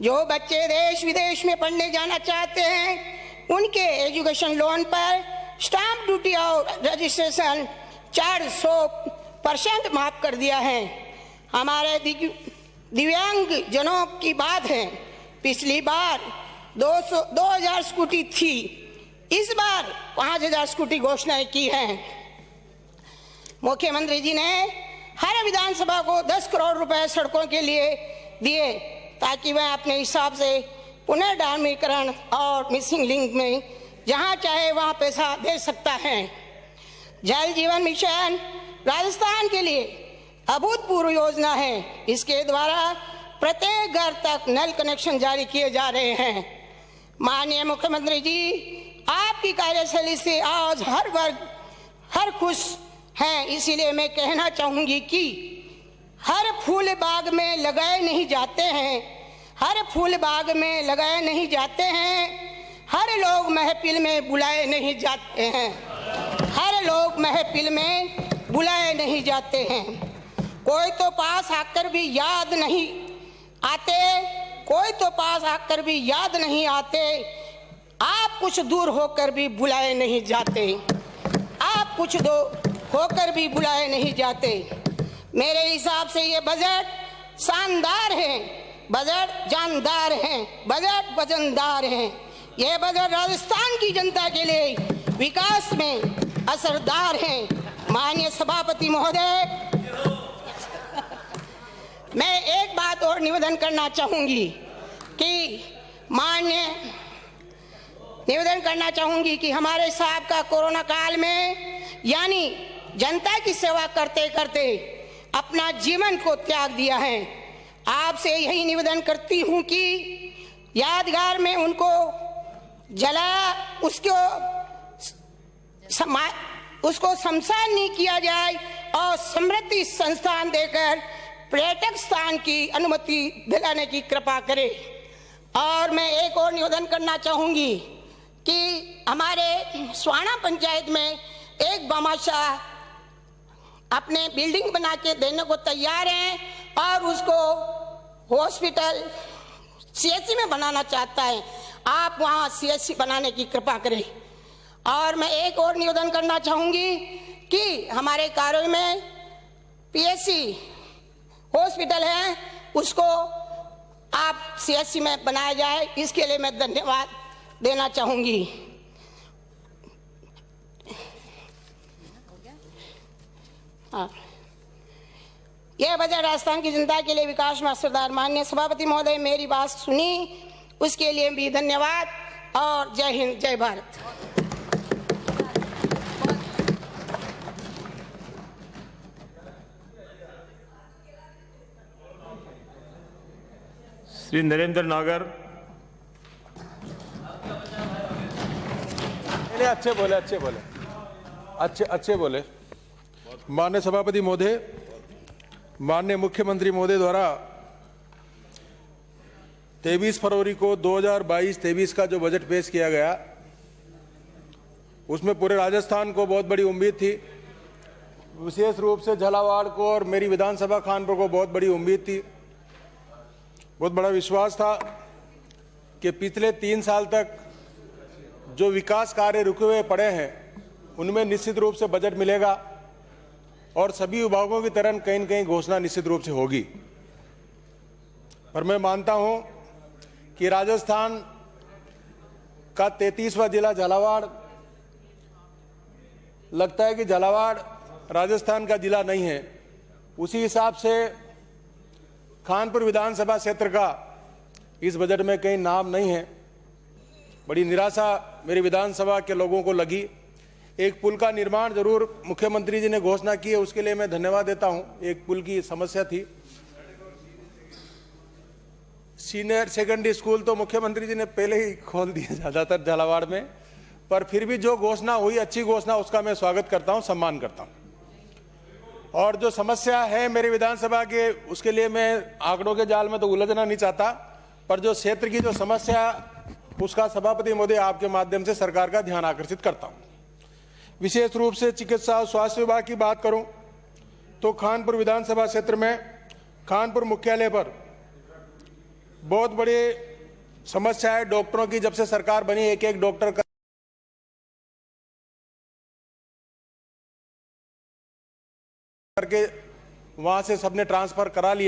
जो बच्चे देश विदेश में पढ़ने जाना चाहते हैं उनके एजुकेशन लोन पर स्टाम्प ड्यूटी और रजिस्ट्रेशन 400% माफ कर दिया है। हमारे दिव्यांग जनों की बात है, पिछली बार 2000 स्कूटी थी, इस बार 5000 स्कूटी घोषणा की है। मुख्यमंत्री जी ने हर विधानसभा को 10 करोड़ रुपए सड़कों के लिए दिए ताकि वह अपने हिसाब से पुनर्डामरीकरण और मिसिंग लिंक में जहां चाहे वहां पैसा दे सकता है। जल जीवन मिशन राजस्थान के लिए अभूतपूर्व योजना है। इसके द्वारा प्रत्येक घर तक नल कनेक्शन जारी किए जा रहे हैं। माननीय मुख्यमंत्री जी, आपकी कार्यशैली से आज हर वर्ग हर खुश हैं। इसीलिए मैं कहना चाहूंगी कि हर फूल बाग में लगाए नहीं जाते हैं, हर फूल बाग में लगाए नहीं जाते हैं, हर लोग महफिल में बुलाए नहीं जाते हैं, हर लोग महफिल में बुलाए नहीं जाते हैं। कोई तो पास आकर भी याद नहीं आते, कोई तो पास आकर भी याद नहीं आते, आप कुछ दूर होकर भी बुलाए नहीं जाते, आप कुछ दूर होकर भी बुलाए नहीं जाते। मेरे हिसाब से ये बजट शानदार है, बजट जानदार है, बजट वजनदार है। ये बजट राजस्थान की जनता के लिए विकास में असरदार है। माननीय सभापति महोदय, मैं एक बात और निवेदन करना चाहूंगी कि हमारे साहब का कोरोना काल में यानी जनता की सेवा करते करते अपना जीवन को त्याग दिया है। आपसे यही निवेदन करती हूं कि यादगार में उनको जला उसको शमशान नहीं किया जाए और समृद्धि संस्थान देकर पर्यटक स्थान की अनुमति दिलाने की कृपा करें। और मैं एक और निवेदन करना चाहूंगी कि हमारे स्वाना पंचायत में एक बामाशाह अपने बिल्डिंग बना के देने को तैयार हैं और उसको हॉस्पिटल सीएचसी में बनाना चाहता है। आप वहां सीएचसी बनाने की कृपा करें। और मैं एक और निवेदन करना चाहूंगी कि हमारे कार्य में पीएचसी हॉस्पिटल है, उसको आप सीएचसी में बनाया जाए, इसके लिए मैं धन्यवाद देना चाहूंगी। यह बजट राजस्थान की जनता के लिए विकास में असरदार। माननीय सभापति महोदय, मेरी बात सुनी उसके लिए भी धन्यवाद और जय हिंद, जय भारत। श्री नरेंद्र नागर। अच्छे बोले। माननीय सभापति महोदय, माननीय मुख्यमंत्री महोदय द्वारा 23 फरवरी को 2022-23 का जो बजट पेश किया गया, उसमें पूरे राजस्थान को बहुत बड़ी उम्मीद थी, विशेष रूप से झालावाड़ को और मेरी विधानसभा कानपुर को बहुत बड़ी उम्मीद थी। बहुत बड़ा विश्वास था कि पिछले 3 साल तक जो विकास कार्य रुके हुए पड़े हैं उनमें निश्चित रूप से बजट मिलेगा और सभी विभागों की तरह कहीं न कहीं घोषणा निश्चित रूप से होगी। पर मैं मानता हूं कि राजस्थान का 33वां जिला झालावाड़, लगता है कि झालावाड़ राजस्थान का जिला नहीं है। उसी हिसाब से कानपुर विधानसभा क्षेत्र का इस बजट में कहीं नाम नहीं है। बड़ी निराशा मेरी विधानसभा के लोगों को लगी। एक पुल का निर्माण जरूर मुख्यमंत्री जी ने घोषणा की है, उसके लिए मैं धन्यवाद देता हूं। एक पुल की समस्या थी। सीनियर सेकेंडरी स्कूल तो मुख्यमंत्री जी ने पहले ही खोल दिए ज्यादातर झालावाड़ में, पर फिर भी जो घोषणा हुई, अच्छी घोषणा, उसका मैं स्वागत करता हूं, सम्मान करता हूं। और जो समस्या है मेरी विधानसभा के, उसके लिए मैं आंकड़ों के जाल में तो उलझना नहीं चाहता, पर जो क्षेत्र की जो समस्या, उसका सभापति महोदय आपके माध्यम से सरकार का ध्यान आकर्षित करता हूं। विशेष रूप से चिकित्सा और स्वास्थ्य विभाग की बात करूं तो कानपुर विधानसभा क्षेत्र में कानपुर मुख्यालय पर बहुत बड़ी समस्या है। डॉक्टरों की जब से सरकार बनी, एक डॉक्टर करके वहां से सबने ट्रांसफर करा लिया।